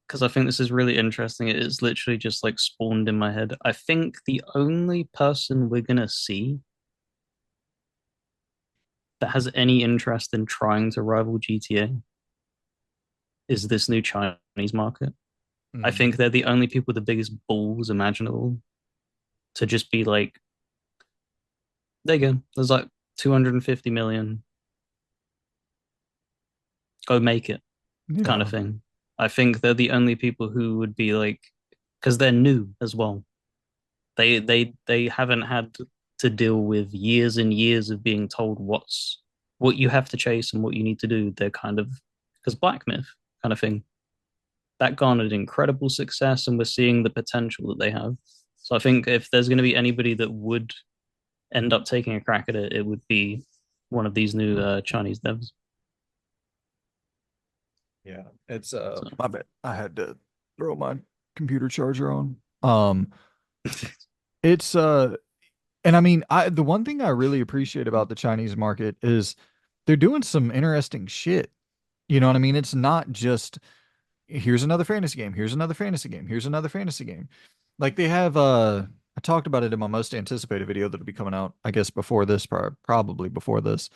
because I think this is really interesting. It is literally just like spawned in my head. I think the only person we're gonna see that has any interest in trying to rival GTA is this new Chinese market. I mm, think they're the only people with the biggest balls imaginable to just be like, there you go. There's like 250 million. Go make it kind of yeah. thing. I think they're the only people who would be like, because they're new as well. They haven't had to deal with years and years of being told what you have to chase and what you need to do. They're kind of because Black Myth kind of thing that garnered incredible success, and we're seeing the potential that they have. So I think if there's going to be anybody that would end up taking a crack at it, it would be one of these new Chinese devs. Yeah. It's So my bad. I had to throw my computer charger on. It's and I mean, the one thing I really appreciate about the Chinese market is they're doing some interesting shit. You know what I mean? It's not just here's another fantasy game, here's another fantasy game, here's another fantasy game. Like they have I talked about it in my most anticipated video that'll be coming out, I guess before this, probably before this.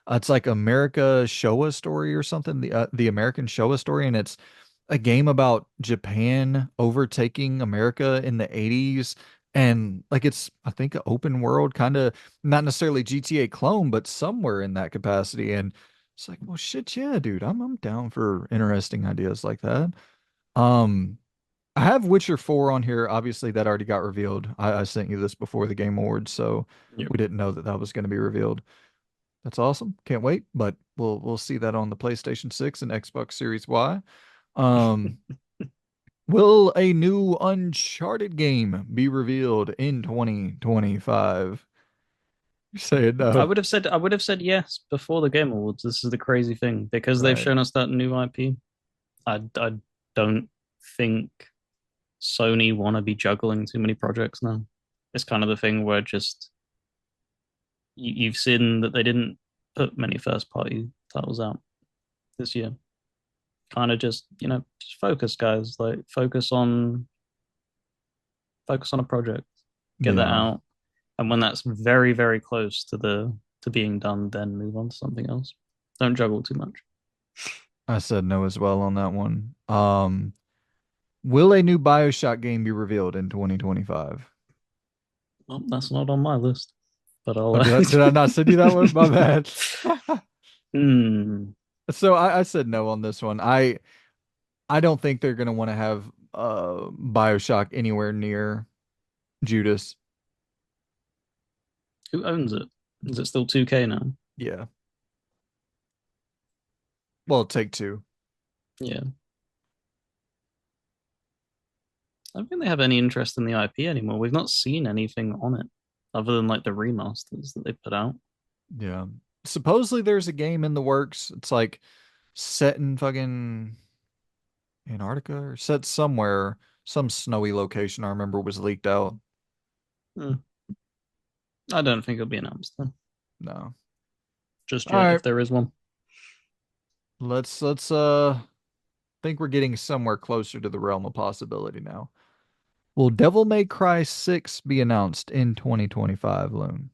It's like America Showa Story or something, the American Showa Story, and it's a game about Japan overtaking America in the 80s. And like it's, I think, an open world, kind of not necessarily GTA clone, but somewhere in that capacity. And it's like, well, shit, yeah, dude, I'm down for interesting ideas like that. Um, I have Witcher 4 on here. Obviously, that already got revealed. I sent you this before the Game Awards, so yep. we didn't know that that was going to be revealed. That's awesome. Can't wait, but we'll see that on the PlayStation 6 and Xbox Series Y. Um, will a new Uncharted game be revealed in 2025? You say it no. I would have said yes before the Game Awards. This is the crazy thing because they've Right. shown us that new IP. I don't think Sony want to be juggling too many projects now. It's kind of the thing where just you've seen that they didn't put many first party titles out this year. Kind of just just focus, guys. Like focus on a project, get that Yeah. out, and when that's very very close to the to being done, then move on to something else. Don't juggle too much. I said no as well on that one. Will a new BioShock game be revealed in 2025? Well, that's not on my list, but Oh, I'll. did I not send you that one? My bad. Hmm. So I said no on this one. I don't think they're gonna want to have BioShock anywhere near Judas. Who owns it? Is it still 2K now? Yeah. Well, take two. Yeah. I don't think they have any interest in the IP anymore. We've not seen anything on it other than like the remasters that they put out. Yeah. Supposedly there's a game in the works. It's like set in fucking Antarctica or set somewhere, some snowy location I remember was leaked out. Hmm. I don't think it'll be announced then, No. just All yet, right. if there is one. Let's think we're getting somewhere closer to the realm of possibility now. Will Devil May Cry 6 be announced in 2025, Loon?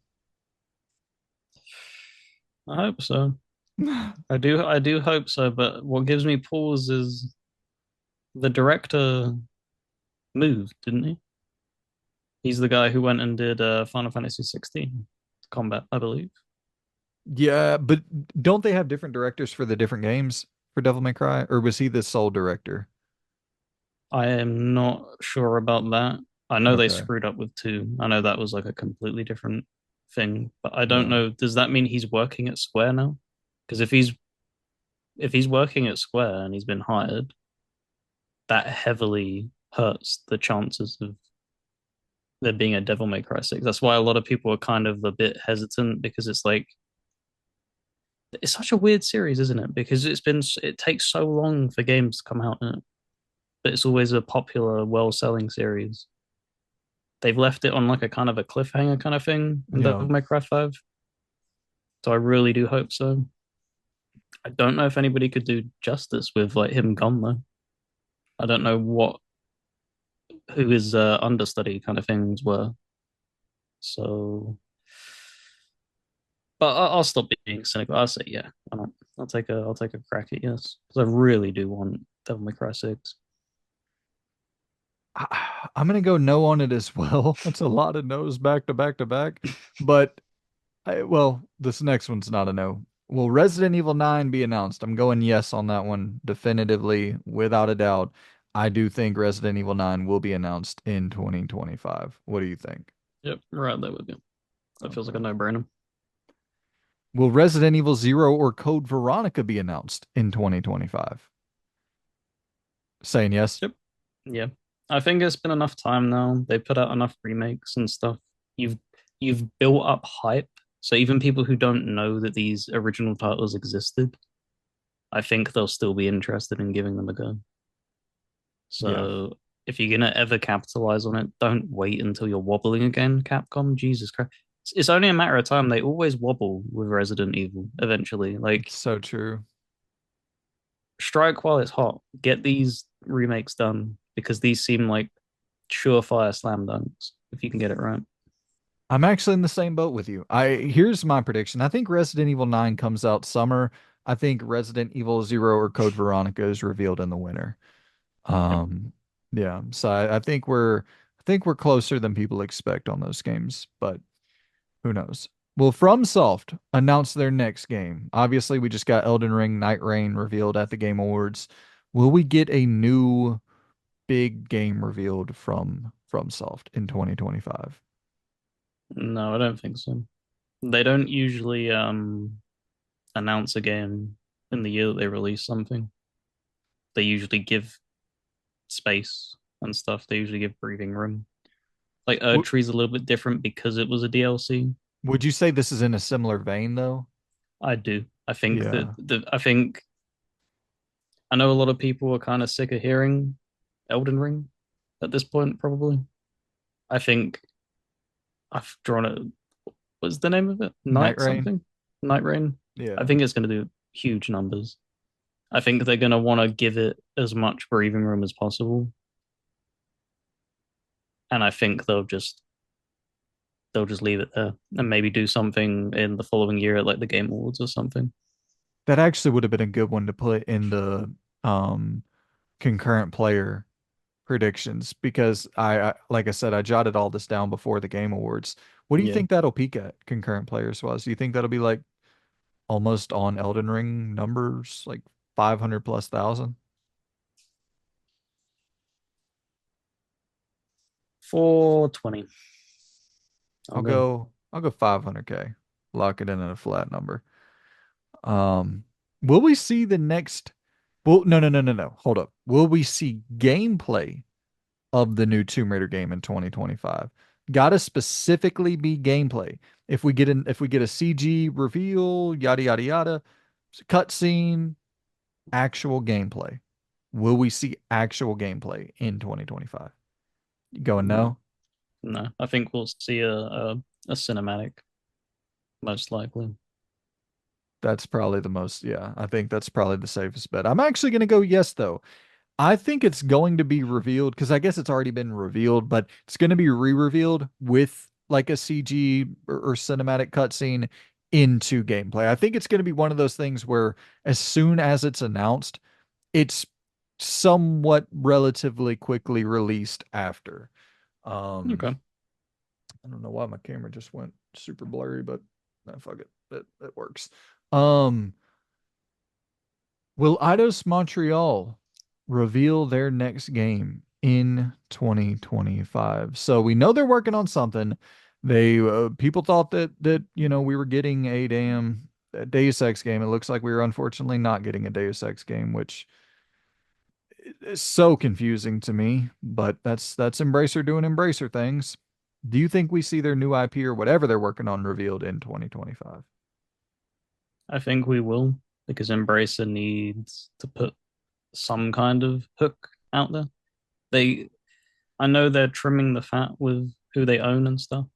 I hope so. I do hope so, but what gives me pause is the director moved, didn't he? He's the guy who went and did Final Fantasy 16 combat, I believe. Yeah, but don't they have different directors for the different games for Devil May Cry? Or was he the sole director? I am not sure about that. I know they Okay. screwed up with two. I know that was like a completely different thing, but I don't Yeah. know. Does that mean he's working at Square now? Because if he's working at Square and he's been hired, that heavily hurts the chances of there being a Devil May Cry 6. That's why a lot of people are kind of a bit hesitant because it's like it's such a weird series, isn't it? Because it takes so long for games to come out in it, but it's always a popular, well-selling series. They've left it on like a kind of a cliffhanger kind of thing in Yeah. Devil May Cry 5. So I really do hope so. I don't know if anybody could do justice with like him gone though. I don't know what who his understudy kind of things were. So, but I'll stop being cynical. I'll say yeah. I'll take a crack at yes because I really do want Devil May Cry 6. I'm gonna go no on it as well. That's a lot of no's back to back to back. But well, this next one's not a no. Will Resident Evil 9 be announced? I'm going yes on that one, definitively, without a doubt. I do think Resident Evil 9 will be announced in 2025. What do you think? Yep, right there with you. That feels like a Okay. no-brainer. Will Resident Evil 0 or Code Veronica be announced in 2025? Saying yes. Yep. Yeah. I think it's been enough time now. They put out enough remakes and stuff. You've you've built up hype. So even people who don't know that these original titles existed, I think they'll still be interested in giving them a go. Yeah. So if you're gonna ever capitalize on it, don't wait until you're wobbling again, Capcom. Jesus Christ. It's only a matter of time. They always wobble with Resident Evil eventually. Like It's so true. strike while it's hot. Get these remakes done because these seem like surefire slam dunks if you can get it right. I'm actually in the same boat with you. Here's my prediction. I think Resident Evil 9 comes out summer. I think Resident Evil 0 or Code Veronica is revealed in the winter. Yep. Um, yeah, so I think we're closer than people expect on those games, but who knows? Will FromSoft announce their next game? Obviously, we just got Elden Ring Night Rain revealed at the Game Awards. Will we get a new big game revealed from FromSoft in 2025? No, I don't think so. They don't usually announce a game in the year that they release something. They usually give space and stuff. They usually give breathing room. Like W Tree's a little bit different because it was a DLC. would you say this is in a similar vein though? I do. I think that Yeah. I know a lot of people are kind of sick of hearing Elden Ring at this point, probably. I think I've drawn it. What's the name of it? Night Night Rain? something? Night Rain? I Yeah. think it's going to do huge numbers. I think they're going to want to give it as much breathing room as possible. And I think they'll just leave it there and maybe do something in the following year at like the Game Awards or something. that actually would have been a good one to put in the um concurrent player predictions because like I said, I jotted all this down before the Game Awards. What do you Yeah, think that'll peak at concurrent players was? Do you think that'll be like almost on Elden Ring numbers, like 500 plus thousand? 420. I'll go. I'll go 500K. Lock it in at a flat number. Um, will we see the next? Well, no. Hold up. Will we see gameplay of the new Tomb Raider game in 2025? Gotta specifically be gameplay. If we get a CG reveal, yada yada yada, cutscene, actual gameplay. Will we see actual gameplay in 2025? You going No, no? no. I think we'll see a cinematic, most likely. That's probably the most, yeah, I think that's probably the safest bet. I'm actually going to go yes, though. I think it's going to be revealed because I guess it's already been revealed, but it's going to be re-revealed with like a CG or cinematic cutscene into gameplay. I think it's going to be one of those things where as soon as it's announced, it's somewhat relatively quickly released after. Um, Okay. I don't know why my camera just went super blurry, but fuck it, it works. Um, will Eidos Montreal reveal their next game in 2025? So we know they're working on something. They people thought that we were getting a damn Deus Ex game. It looks like we were unfortunately not getting a Deus Ex game, which is so confusing to me. But that's Embracer doing Embracer things. Do you think we see their new IP or whatever they're working on revealed in 2025? I think we will because Embracer needs to put some kind of hook out there. They, I know they're trimming the fat with who they own and stuff,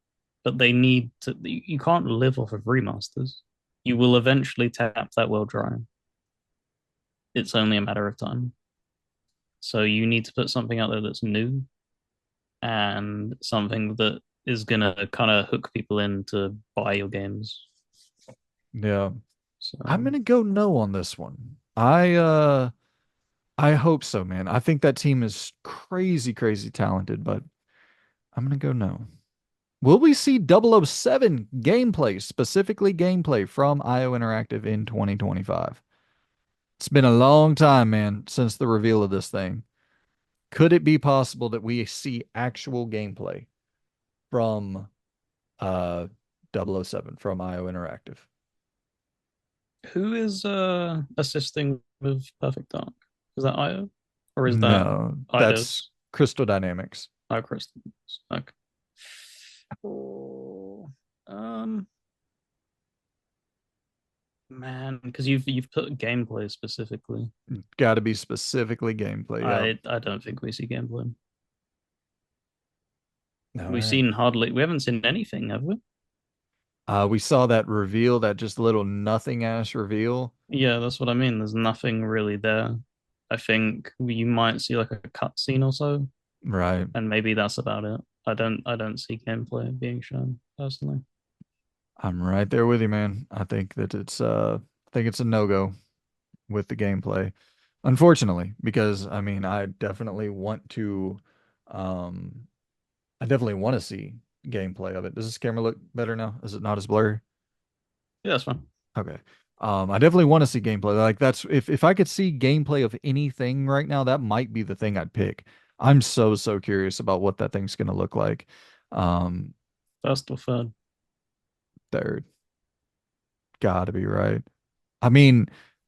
but they need to. You can't live off of remasters. You will eventually tap that well dry. It's only a matter of time. So you need to put something out there that's new and something that is gonna kind of hook people in to buy your games. Yeah, I'm So gonna go no on this one. I hope so, man. I think that team is crazy, crazy talented, but I'm gonna go no. Will we see 007 gameplay, specifically gameplay from IO Interactive in 2025? It's been a long time, man, since the reveal of this thing. Could it be possible that we see actual gameplay from uh 007 from IO Interactive? who is assisting with Perfect Dark? Is that IO or is that No, that's IDOS? Crystal Dynamics. Oh, Crystal. Okay. Oh, um, man, because you've put gameplay specifically. Got to be specifically gameplay. Yeah. I don't think we see gameplay. All We've right. seen hardly. We haven't seen anything, have we? We saw that reveal, that just little nothing ass reveal. Yeah, that's what I mean. There's nothing really there. I think you might see like a cutscene or so, Right. and maybe that's about it. I don't see gameplay being shown personally. I'm right there with you, man. I think it's a no-go with the gameplay. Unfortunately, because I mean, um I definitely want to see gameplay of it. Does this camera look better now? Is it not as blurry? Yeah, that's fine. Okay. I definitely want to see gameplay. Like that's if I could see gameplay of anything right now, that might be the thing I'd pick. I'm so curious about what that thing's gonna look like. Um, First or third. third, gotta be right. I mean,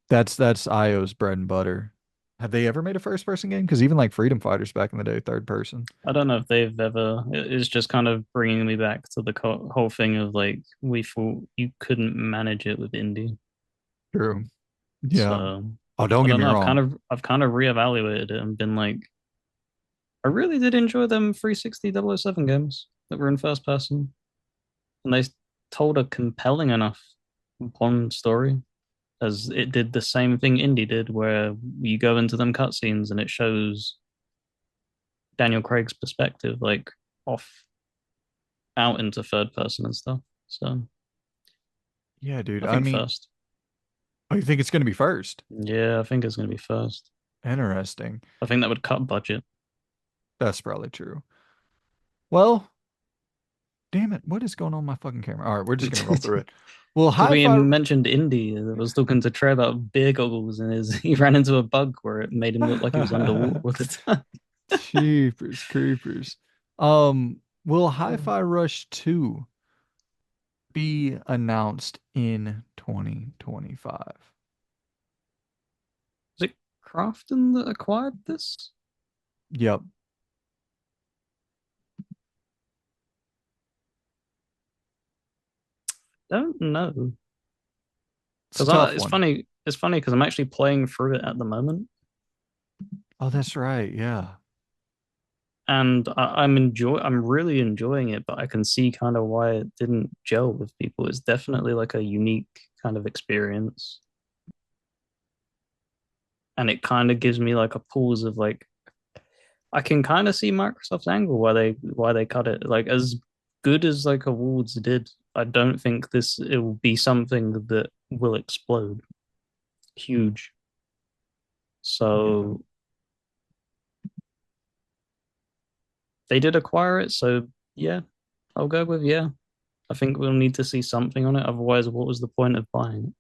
that's IO's bread and butter. Have they ever made a first person game? Because even like Freedom Fighters back in the day, third person. I don't know if they've ever. It's just kind of bringing me back to the whole thing of like we thought you couldn't manage it with indie. True. Yeah. So Oh, don't I get don't me know. wrong. I've kind of reevaluated it and been like, I really did enjoy them 360 007 games that were in first person, and they told a compelling enough one story as it did the same thing indie did, where you go into them cutscenes and it shows Daniel Craig's perspective, like off out into third person and stuff. So Yeah, dude. I I think mean, first. Oh, you think it's going to be first? Yeah, I think it's going to be first. Interesting. I think that would cut budget. That's probably true. Well, damn it. What is going on with my fucking camera? All right, we're just going to roll through it. Well, Because we hi-fi. mentioned Indy, I was talking to Trey about beer goggles, and he ran into a bug where it made him look like he was underwater all the time. Jeepers creepers. Will Is Hi-Fi Rush 2 be announced in 2025? it Crafton that acquired this? Yep. Don't know. It's a Because tough it's one. funny. It's funny because I'm actually playing through it at the moment, Oh, that's right. Yeah. and I'm really enjoying it. But I can see kind of why it didn't gel with people. It's definitely like a unique kind of experience, and it kind of gives me like a pause of like I can kind of see Microsoft's angle why they cut it. Like as good as like awards did, I don't think this it will be something that will explode huge. Yeah. So they did acquire it, so yeah, I'll go with yeah. I think we'll need to see something on it. Otherwise, what was the point of buying it?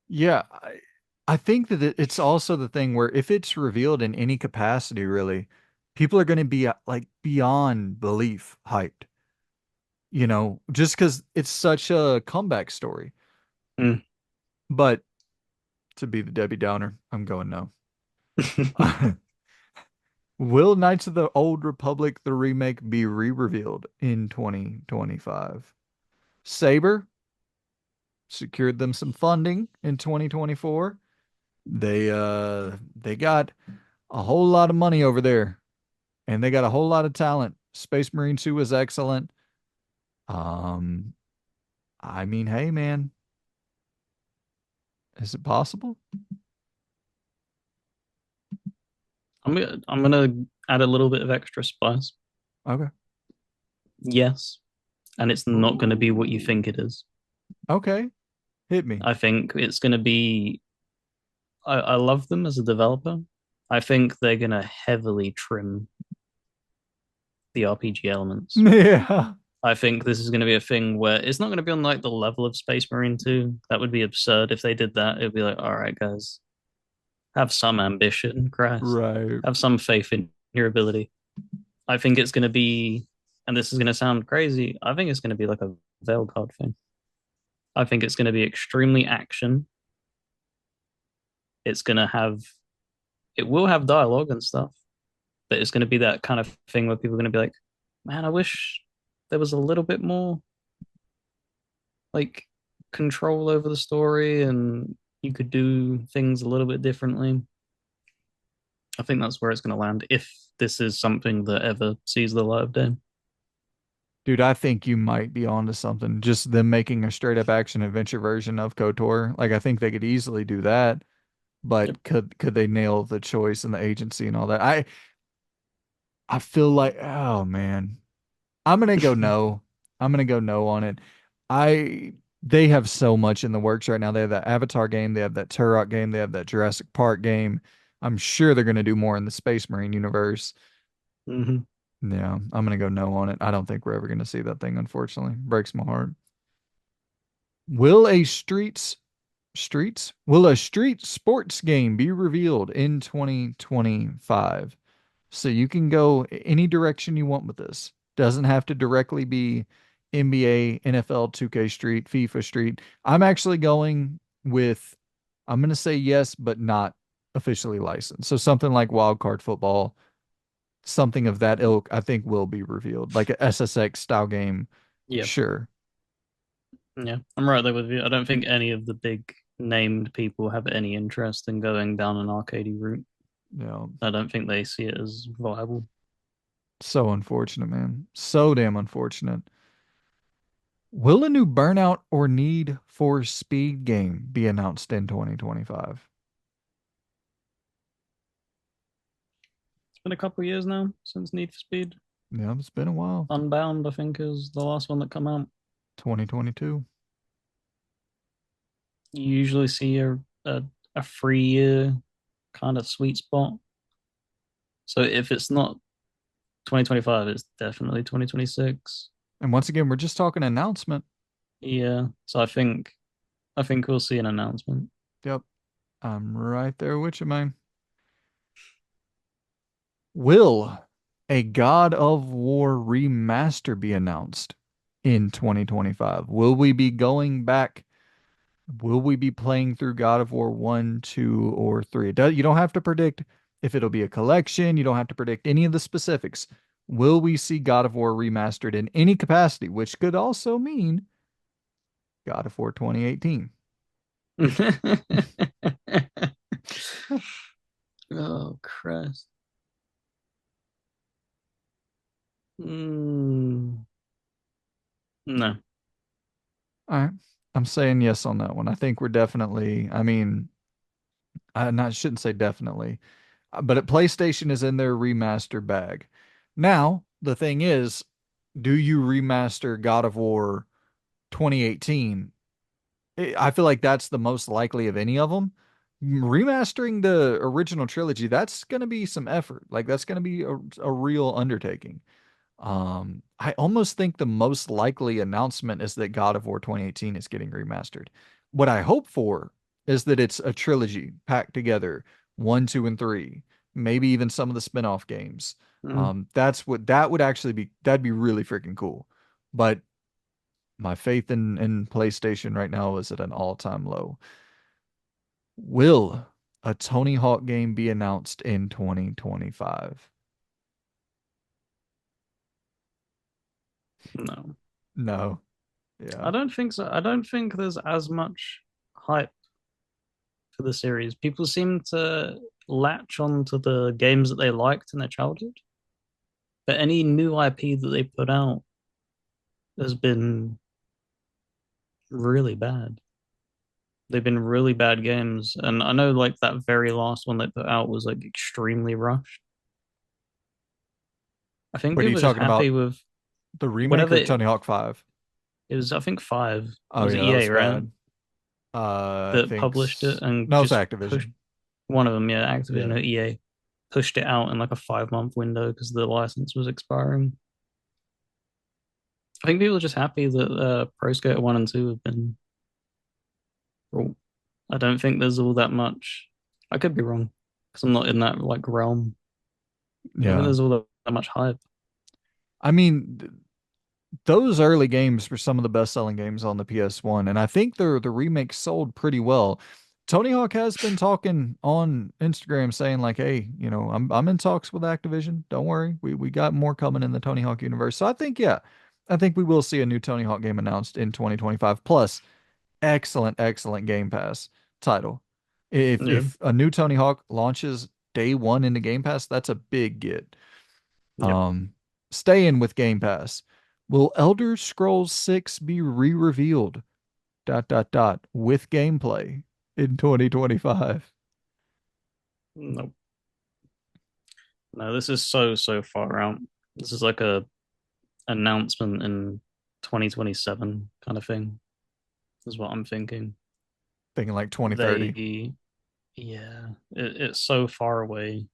Yeah. I think that it's also the thing where if it's revealed in any capacity, really, people are going to be like beyond belief hyped, just because it's such a comeback story. Mm. But to be the Debbie Downer, I'm going no. Will Knights of the Old Republic, the remake, be re-revealed in 2025? Saber secured them some funding in 2024. They got a whole lot of money over there, and they got a whole lot of talent. Space Marine 2 was excellent. Um, I mean, hey man, is it possible? I'm gonna add a little bit of extra spice. Okay. Yes, and it's not gonna be what you think it is. Okay. Hit me. I think it's gonna be. I love them as a developer. I think they're gonna heavily trim the RPG elements. Yeah. I think this is going to be a thing where it's not going to be on like the level of Space Marine 2. That would be absurd if they did that. It'd be like, all right, guys, have some ambition, Christ. Right. Have some faith in your ability. I think it's going to be, and this is going to sound crazy, I think it's going to be like a Veil Guard thing. I think it's going to be extremely action. It's going to have, it will have dialogue and stuff, but it's going to be that kind of thing where people are going to be like, man, I wish there was a little bit more like control over the story and you could do things a little bit differently. I think that's where it's going to land if this is something that ever sees the light of day. Dude, I think you might be onto something. Just them making a straight up action adventure version of KOTOR. Like I think they could easily do that, Yep. but could they nail the choice and the agency and all that? I feel like, oh man. I'm gonna go no. I'm gonna go no on it. I They have so much in the works right now. They have that Avatar game, they have that Turok game, they have that Jurassic Park game. I'm sure they're gonna do more in the Space Marine universe. Mm-hmm. Yeah, I'm gonna go no on it. I don't think we're ever gonna see that thing, unfortunately. Breaks my heart. Will a street sports game be revealed in 2025? So you can go any direction you want with this. Doesn't have to directly be NBA, NFL, 2K Street, FIFA Street. I'm actually going with, I'm going to say yes, but not officially licensed. So something like Wildcard Football, something of that ilk, I think will be revealed. Like a SSX style game. Yeah. Sure. Yeah. I'm right there with you. I don't think any of the big named people have any interest in going down an arcadey route. Yeah. I don't think they see it as viable. So unfortunate, man. So damn unfortunate. Will a new Burnout or Need for Speed game be announced in 2025? It's been a couple of years now since Need for Speed. Yeah, it's been a while. Unbound, I think, is the last one that come out. 2022. You usually see a 3 year kind of sweet spot. So if it's not 2025, it's definitely 2026. And once again, we're just talking announcement. Yeah. So I think we'll see an announcement. Yep, I'm right there with you, man. Will a God of War remaster be announced in 2025? Will we be going back? Will we be playing through God of War 1, 2, or 3? You don't have to predict if it'll be a collection. You don't have to predict any of the specifics. Will we see God of War remastered in any capacity, which could also mean God of War 2018? Oh, Christ. Mm, no. All right. I'm saying yes on that one. I think we're definitely, I mean, shouldn't say definitely. But PlayStation is in their remaster bag. Now, the thing is, do you remaster God of War 2018? I feel like that's the most likely of any of them. Remastering the original trilogy, that's going to be some effort. Like, that's going to be a real undertaking. I almost think the most likely announcement is that God of War 2018 is getting remastered. What I hope for is that it's a trilogy packed together, one, two, and three, maybe even some of the spin-off games. Mm, That would actually be, that'd be really freaking cool. But my faith in PlayStation right now is at an all-time low. Will a Tony Hawk game be announced in 2025? no. No. I Yeah. don't think so. I don't think there's as much hype for the series. People seem to latch on to the games that they liked in their childhood. But any new IP that they put out has been really bad. They've been really bad games. And I know like that very last one they put out was like extremely rushed. I think What are you people are just talking happy about? with The remake whatever or Tony Hawk 5? it was. I think five. It Oh was yeah, that EA, was right? bad. I That think published it and no, it's just pushed Activision. one of them, yeah, Activision Yeah. or EA, pushed it out in like a 5 month window because the license was expiring. I think people are just happy that Pro Skater 1 and 2 have been. Well, I don't think there's all that much. I could be wrong because I'm not in that like realm. I don't think Yeah. there's all that much hype. I mean, those early games were some of the best-selling games on the PS1, and I think the remake sold pretty well. Tony Hawk has been talking on Instagram saying like, "Hey, I'm in talks with Activision. Don't worry. We got more coming in the Tony Hawk universe." So I think yeah, I think we will see a new Tony Hawk game announced in 2025. Plus, excellent Game Pass title. If Yeah. if a new Tony Hawk launches day one into Game Pass, that's a big get. Yep. Um, Staying with Game Pass, will Elder Scrolls 6 be re-revealed with gameplay in 2025? No. No, this is so far out. This is like a announcement in 2027 kind of thing, is what I'm thinking. Thinking like 2030. They, yeah, it's so far away.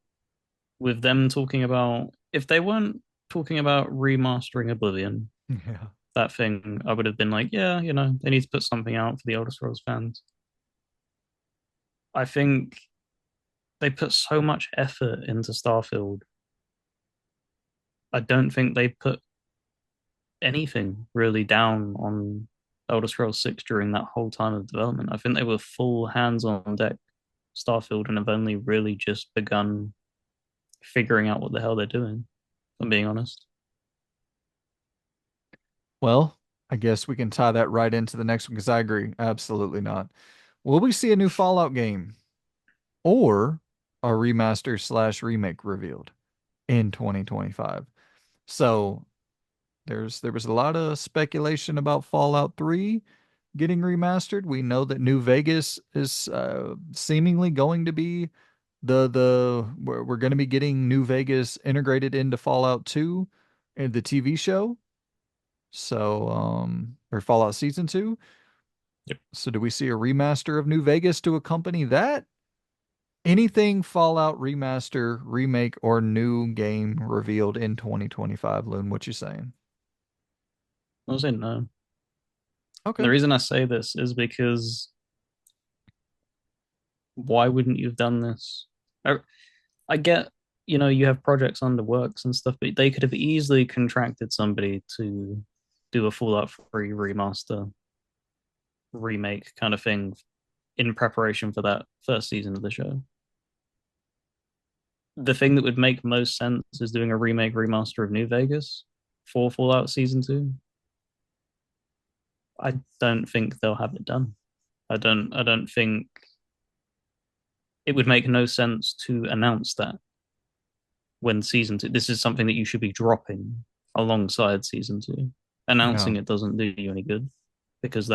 With them talking about, if they weren't talking about remastering Oblivion, Yeah. that thing, I would have been like, yeah, they need to put something out for the Elder Scrolls fans. I think they put so much effort into Starfield. I don't think they put anything really down on Elder Scrolls 6 during that whole time of development. I think they were full hands on deck Starfield and have only really just begun figuring out what the hell they're doing, if I'm being honest. Well, I guess we can tie that right into the next one because I agree. Absolutely not. Will we see a new Fallout game or a remaster slash remake revealed in 2025? So there was a lot of speculation about Fallout 3 getting remastered. We know that New Vegas is seemingly going to be we're going to be getting New Vegas integrated into Fallout 2 and the TV show. So or Fallout Season 2. Yep. So do we see a remaster of New Vegas to accompany that? Anything Fallout remaster, remake, or new game revealed in 2025, Loon? What you saying? I'll say no. And Okay. the reason I say this is because why wouldn't you have done this? I, I get, you have projects under works and stuff, but they could have easily contracted somebody to do a Fallout 3 remaster, remake kind of thing in preparation for that first season of the show. The thing that would make most sense is doing a remake remaster of New Vegas for Fallout Season 2. I don't think they'll have it done. I don't think it would make no sense to announce that when season two. This is something that you should be dropping alongside season two. Yeah. Announcing it doesn't do you any good because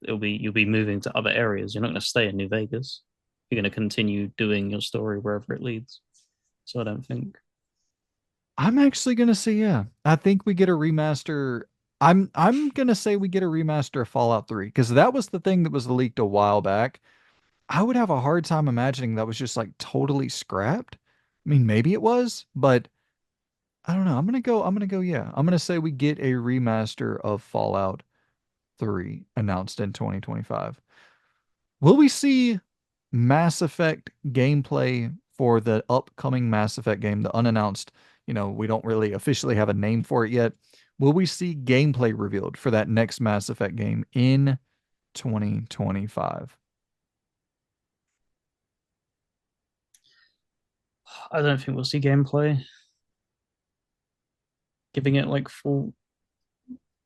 you'll be moving to other areas. You're not going to stay in New Vegas. You're going to continue doing your story wherever it leads. So I don't think. I'm actually gonna say yeah. I think we get a remaster. I'm gonna say we get a remaster of Fallout 3 because that was the thing that was leaked a while back. I would have a hard time imagining that was just like totally scrapped. I mean, maybe it was, but I don't know. I'm gonna go, yeah. I'm gonna say we get a remaster of Fallout 3 announced in 2025. Will we see Mass Effect gameplay for the upcoming Mass Effect game, the unannounced, we don't really officially have a name for it yet. Will we see gameplay revealed for that next Mass Effect game in 2025? I don't think we'll see gameplay. Giving it like full.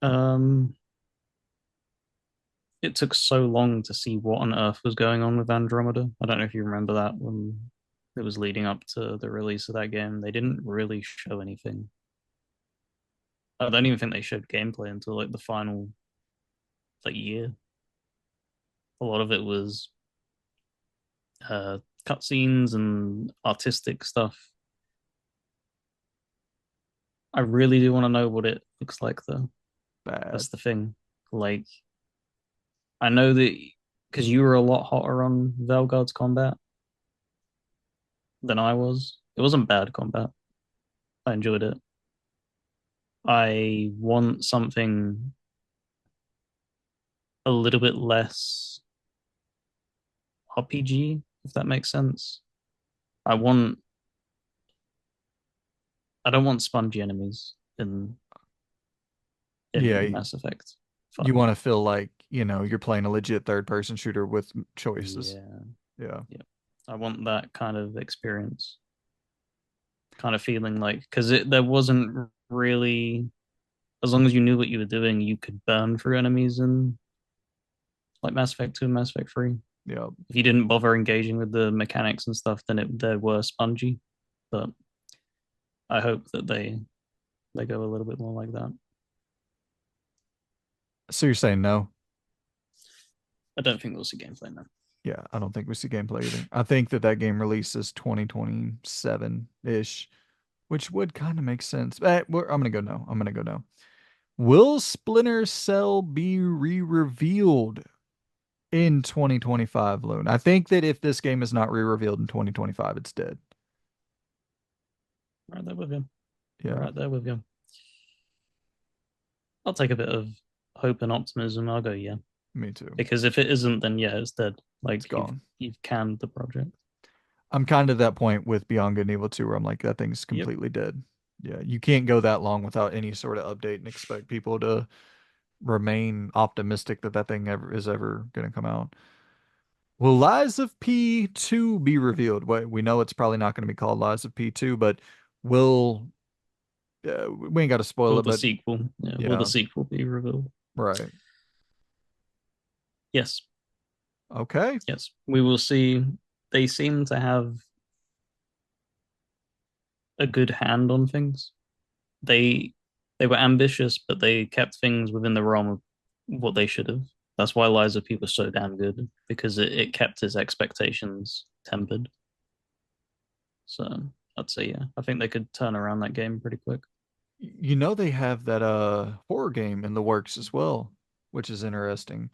Um, it took so long to see what on earth was going on with Andromeda. I don't know if you remember that when it was leading up to the release of that game. They didn't really show anything. I don't even think they showed gameplay until like the final like year. A lot of it was uh cutscenes and artistic stuff. I really do want to know what it looks like though. Bad. That's the thing. Like I know that because you were a lot hotter on Velgard's combat than I was. It wasn't bad combat. I enjoyed it. I want something a little bit less RPG, if that makes sense. I want I don't want spongy enemies Yeah, in Mass Effect you 5. want to feel like, you're playing a legit third person shooter with choices. Yeah, Yeah. yeah. I want that kind of experience, kind of feeling like because there wasn't really as long as you knew what you were doing, you could burn through enemies in like Mass Effect 2 and Mass Effect 3. Yeah. If you didn't bother engaging with the mechanics and stuff, then they were spongy. But I hope that they go a little bit more like that. So you're saying no? I don't think we'll see gameplay now. Yeah, I don't think we see gameplay either. I think that game releases 2027-ish, which would kind of make sense. I'm gonna go no. I'm gonna go no. Will Splinter Cell be re-revealed in 2025, Loon? I think that if this game is not re-revealed in 2025, it's dead. Right there with you. Yeah, Right there with you. I'll take a bit of hope and optimism. I'll go yeah, me too. because if it isn't, then yeah, it's dead. It's Like gone. you've canned the project. I'm kind of at that point with Beyond Good and Evil 2 where I'm like, that thing's Yep. completely dead. Yeah, you can't go that long without any sort of update and expect people to remain optimistic that that thing is ever going to come out. Will Lies of P2 be revealed? Well, we know it's probably not going to be called Lies of P2, but will we ain't got to spoil Will it, the but sequel? Yeah. Will the yeah, sequel be revealed? right. Yes. Okay. Yes. We will see. They seem to have a good hand on things. They they were ambitious, but they kept things within the realm of what they should have. That's why Lies of P was so damn good because it kept his expectations tempered. So I'd say yeah, I think they could turn around that game pretty quick. They have that horror game in the works as well, which is interesting.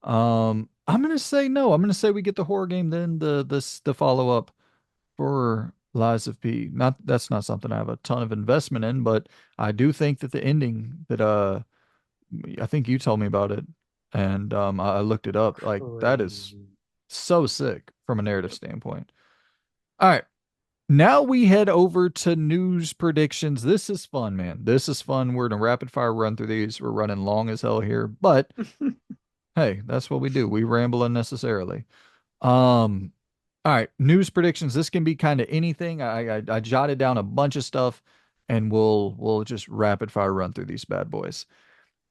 I'm gonna say no. I'm gonna say we get the horror game, then the follow up for Lies of P. Not that's not something I have a ton of investment in, but I do think that the ending that I think you told me about it, and I looked it up. Like that is Crazy. so sick from a narrative Yep. standpoint. All right. Now we head over to news predictions. This is fun, man. This is fun. We're in a rapid fire run through these. We're running long as hell here, but hey, that's what we do. We ramble unnecessarily. Um, all right, news predictions. This can be kind of anything. I jotted down a bunch of stuff, and we'll just rapid fire run through these bad boys.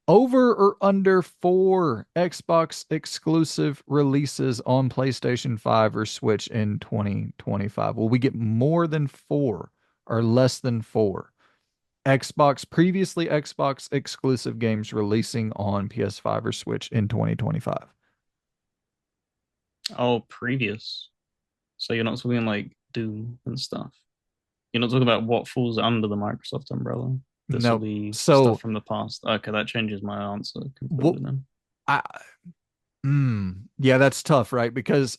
Over or under four Xbox exclusive releases on PlayStation 5 or Switch in 2025? Will we get more than four or less than four previously Xbox exclusive games releasing on PS5 or Switch in 2025? Oh, previous. So you're not talking like Doom and stuff. You're not talking about what falls under the Microsoft umbrella. This will Nope. be stuff So, from the past. Okay, that changes my answer what? completely then. I, yeah, that's tough, right? Because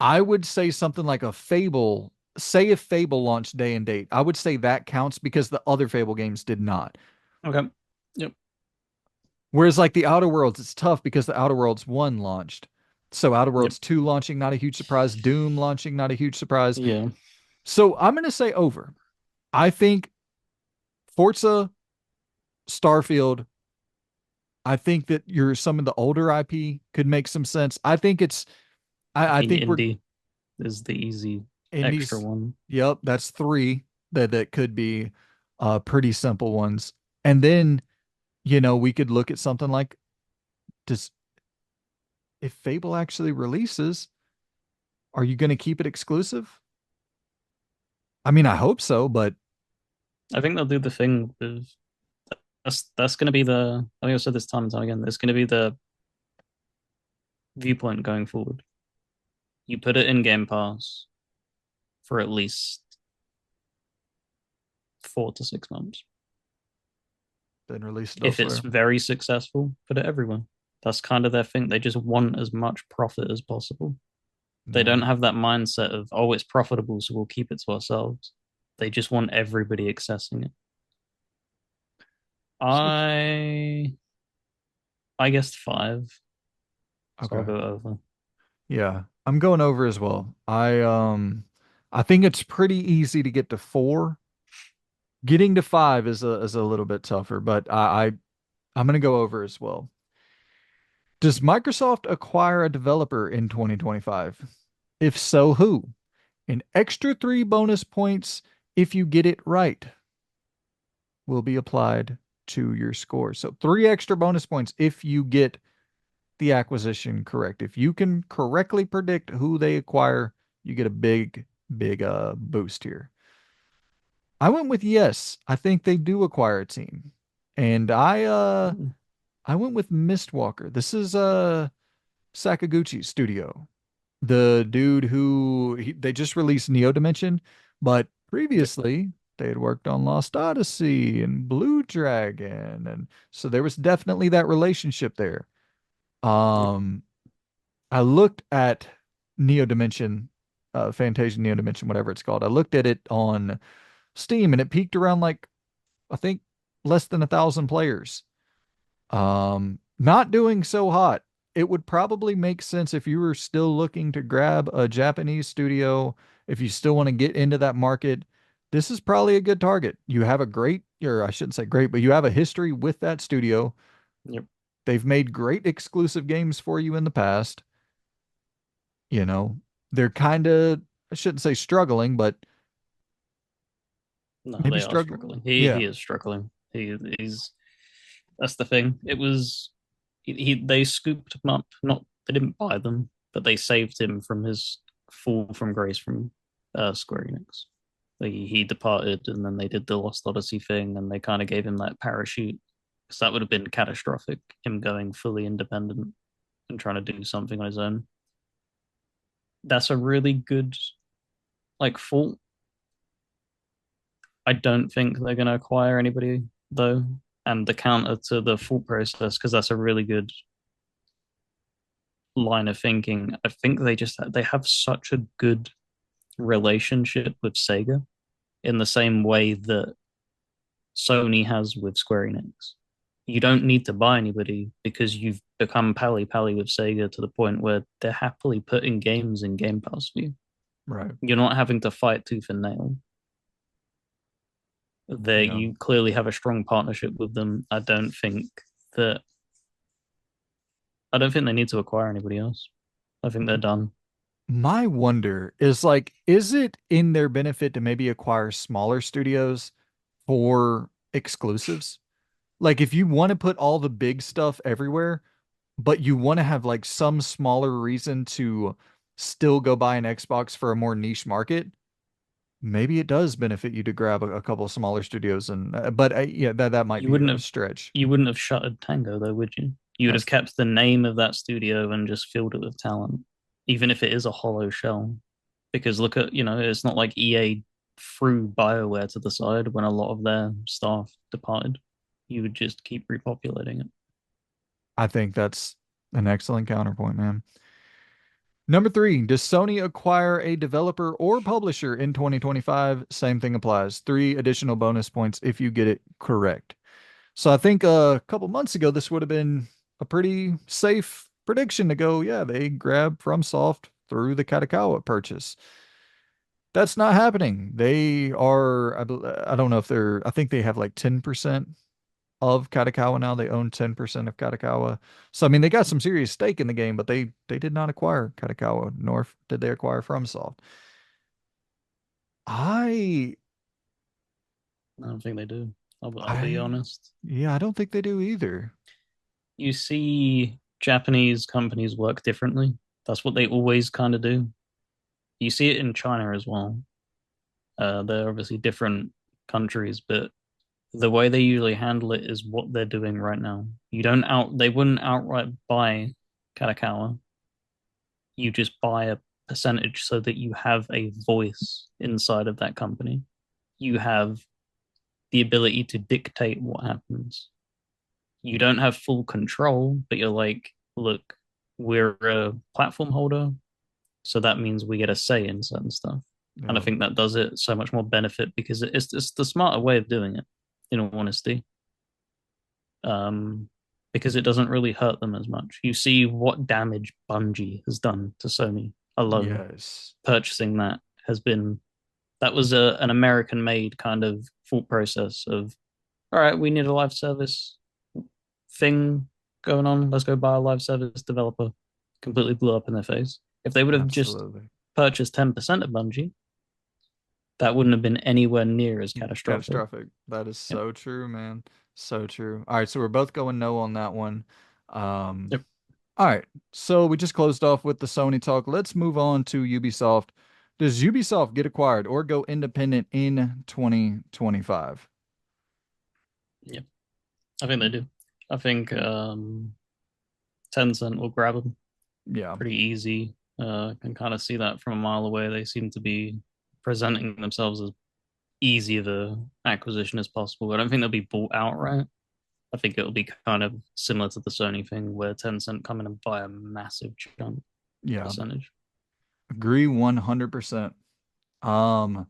I would say something like a Fable. Say if Fable launched day and date, I would say that counts because the other Fable games did not. Okay. Yep. Whereas like the Outer Worlds, it's tough because the Outer Worlds 1 launched. So Outer Yep. Worlds 2 launching, not a huge surprise. Doom launching, not a huge surprise. Yeah. So I'm going to say over. I think Forza, Starfield, I think that your some of the older IP could make some sense. I think it's I I mean, think we're indie is the easy in extra these. one. Yep, that's three that could be pretty simple ones. And then, we could look at something like, does if Fable actually releases, are you going to keep it exclusive? I mean, I hope so, but I think they'll do the thing with that's going to be the. I think I've said this time and time again. It's going to be the viewpoint going forward. You put it in Game Pass for at least 4 to 6 months. then release it If it's elsewhere. very successful, put it everywhere. That's kind of their thing. They just want as much profit as possible. They Yeah. don't have that mindset of, oh, it's profitable, so we'll keep it to ourselves. They just want everybody accessing it. So I guessed five, so I'll okay. go over. Yeah. I'm going over as well. I think it's pretty easy to get to four. Getting to five is a little bit tougher, but I'm gonna go over as well. Does Microsoft acquire a developer in 2025? If so, who? An extra three bonus points if you get it right will be applied to your score. So three extra bonus points if you get the acquisition correct. If you can correctly predict who they acquire, you get a big boost here. I went with yes. I think they do acquire a team. And I went with Mistwalker. This is Sakaguchi's studio. The dude they just released Neo Dimension, but Yep. previously they had worked on Lost Odyssey and Blue Dragon, and so there was definitely that relationship there. Yep. Um, I looked at Neo Dimension, Fantasia Neo Dimension, whatever it's called. I looked at it on Steam, and it peaked around like I think less than 1,000 players. Not doing so hot. It would probably make sense if you were still looking to grab a Japanese studio, if you still want to get into that market. This is probably a good target. You have a great, or I shouldn't say great, but you have a history with that studio. Yep. They've made great exclusive games for you in the past. You know, they're kind of, I shouldn't say struggling, but No, maybe they are struggling. struggling. He Yeah. he is struggling. He's that's the thing. It was they scooped him up. Not they didn't buy them, but they saved him from his fall from grace from Square Enix. He departed, and then they did the Lost Odyssey thing, and they kind of gave him that parachute because that would have been catastrophic. Him going fully independent and trying to do something on his own. That's a really good like fault. I don't think they're going to acquire anybody though. And the counter to the fault process, because that's a really good line of thinking. I think they have such a good relationship with Sega in the same way that Sony has with Square Enix. You don't need to buy anybody because you've become pally pally with Sega to the point where they're happily putting games in Game Pass for you. Right. You're not having to fight tooth and nail. There, Yeah. you clearly have a strong partnership with them. That I don't think they need to acquire anybody else. I think they're done. My wonder is like, is it in their benefit to maybe acquire smaller studios for exclusives? Like, if you want to put all the big stuff everywhere, but you want to have like some smaller reason to still go buy an Xbox for a more niche market, maybe it does benefit you to grab a couple smaller studios. And, yeah, that might You be wouldn't a have stretch. you wouldn't have shuttered Tango though, would you? You would have That's kept the name of that studio and just filled it with talent, even if it is a hollow shell. Because look at, it's not like EA threw BioWare to the side when a lot of their staff departed. You would just keep repopulating it. I think that's an excellent counterpoint, man. Number three, does Sony acquire a developer or publisher in 2025? Same thing applies. Three additional bonus points if you get it correct. So I think a couple months ago, this would have been a pretty safe prediction to go, yeah, they grab FromSoft through the Katakawa purchase. That's not happening. They are, I don't know if I think they have like 10% of Katakawa now. They own 10% of Katakawa. So I mean, they got some serious stake in the game, but they did not acquire Katakawa, nor did they acquire FromSoft. I I don't think they do. I'll be I honest. yeah, I don't think they do either. You see Japanese companies work differently. That's what they always kind of do. You see it in China as well. They're obviously different countries, but the way they usually handle it is what they're doing right now. They wouldn't outright buy Katakawa. You just buy a percentage so that you have a voice inside of that company. You have the ability to dictate what happens. You don't have full control, but you're like, look, we're a platform holder, so that means we get a say in certain stuff. And I Yeah. think that does it so much more benefit because it's the smarter way of doing it, in all honesty. Um, because it doesn't really hurt them as much. You see what damage Bungie has done to Sony alone. Yes. Purchasing that was an American made kind of thought process of, all right, we need a live service thing going on. Let's go buy a live service developer. Completely blew up in their face. If they would have just Absolutely. purchased 10% of Bungie, that wouldn't have been anywhere near as catastrophic. Catastrophic. That is Yep. so true, man. So true. All right, so we're both going no on that one. Um, Yep. all right, so we just closed off with the Sony talk. Let's move on to Ubisoft. Does Ubisoft get acquired or go independent in 2025? Yep. I think they do. I think Tencent will grab them Yeah. pretty easy. Can kind of see that from a mile away. They seem to be presenting themselves as easy of a acquisition as possible. I don't think they'll be bought outright. I think it'll be kind of similar to the Sony thing where Tencent come in and buy a massive chunk Yeah. percentage. Agree 100%. Um,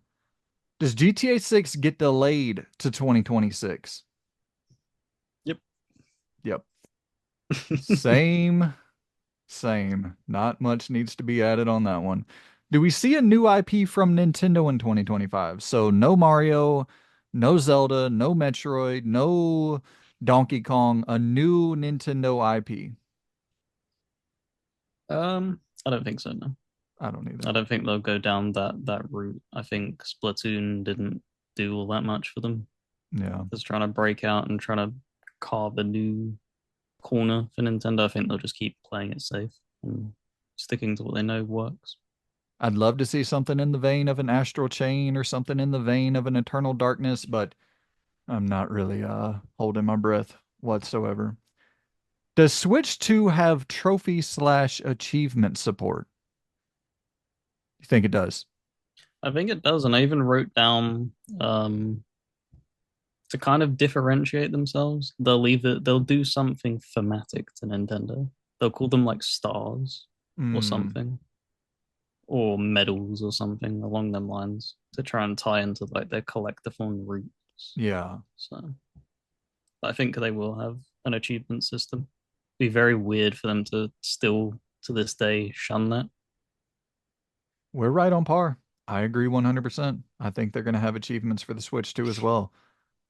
does GTA 6 get delayed to 2026? Yep. Yep. Same. Same. Not much needs to be added on that one. Do we see a new IP from Nintendo in 2025? So no Mario, no Zelda, no Metroid, no Donkey Kong, a new Nintendo IP. I don't think so. No, I don't I either. don't think they'll go down that route. I think Splatoon didn't do all that much for them. Yeah. Just trying to break out and trying to carve a new corner for Nintendo. I think they'll just keep playing it safe and sticking to what they know works. I'd love to see something in the vein of an Astral Chain or something in the vein of an Eternal Darkness, but I'm not really holding my breath whatsoever. Does Switch 2 have trophy slash achievement support? You think it does? I think it does, and I even wrote down um, to kind of differentiate themselves. They'll do something thematic to Nintendo. they'll call them like stars or Mm, something, or medals or something along them lines to try and tie into like their collectathon roots. yeah. So I think they will have an achievement system. It'd be very weird for them to still to this day shun that. We're right on par. I agree 100%. I think they're going to have achievements for the Switch too as well.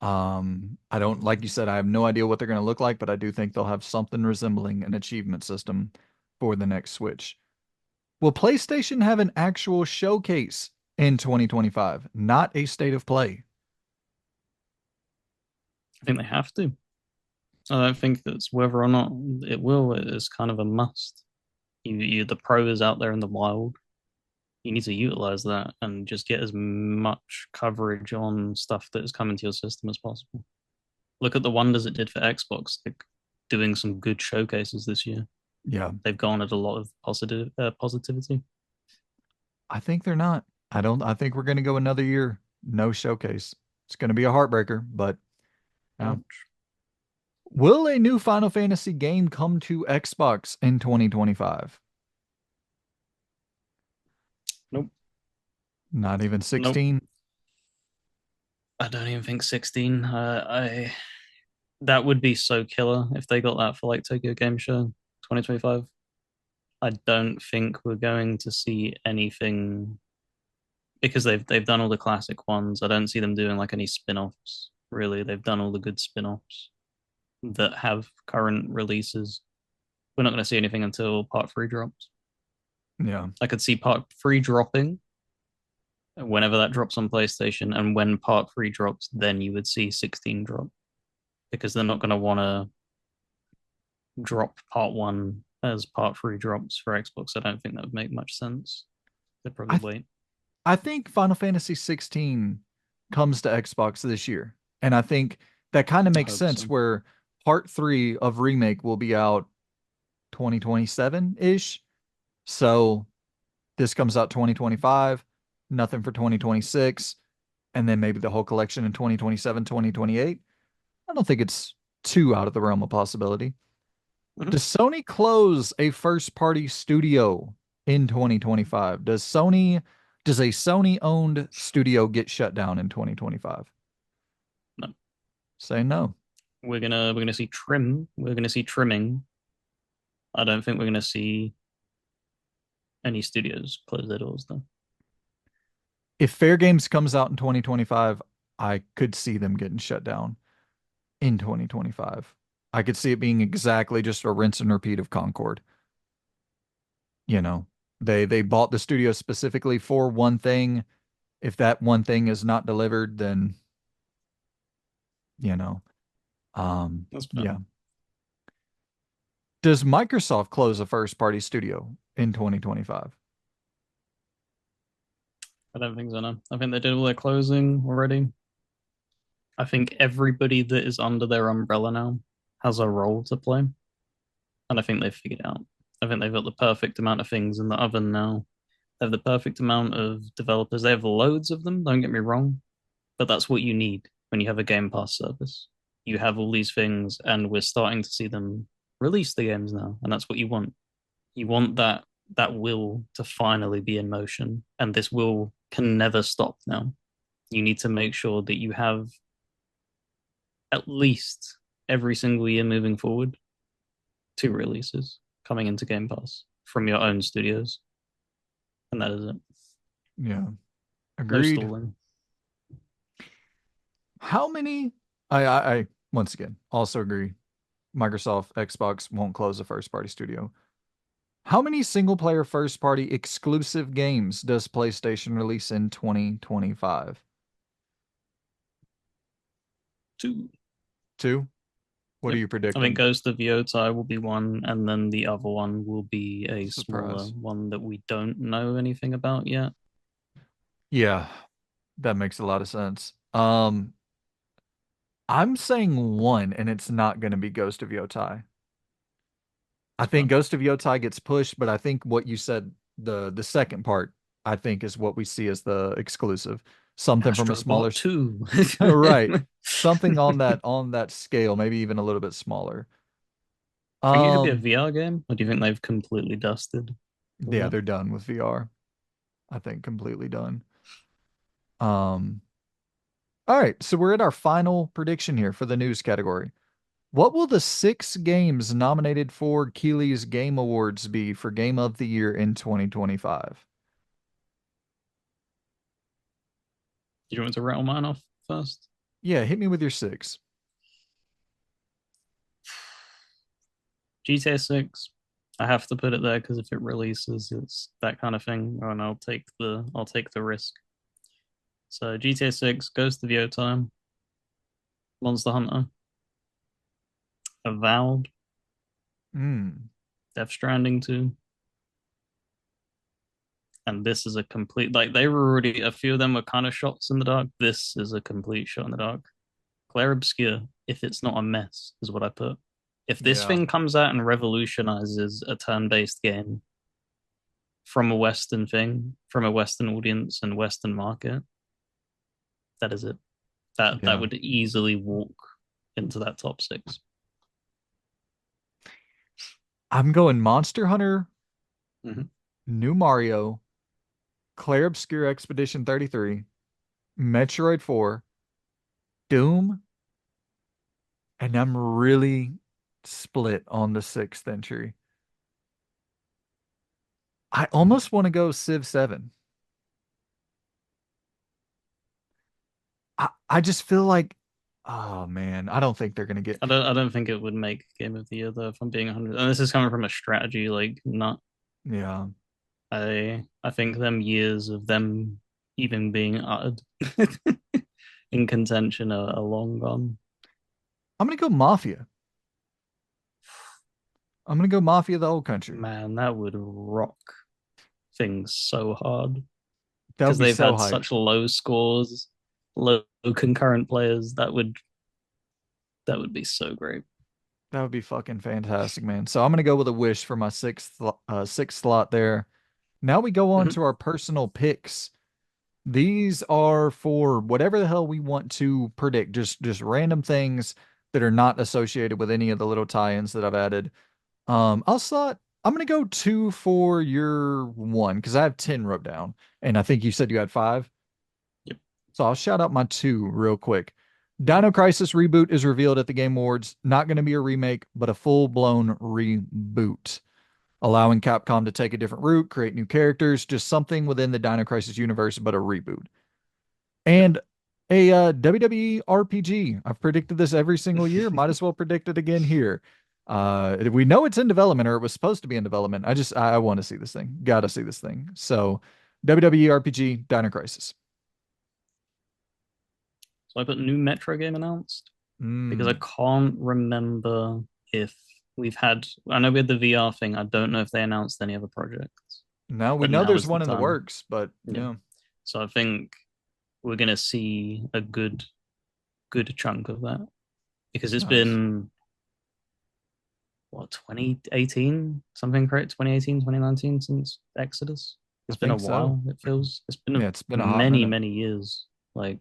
I don't, like you said, I have no idea what they're going to look like, but I do think they'll have something resembling an achievement system for the next Switch. Will PlayStation have an actual showcase in 2025, not a state of play? I think they have to. I don't think that's whether or not it will. It is kind of a must. The pro is out there in the wild. You need to utilize that and just get as much coverage on stuff that is coming to your system as possible. Look at the wonders it did for Xbox, like doing some good showcases this year. Yeah, They've garnered a lot of positivity. I think they're not. I think we're going to go another year, no showcase. It's going to be a heartbreaker, but yeah. Ouch. Will a new Final Fantasy game come to Xbox in 2025? Nope. Not even Nope. 16? I don't even think 16. I That would be so killer if they got that for like Tokyo Game Show 2025. I don't think we're going to see anything because they've done all the classic ones. I don't see them doing like any spin-offs. Really, they've done all the good spin-offs that have current releases. We're not going to see anything until Part 3 drops. Yeah. I could see Part 3 dropping whenever that drops on PlayStation, and when Part 3 drops, then you would see 16 drop because they're not going to want to drop Part 1 as Part 3 drops for Xbox. I don't think that would make much sense. They'd probably I wait. I think Final Fantasy 16 comes to Xbox this year. And I think that kind of I makes hope sense so. where part 3 of Remake will be out 2027-ish. So this comes out 2025, nothing for 2026, and then maybe the whole collection in 2027, 2028. I don't think it's too out of the realm of possibility. Mhm. Does Sony close a first party studio in 2025? Does a Sony owned studio get shut down in 2025? No. Say no. We're gonna see trim. We're gonna see trimming. I don't think we're gonna see any studios close their doors though. If Fair Games comes out in 2025, I could see them getting shut down in 2025. I could see it being exactly just a rinse and repeat of Concord. You know, they bought the studio specifically for one thing. If that one thing is not delivered, then you know, That's fair. yeah. Does Microsoft close a first party studio in 2025? I don't think so. No. I think they did all their closing already. I think everybody that is under their umbrella now has a role to play, and I think they've figured it out. I think they've got the perfect amount of things in the oven now. They have the perfect amount of developers. They have loads of them. Don't get me wrong, but that's what you need when you have a Game Pass service. You have all these things, and we're starting to see them release the games now, and that's what you want. You want that will to finally be in motion, and this will can never stop now. You need to make sure that you have at least every single year moving forward two releases coming into Game Pass from your own studios, and that is it. Yeah, No agreed. stalling. How many? I once again also agree. Microsoft, Xbox won't close a first party studio. How many single player first party exclusive games does PlayStation release in 2025? Two. Two? What are Yep. you I think predicting? Ghost of Yotei will be one, and then the other one will be a smaller Surprise. one that we don't know anything about yet. Yeah, that makes a lot of sense. I'm saying one, and it's not going to be Ghost of Yotei. I It's think fun. Ghost of Yotei gets pushed, but I think what you said, the second part, I think is what we see as the exclusive. Something from a smaller, Astrobot 2. right? Something on that scale, maybe even a little bit smaller. Do you think it could be a Um, VR game, or do you think they've completely dusted with yeah, it? they're done with VR. I think completely done. Um, all right, so we're at our final prediction here for the news category. What will the 6 games nominated for Keeley's Game Awards be for Game of the Year in 2025? Do you want me to rattle mine off first? Yeah, hit me with your 6. GTA 6. I have to put it there because if it releases, it's that kind of thing, and I'll take the risk. So GTA 6, Ghost of Yotei, Monster Hunter, Avowed, Hmm. Death Stranding 2, and this is a complete like they were already a few of them were kind of shots in the dark. This is a complete shot in the dark. Claire Obscure, if it's not a mess, is what I put. If this Yeah. thing comes out and revolutionizes a turn-based game from a Western thing, from a Western audience and Western market, that is it. That Yeah. would easily walk into that top six. I'm going Monster Hunter, Mm-hmm. New Mario, Claire Obscure Expedition 33, Metroid 4, Doom, and I'm really split on the 6th entry. I almost want to go Civ 7. I just feel like, oh man, I don't think they're gonna get. I don't think it would make Game of the Year though, if I'm being 100. And this is coming from a strategy, like not Yeah, I think them years of them even being uttered in contention are long gone. I'm gonna go Mafia. I'm gonna go Mafia the Old Country. Man, that would rock things so hard That would because be they've so had hype. such low scores, low concurrent players. That would be so great. That would be fucking fantastic, man. So I'm gonna go with a wish for my sixth slot there. Now we go on Mm-hmm. to our personal picks. These are for whatever the hell we want to predict, just random things that are not associated with any of the little tie-ins that I've added. I'll slot. I'm gonna go 2 for your 1 because I have 10 wrote down, and I think you said you had 5. Yep. So I'll shout out my 2 real quick. Mm-hmm. Dino Crisis reboot is revealed at the Game Awards. Not going to be a remake, but a full-blown reboot, allowing Capcom to take a different route, create new characters, just something within the Dino Crisis universe, but a reboot. Yep. And a WWE RPG. I've predicted this every single year. Might as well predict it again here. We know it's in development, or it was supposed to be in development. I want to see this thing. Gotta see this thing. So WWE RPG, Dino Crisis. So I put new Metro game announced because I Mm. can't remember if we've had. I know we had the VR thing. I don't know if they announced any other projects, Now we but know now there's is the one in the time. works, but Yeah. yeah, So I think we're gonna see a good chunk of that because it's nice. been what 2018 something correct 2018 2019 since Exodus. I It's been a think so. while. It feels it's been Yeah, it's been a hot many minute. many years. Like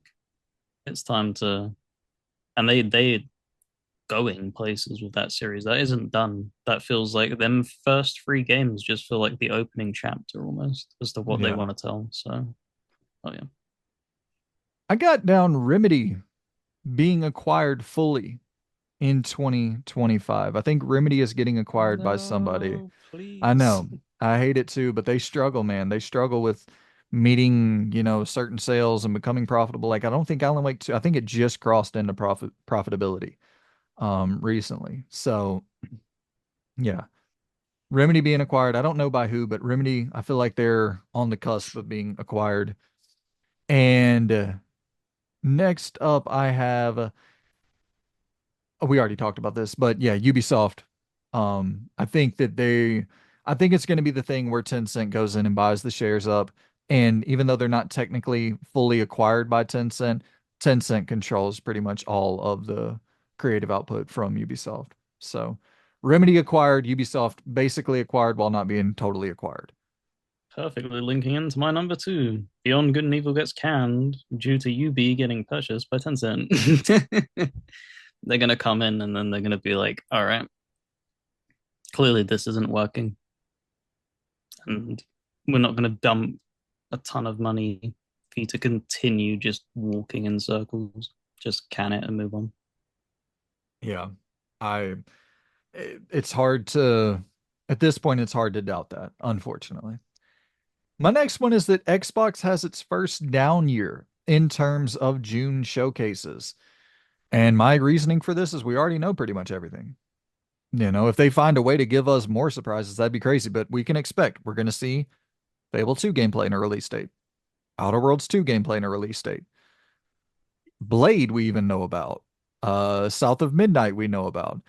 it's time to and they going places with that series. That isn't done. That feels like them first 3 games just feel like the opening chapter almost as to what they Yeah. want to tell. So, oh yeah, I got down Remedy being acquired fully in 2025. I think Remedy is getting acquired by somebody. no, I please. know. I hate it too, but they struggle, man. They struggle with meeting, certain sales and becoming profitable. Like I don't think Alan Wake 2, I think it just crossed into profitability recently. So, yeah. Remedy being acquired. I don't know by who, but Remedy, I feel like they're on the cusp of being acquired. And next up, I have we already talked about this, but yeah, Ubisoft. I think I think it's going to be the thing where Tencent goes in and buys the shares up. And even though they're not technically fully acquired by Tencent, Tencent controls pretty much all of the creative output from Ubisoft. So Remedy acquired, Ubisoft basically acquired while not being totally acquired. Perfectly linking into my number two. Beyond Good and Evil gets canned due to UB getting purchased by Tencent. They're gonna come in and then they're gonna be like, all right, Clearly, this isn't working, and we're not going to dump a ton of money for you to continue just walking in circles. Just can it and move on. Yeah. I it's hard to at this point it's hard to doubt that, unfortunately. My next one is that Xbox has its first down year in terms of June showcases. And my reasoning for this is we already know pretty much everything. If they find a way to give us more surprises, that'd be crazy, but we can expect we're going to see Fable 2 gameplay in a release date, Outer Worlds 2 gameplay in a release date. Blade we even know about. South of Midnight we know about.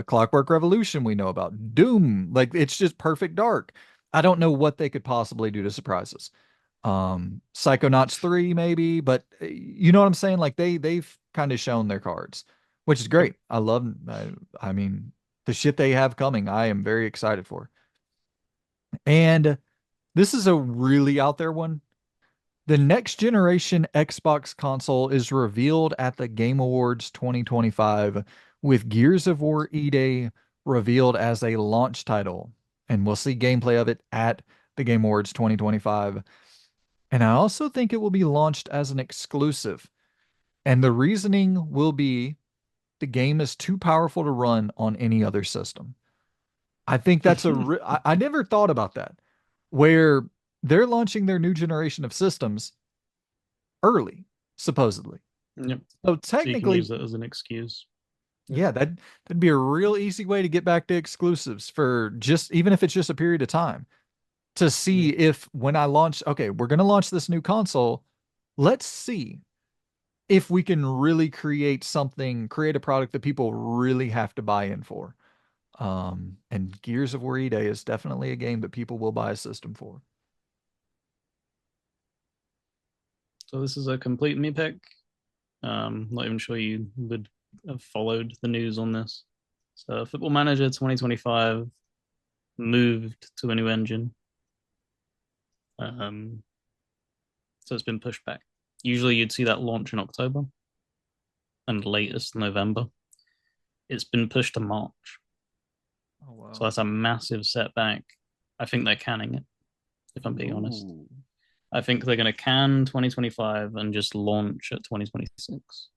Clockwork Revolution we know about. Doom, like it's just perfect dark. I don't know what they could possibly do to surprise us. Psychonauts 3 maybe, but you know what I'm saying? Like they've kind of shown their cards, which is Yep. great. I mean the shit they have coming, I am very excited for. And this is a really out there one. The next generation Xbox console is revealed at the Game Awards 2025 with Gears of War E-Day revealed as a launch title. And we'll see gameplay of it at the Game Awards 2025. And I also think it will be launched as an exclusive. And the reasoning will be the game is too powerful to run on any other system. I think I never thought about that, where they're launching their new generation of systems early, supposedly. Yep. So So you can use technically, that as an excuse. Yep. yeah, that'd be a real easy way to get back to exclusives for just even if it's just a period of time to see Yep. if when I launch, okay, we're going to launch this new console. Let's see if we can really create a product that people really have to buy in for. And Gears of War E-Day is definitely a game that people will buy a system for. So this is a complete me pick. Not even sure you would have followed the news on this. So Football Manager 2025 moved to a new engine. Um, so it's been pushed back. Usually you'd see that launch in October and latest November. It's been pushed to March. Oh So wow. that's a massive setback. I think they're canning it, if I'm being honest. Ooh. I think they're going to can 2025 and just launch at 2026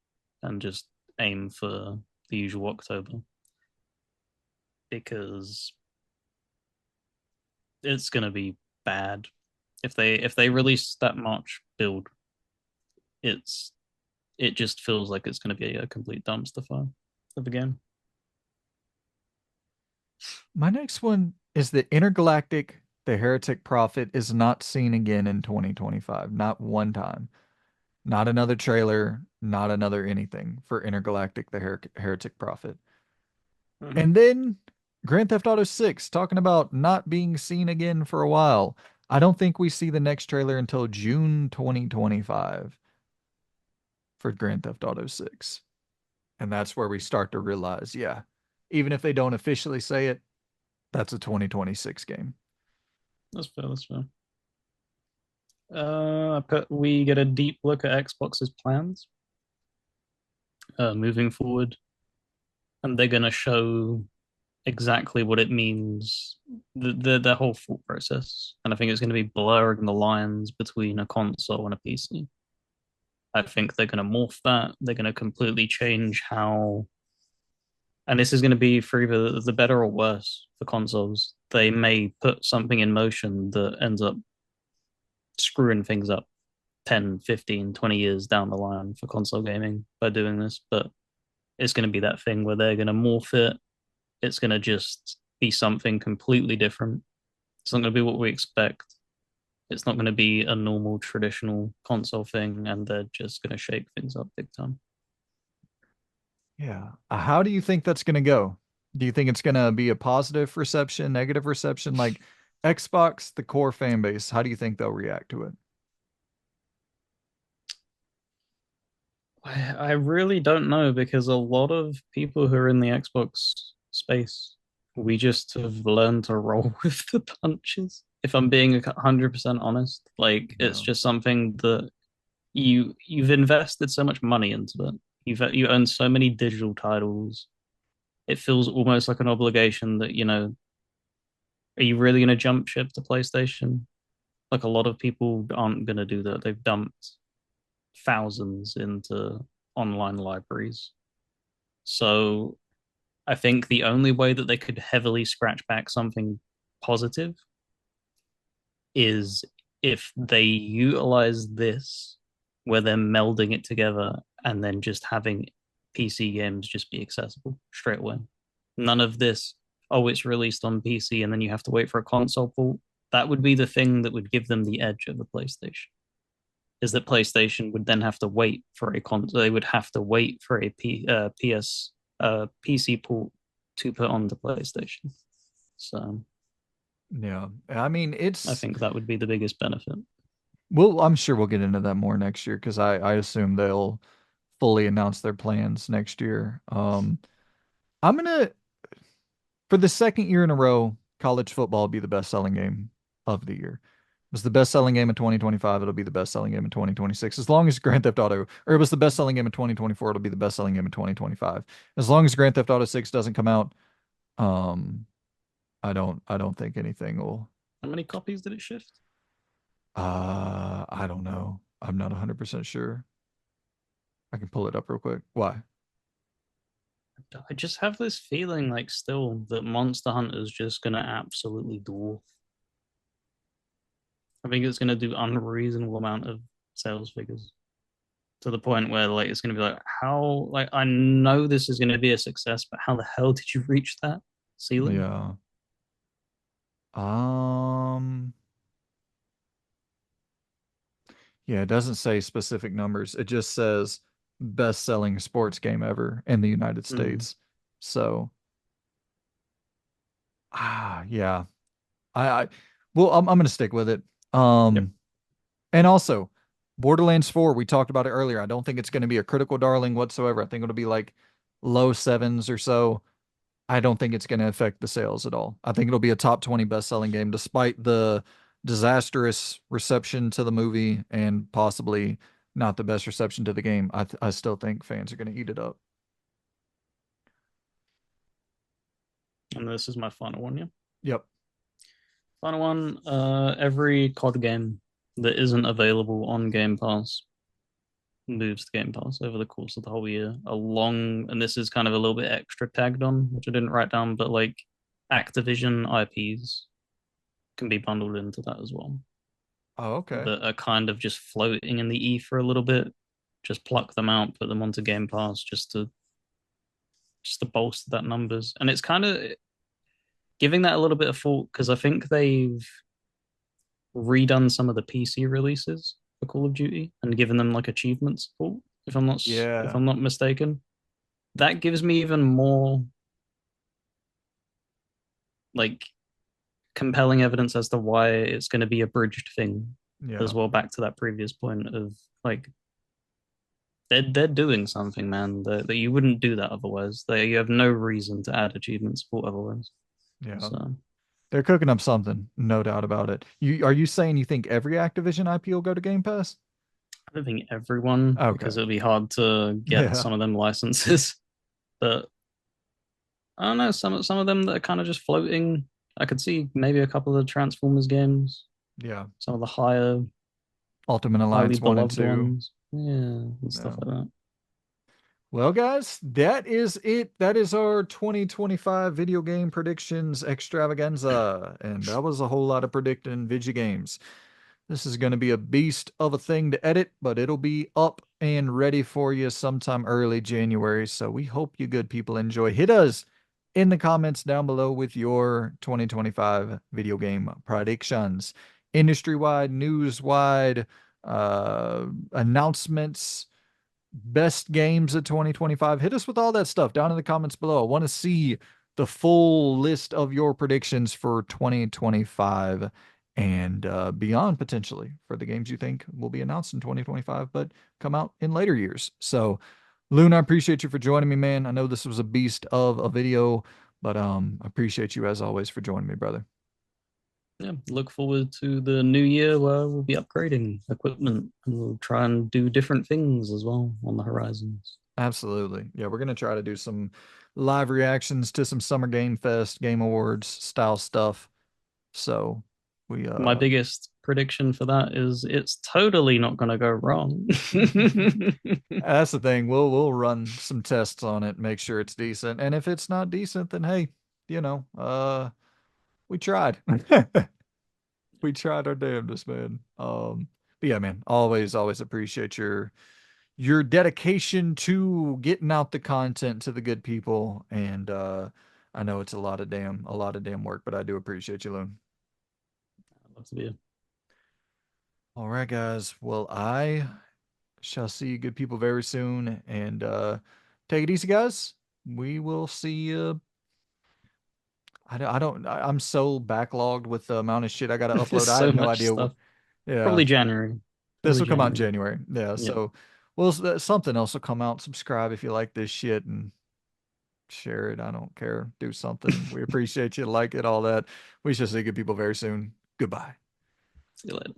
and just aim for the usual October because it's going to be bad. If they release that March build, it's it just feels like it's going to be a complete dumpster fire of a game. My next one is the Intergalactic The Heretic Prophet is not seen again in 2025. Not one time. Not another trailer, not another anything for Intergalactic Heretic Prophet. Mm. And then Grand Theft Auto 6, talking about not being seen again for a while. I don't think we see the next trailer until June 2025 for Grand Theft Auto 6. And that's where we start to realize, yeah, even if they don't officially say it, that's a 2026 game. That's fair. That's fair. We get a deep look at Xbox's plans moving forward, and they're going to show exactly what it means, the whole thought process. And I think it's going to be blurring the lines between a console and a PC. I think they're going to morph that. They're going to completely change how, and this is going to be for either the better or worse for consoles. They may put something in motion that ends up screwing things up 10, 15, 20 years down the line for console gaming by doing this. But it's going to be that thing where they're going to morph it. It's going to just be something completely different. It's not going to be what we expect. It's not going to be a normal traditional console thing, and they're just going to shake things up big time. Yeah. How do you think that's going to go? Do you think it's going to be a positive reception, negative reception? Like Xbox, the core fan base, how do you think they'll react to it? I really don't know because a lot of people who are in the Xbox space, we just have learned to roll with the punches. If I'm being 100% honest, like it's Yeah. just something that you've invested so much money into it. You own so many digital titles. it feels almost like an obligation that, are you really going to jump ship to PlayStation? Like a lot of people aren't going to do that. They've dumped thousands into online libraries. So I think the only way that they could heavily scratch back something positive is if they utilize this where they're melding it together and then just having PC games just be accessible straight away. None of this, oh, it's released on PC and then you have to wait for a console port. That would be the thing that would give them the edge of the PlayStation. Is that PlayStation would then have to wait for a console. They would have to wait for a PC port to put on the PlayStation. So Yeah. I mean, I it's think that would be the biggest benefit. well, I'm sure we'll get into that more next year because I assume they'll fully announce their plans next year. I'm gonna for the second year in a row, college football will be the best selling game of the year. It was the best selling game in 2025. It'll be the best selling game in 2026. As long as Grand Theft Auto, or it was the best selling game in 2024, it'll be the best selling game in 2025. As long as Grand Theft Auto 6 doesn't come out, um, I don't think anything will. How many copies did it shift? I don't know. I'm not 100% sure. I can pull it up real quick. Why? I just have this feeling like still that Monster Hunter is just gonna absolutely dwarf. I think it's gonna do unreasonable amount of sales figures to the point where like it's gonna be like how like I know this is gonna be a success, but how the hell did you reach that ceiling? Yeah. Um, yeah, it doesn't say specific numbers. It just says best-selling sports game ever in the United Mm, States. So, yeah. I well, I'm gonna stick with it. yep. Um, and also Borderlands 4, we talked about it earlier. I don't think it's gonna be a critical darling whatsoever. I think it'll be like low sevens or so. I don't think it's going to affect the sales at all. I think it'll be a top 20 best-selling game despite the disastrous reception to the movie and possibly not the best reception to the game. I still think fans are going to eat it up. And this is my final one, yeah. Yep. Final one, every COD game that isn't available on Game Pass moves to Game Pass over the course of the whole year. Along, and this is kind of a little bit extra tagged on, which I didn't write down, but like Activision IPs can be bundled into that as well. Oh, okay. That are kind of just floating in the ether a little bit. Just pluck them out, put them onto Game Pass just to bolster that numbers. And it's kind of giving that a little bit of thought because I think they've redone some of the PC releases for Call of Duty and given them like achievement support. If Yeah. I'm not mistaken, that gives me even more like compelling evidence as to why it's going to be a bridged thing as Yeah. well. Back to that previous point of like they're doing something, man. That you wouldn't do that otherwise. You have no reason to add achievement support otherwise. Yeah. So They're cooking up something, no doubt about it. Are you saying you think every Activision IP will go to Game Pass? I don't think everyone Okay. because it'll be hard to get Yeah. some of them licenses, but I don't know some of them that are kind of just floating. I could see maybe a couple of the Transformers games, Yeah. some of the higher, Ultimate highly Alliance 1 and beloved 2. ones, yeah, and stuff Yeah. like that. Well, guys, that is it. That is our 2025 video game predictions extravaganza. And that was a whole lot of predicting video games. This is going to be a beast of a thing to edit, but it'll be up and ready for you sometime early January. So we hope you good people enjoy. Hit us in the comments down below with your 2025 video game predictions, industry wide, news wide, announcements, best games of 2025. Hit us with all that stuff down in the comments below. I want to see the full list of your predictions for 2025 and beyond potentially for the games you think will be announced in 2025 but come out in later years. So, Loon, I appreciate you for joining me, man. I know this was a beast of a video, but I appreciate you as always for joining me, brother. Yeah, look forward to the new year where we'll be upgrading equipment and we'll try and do different things as well on the horizons. Absolutely. Yeah, we're gonna try to do some live reactions to some Summer Game Fest, Game Awards style stuff. So we My biggest prediction for that is it's totally not going to go wrong. that's the thing. We'll run some tests on it, make sure it's decent. And if it's not decent, then hey, you know, we tried. We tried our damnedest, man. But yeah, man, always appreciate your dedication to getting out the content to the good people. And I know it's a lot of damn work, but I do appreciate you, Loon. I'd love to be. All right, guys. Well, I shall see you good people very soon. And take it easy, guys. We will see you. I'm so backlogged with the amount of shit I gotta upload. There's I so have no much idea. stuff. Yeah, Probably January. this Probably will come out in January. January. Yeah, Yeah. so well, something else will come out. Subscribe if you like this shit and share it. I don't care. Do something. We appreciate you. Like it, all that. We shall see good people very soon. Goodbye. See you later.